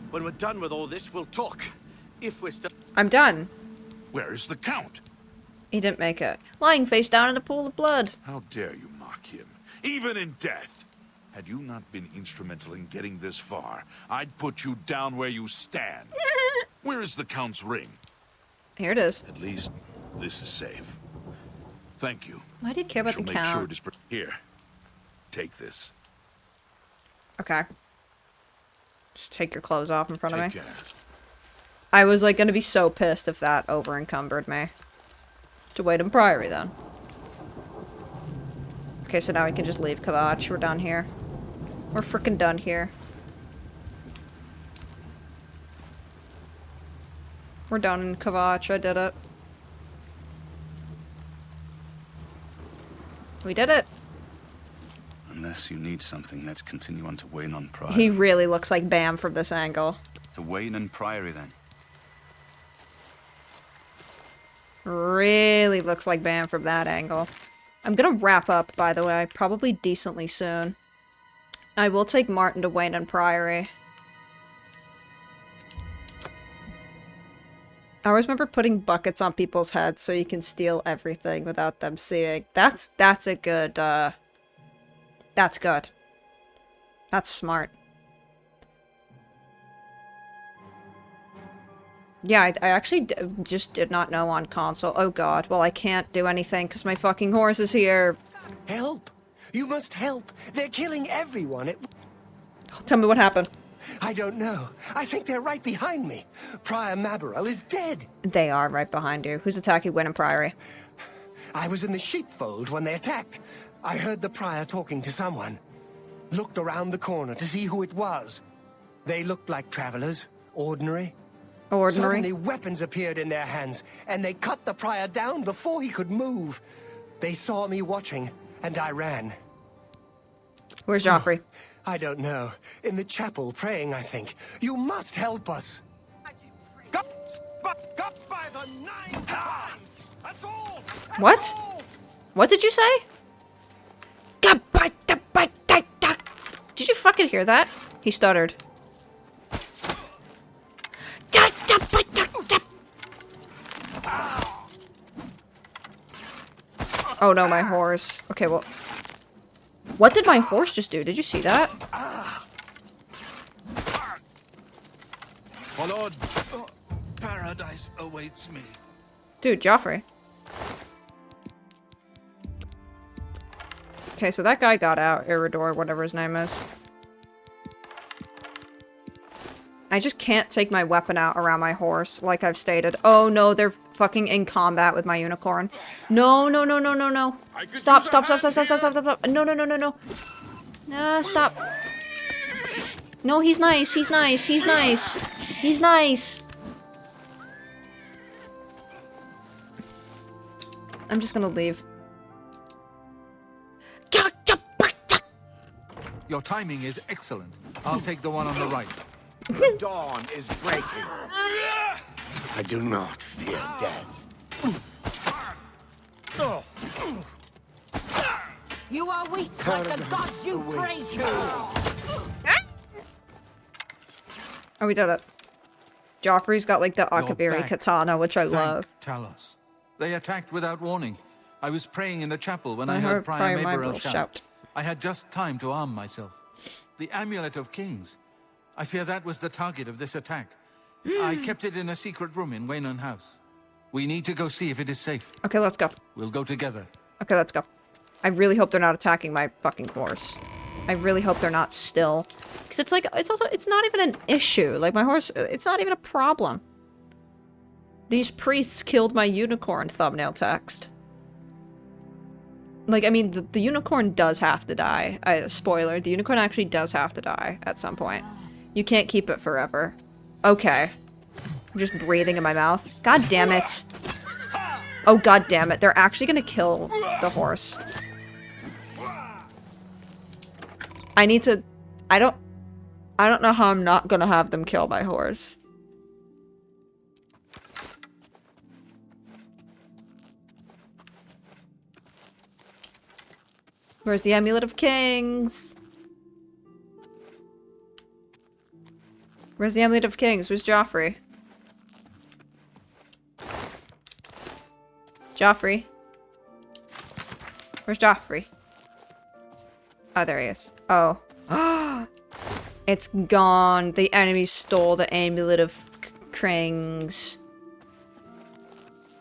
When we're done with all this, we'll talk. If we're still... I'm done. Where is the Count? He didn't make it. Lying face down in a pool of blood. How dare you mock him, even in death? Had you not been instrumental in getting this far, I'd put you down where you stand. Where is the Count's ring? Here it is. At least, this is safe. Thank you. Why do you care about the Make Count? sure it is here. Take this. Okay. Just take your clothes off in front of me. Take care. I was, like, gonna be so pissed if that over-encumbered me. To wait in Priory, then. Okay, so now we can just leave Kvatch. We're done here. We're frickin' done here. We're done in Kvatch. I did it. We did it. Unless you need something, let's continue on to Wayne on Priory. He really looks like Bam from this angle. To Wayne and Priory, then. Really looks like Bam from that angle. I'm gonna wrap up, by the way, probably decently soon. I will take Martin to Wayne and Priory. I always remember putting buckets on people's heads so you can steal everything without them seeing. That's a good, that's good. That's smart. Yeah, I actually just did not know on console. Oh god, well I can't do anything because my fucking horse is here. Help! You must help! They're killing everyone! Tell me what happened. I don't know. I think they're right behind me. Prior Mabarel is dead. They are right behind you. Who's attacking Wayne and Priory? I was in the sheepfold when they attacked. I heard the prior talking to someone. Looked around the corner to see who it was. They looked like travelers. Ordinary. Ordinary? Suddenly weapons appeared in their hands, and they cut the prior down before he could move. They saw me watching, and I ran. Where's Joffrey? I don't know. In the chapel, praying, I think. You must help us. By the 9 times. That's all. What? What did you say? Did you fucking hear that? He stuttered. Oh no, my horse. Okay, well... What did my horse just do? Did you see that? My lord, paradise awaits me. Dude, Joffrey. Okay, so that guy got out. Iridor, whatever his name is. I just can't take my weapon out around my horse, like I've stated. Oh no, they're fucking in combat with my unicorn. No, no, no, no, no, no. Stop, stop, stop, stop, stop, stop, stop, stop, stop. No, no, no, no, no. Stop. No, he's nice, he's nice, he's nice. He's nice. I'm just gonna leave. Your timing is excellent. I'll take the one on the right. The dawn is breaking. I do not fear death. You are weak like the gods you pray to. Oh, we did it. Joffrey's got like the You're Akabiri back. katana, which I Thank love. Talos. They attacked without warning. I was praying in the chapel when I I heard heard Prior Prior Maberel Maberel shout. shout. I had just time to arm myself. The Amulet of Kings. I fear that was the target of this attack. I kept it in a secret room in Waynon House. We need to go see if it is safe. Okay, let's go. We'll go together. Okay, let's go. I really hope they're not attacking my fucking horse. I really hope they're not still. Because it's like, it's not even an issue. Like, my horse, it's not even a problem. These priests killed my unicorn thumbnail text. Like, I mean, the unicorn does have to die. Spoiler, the unicorn actually does have to die at some point. You can't keep it forever. Okay. I'm just breathing in my mouth. God damn it. Oh, god damn it. They're actually gonna kill the horse. I need to... I don't know how I'm not gonna have them kill my horse. Where's the Amulet of Kings? Where's the Amulet of Kings? Where's Joffrey? Joffrey? Where's Joffrey? Oh, there he is. Oh. It's gone. The enemy stole the Amulet of Kings.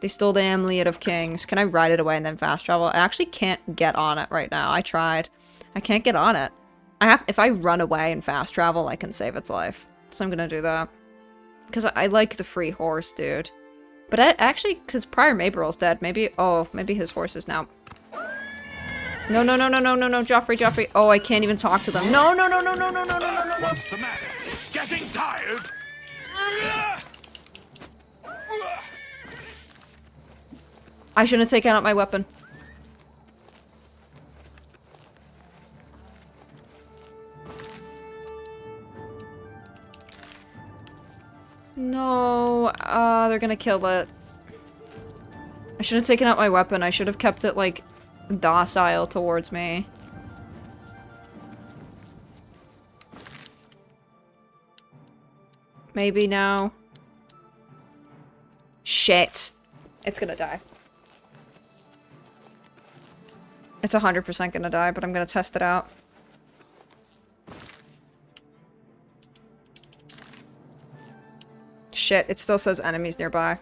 They stole the Amulet of Kings. Can I ride it away and then fast travel? I actually can't get on it right now. I tried. I can't get on it. If I run away and fast travel, I can save its life. So I'm gonna do that. Because I like the free horse, dude. But actually, because Prior Maberel's dead, maybe his horse is now... No, Joffrey. Oh, I can't even talk to them. No. What's the matter? Getting tired? I shouldn't have taken out my weapon. No, they're gonna kill it. I should have taken out my weapon. I should have kept it, like, docile towards me. Maybe now. Shit. It's gonna die. It's 100% gonna die, but I'm gonna test it out. Shit, it still says enemies nearby.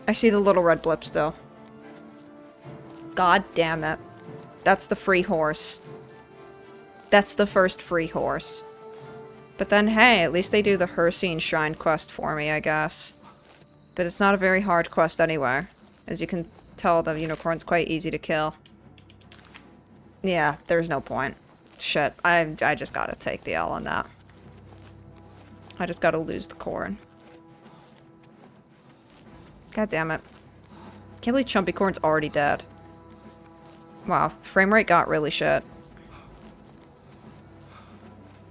I see the little red blips, though. God damn it. That's the free horse. That's the first free horse. But then, hey, at least they do the Hersine Shrine quest for me, I guess. But it's not a very hard quest anyway. As you can tell, the unicorn's quite easy to kill. Yeah, there's no point. Shit, I just gotta take the L on that. I just gotta lose the corn. God damn it. Can't believe Chumpy Corn's already dead. Wow, frame rate got really shit.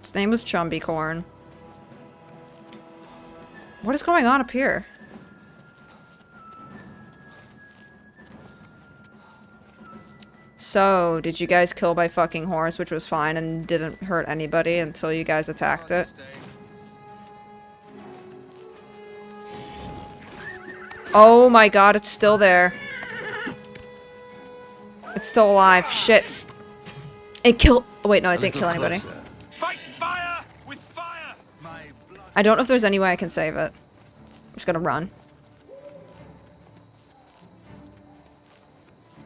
His name was Chumpy Corn. What is going on up here? So, did you guys kill my fucking horse, which was fine and didn't hurt anybody until you guys attacked it? Oh my god, it's still there. It's still alive. Shit. It killed... Oh, wait, no, I didn't kill anybody. Fight fire with fire. I don't know if there's any way I can save it. I'm just gonna run.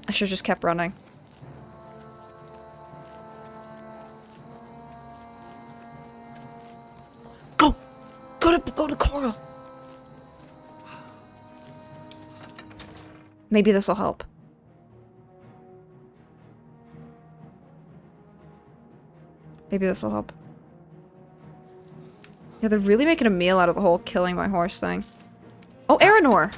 I should've just kept running. Go to Coral. Maybe this will help. Maybe this will help. Yeah, they're really making a meal out of the whole killing my horse thing. Oh, Aranor!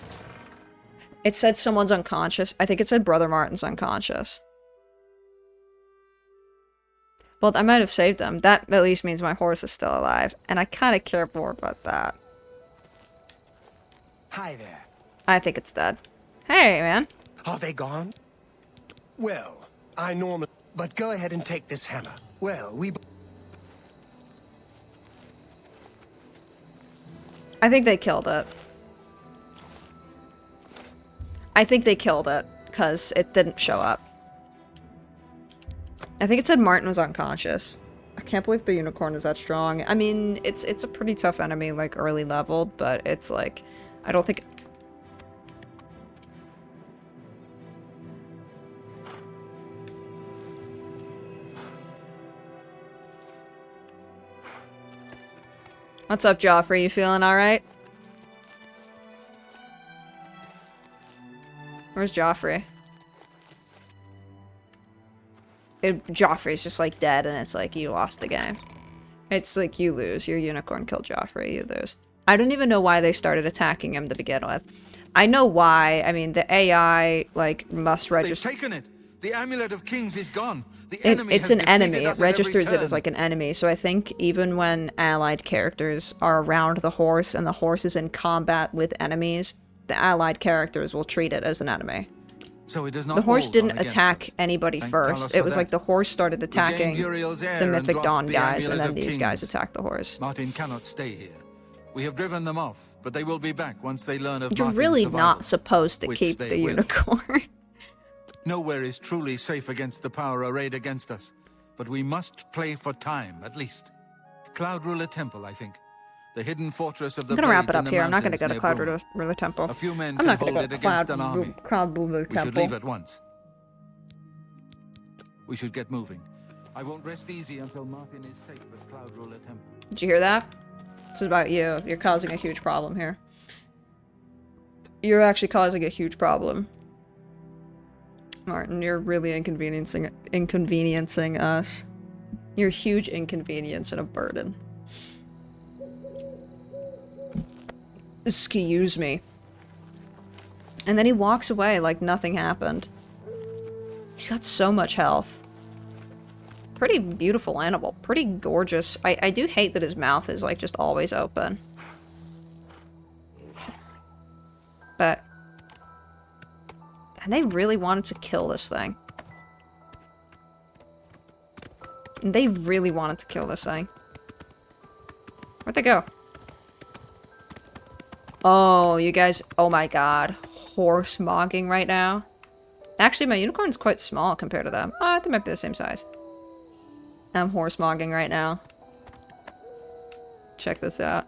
It said someone's unconscious. I think it said Brother Martin's unconscious. Well, I might have saved him. That at least means my horse is still alive. And I kind of care more about that. Hi there. I think it's dead. Hey, man. Are they gone? Well, I normally... But go ahead and take this hammer. Well, we... I think they killed it. I think they killed it, because it didn't show up. I think it said Martin was unconscious. I can't believe the unicorn is that strong. I mean, it's a pretty tough enemy, like, early leveled, but it's like, I don't think... What's up, Joffrey? You feeling alright? Where's Joffrey? Joffrey's just like dead, and it's like you lost the game. It's like you lose. Your unicorn killed Joffrey. You lose. I don't even know why they started attacking him to begin with. I know why. I mean, the AI like must register. They've taken it. The Amulet of Kings is gone. The enemy It's has an enemy. defeated It us at every registers it turn. as like an enemy. So I think even when allied characters are around the horse and the horse is in combat with enemies, the allied characters will treat it as an enemy. So it does not The horse hold didn't on against attack us. anybody Thank first. Talos It for was that. like the horse started We attacking gained Uriel's heir the and Mythic lost Dawn the guys, Amulet and then of these guys Kings. attacked the horse. Martin cannot stay here. We have driven them off, but they will be back once they learn of You're Martin's really survival, not supposed to which keep they the will. unicorn. Nowhere is truly safe against the power arrayed against us, but we must play for time, at least. Cloud Ruler Temple, I think. The hidden fortress of the I'm gonna wrap Blades it in up the here. I'm not gonna mountains go to near Cloud Bruma. Ruler Temple. A few men I'm can not gonna hold go it to against an army. Cloud Ruler We should Temple. leave at once. We should get moving. I won't rest easy until Martin is safe at Cloud Ruler Temple. Did you hear that? This is about you. You're causing a huge problem here. You're actually causing a huge problem. Martin, you're really inconveniencing us. You're a huge inconvenience and a burden. Excuse me. And then he walks away like nothing happened. He's got so much health. Pretty beautiful animal. Pretty gorgeous. I do hate that his mouth is like just always open. But... And they really wanted to kill this thing. And they really wanted to kill this thing. Where'd they go? Oh, you guys... Oh my god. Horse mogging right now. Actually, my unicorn's quite small compared to them. Oh, they might be the same size. I'm horse mogging right now. Check this out.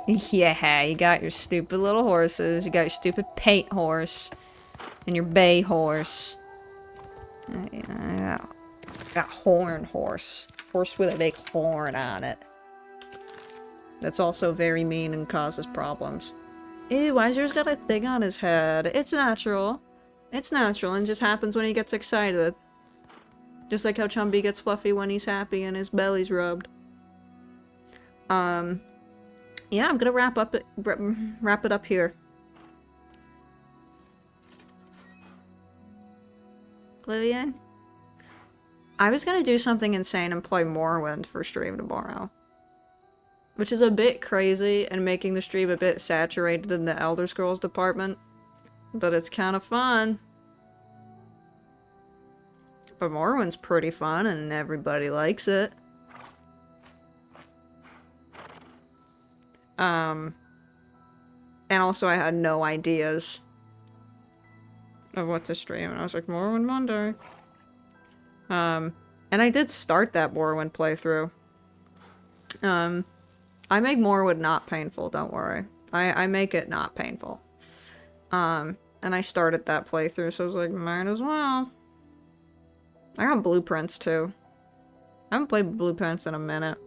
Yeah, you got your stupid little horses. You got your stupid paint horse. And your bay horse. Got horn horse. Horse with a big horn on it. That's also very mean and causes problems. Ew, Weiser's got a thing on his head. It's natural. It's natural and just happens when he gets excited. Just like how Chumby gets fluffy when he's happy and his belly's rubbed. Yeah, I'm gonna wrap it up here. Oblivion? I was gonna do something insane and play Morrowind for stream tomorrow. Which is a bit crazy and making the stream a bit saturated in the Elder Scrolls department. But it's kind of fun. But Morrowind's pretty fun and everybody likes it. And also I had no ideas of what to stream, and I was like, Morrowind Monday. And I did start that Morrowind playthrough. I make Morrowind not painful, don't worry. I make it not painful. And I started that playthrough, so I was like, might as well. I got blueprints too. I haven't played blueprints in a minute.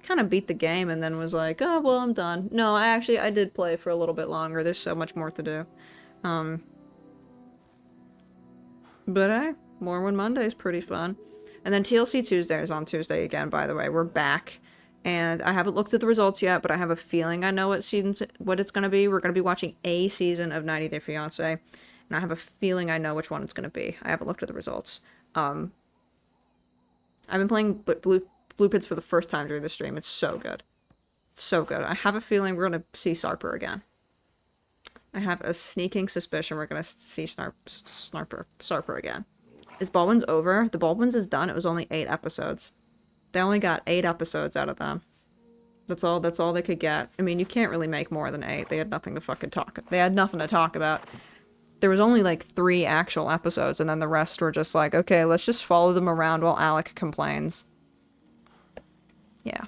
Kind of beat the game and then was like, oh, well, I'm done. No, I did play for a little bit longer. There's so much more to do. But hey, Morrowind Monday is pretty fun. And then TLC Tuesday is on Tuesday again, by the way. We're back. And I haven't looked at the results yet, but I have a feeling I know what it's going to be. We're going to be watching a season of 90 Day Fiancé. And I have a feeling I know which one it's going to be. I haven't looked at the results. I've been playing Blue Pits for the first time during the stream. It's so good. It's so good. I have a feeling we're going to see Sarper again. I have a sneaking suspicion we're going to see Sarper again. Is Baldwin's over? The Baldwin's is done. It was only 8 episodes. They only got 8 episodes out of them. That's all they could get. I mean, you can't really make more than 8. They had nothing to fucking talk. They had nothing to talk about. There was only like 3 actual episodes, and then the rest were just like, okay, let's just follow them around while Alec complains. Yeah.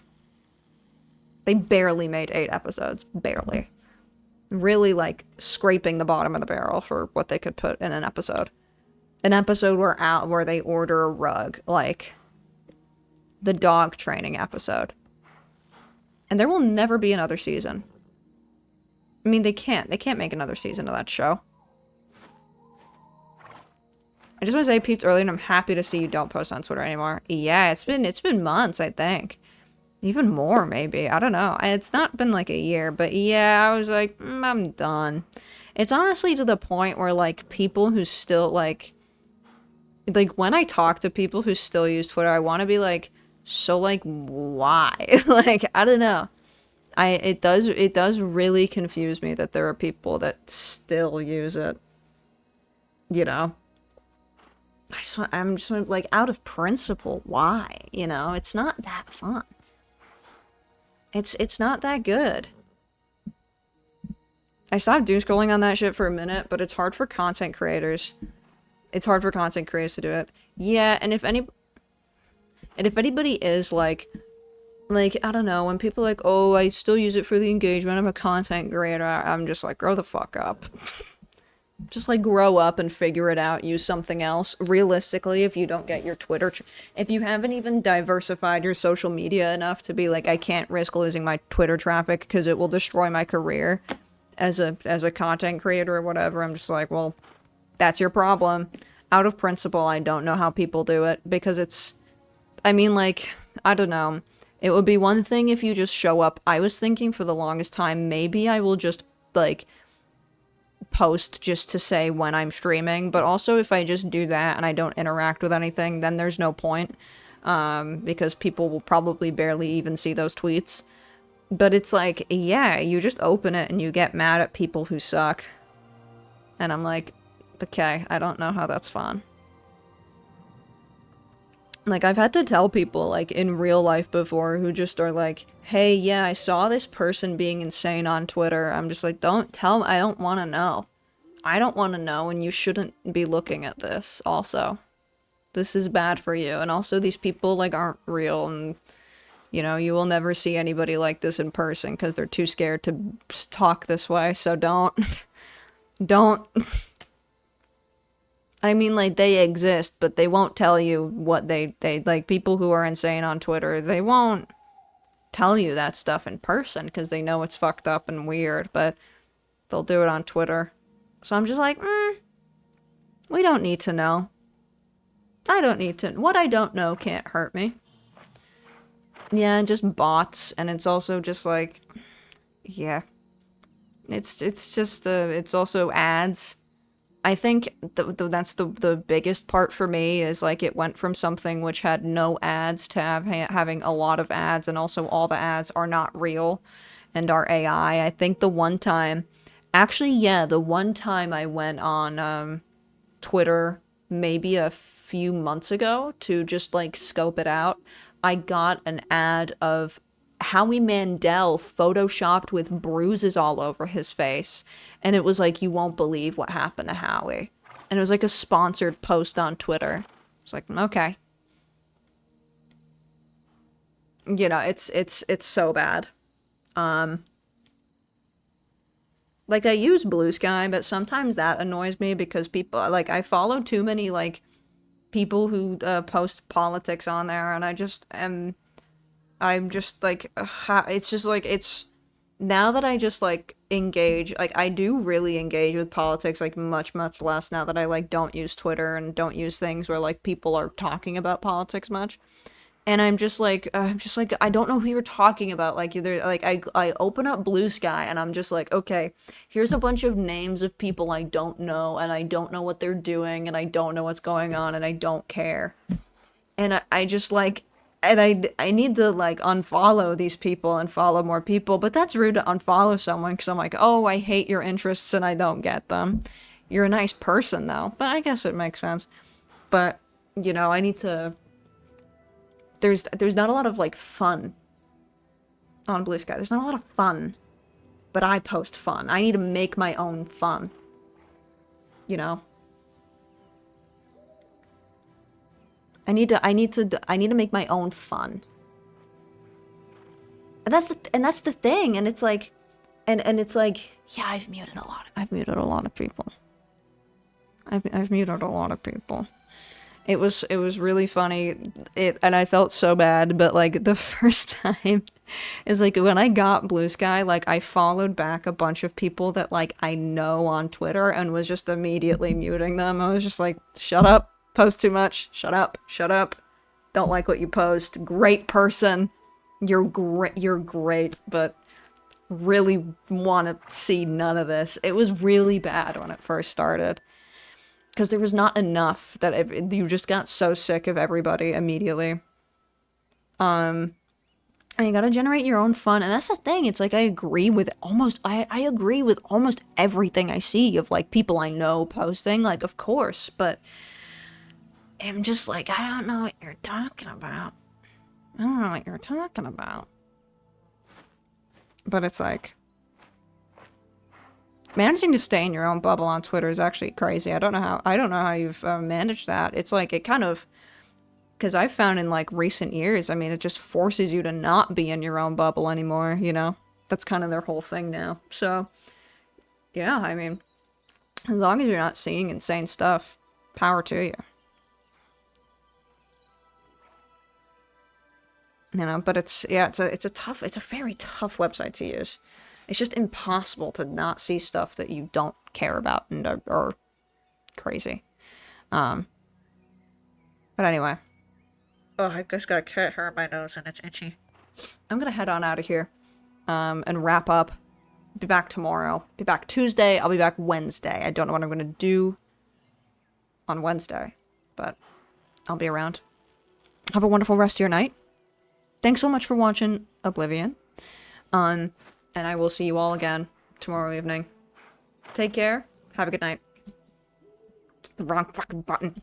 They barely made 8 episodes. Barely. Really, like, scraping the bottom of the barrel for what they could put in an episode. An episode where they order a rug. Like, the dog training episode. And there will never be another season. I mean, they can't. They can't make another season of that show. I just want to say, peeps earlier, and I'm happy to see you don't post on Twitter anymore. Yeah, it's been months, I think. Even more, maybe. I don't know. It's not been like a year, but yeah, I was like, I'm done. It's honestly to the point where, like, people who still, like, when I talk to people who still use Twitter, I want to be like, so, like, why? Like, I don't know. It does really confuse me that there are people that still use it. You know? I'm just like, out of principle, why? You know? It's not that fun. It's not that good. I stopped doom scrolling on that shit for a minute, but it's hard for content creators. It's hard for content creators to do it. Yeah, and if anybody is like, I don't know, when people are like, oh, I still use it for the engagement, I'm a content creator, I'm just like, grow the fuck up. Just, like, grow up and figure it out, use something else. Realistically, if you don't get your Twitter, if you haven't even diversified your social media enough to be like, I can't risk losing my Twitter traffic because it will destroy my career as a content creator or whatever, I'm just like, well, that's your problem. Out of principle, I don't know how people do it, because it's, I mean, like, I don't know. It would be one thing if you just show up. I was thinking for the longest time, maybe I will just, like, post just to say when I'm streaming, but also if I just do that and I don't interact with anything, then there's no point, because people will probably barely even see those tweets. But it's like, yeah, you just open it and you get mad at people who suck. And I'm like, okay, I don't know how that's fun. Like, I've had to tell people, like, in real life before, who just are like, hey, yeah, I saw this person being insane on Twitter. I'm just like, don't tell me, I don't want to know. I don't want to know, and you shouldn't be looking at this, also. This is bad for you, and also these people, like, aren't real, and, you know, you will never see anybody like this in person, because they're too scared to talk this way, so don't. Don't. I mean, like, they exist, but they won't tell you what they like, people who are insane on Twitter, they won't tell you that stuff in person, because they know it's fucked up and weird, but they'll do it on Twitter. So I'm just like, we don't need to know. I don't need to. What I don't know can't hurt me. Yeah, just bots, and it's also just like, yeah. It's just, it's also ads. I think that's the biggest part for me, is like, it went from something which had no ads to having a lot of ads, and also all the ads are not real and are AI. I think the one time, actually, yeah, the one time I went on Twitter maybe a few months ago to just, like, scope it out, I got an ad of Howie Mandel photoshopped with bruises all over his face, and it was like, you won't believe what happened to Howie, and it was like a sponsored post on Twitter. It's like, okay, you know, it's so bad. Like, I use Blue Sky, but sometimes that annoys me, because people, like, I follow too many, like, people who post politics on there, and I'm just like, it's just like, it's, now that I just, like, engage, like, I do really engage with politics, like, much, much less now that I, like, don't use Twitter and don't use things where, like, people are talking about politics much. And I'm just like, I don't know who you're talking about. Like, either, like, I open up Blue Sky, and I'm just like, okay, here's a bunch of names of people I don't know, and I don't know what they're doing, and I don't know what's going on, and I don't care. And I just, like, and I need to, like, unfollow these people and follow more people, but that's rude to unfollow someone, because I'm like, oh, I hate your interests and I don't get them. You're a nice person, though, but I guess it makes sense. But, you know, I need to... There's not a lot of, like, fun on Blue Sky. There's not a lot of fun. But I post fun. I need to make my own fun. You know? I need to make my own fun. And that's the thing. And it's like, and it's like, yeah, I've muted a lot of people. I've muted a lot of people. It was really funny. And I felt so bad, but like the first time is like when I got Blue Sky, like I followed back a bunch of people that like I know on Twitter and was just immediately muting them. I was just like, shut up, post too much, shut up, don't like what you post, great person, you're great, but really want to see none of this. It was really bad when it first started. Because there was not enough that you just got so sick of everybody immediately. And you gotta generate your own fun, and that's the thing. It's like I agree with almost everything I see of like people I know posting. Like, of course, but I'm just like, I don't know what you're talking about. But it's like, managing to stay in your own bubble on Twitter is actually crazy. I don't know how you've managed that. It's like, it kind of, because I've found in like recent years, I mean, it just forces you to not be in your own bubble anymore, you know? That's kind of their whole thing now. So, yeah, I mean, as long as you're not seeing insane stuff, power to you. You know, but it's a very tough website to use. It's just impossible to not see stuff that you don't care about and are crazy. But anyway. Oh, I just got a cat hair on my nose and it's itchy. I'm gonna head on out of here. And wrap up. Be back tomorrow. Be back Tuesday. I'll be back Wednesday. I don't know what I'm gonna do on Wednesday. But I'll be around. Have a wonderful rest of your night. Thanks so much for watching Oblivion. And I will see you all again tomorrow evening. Take care. Have a good night. The wrong fucking button.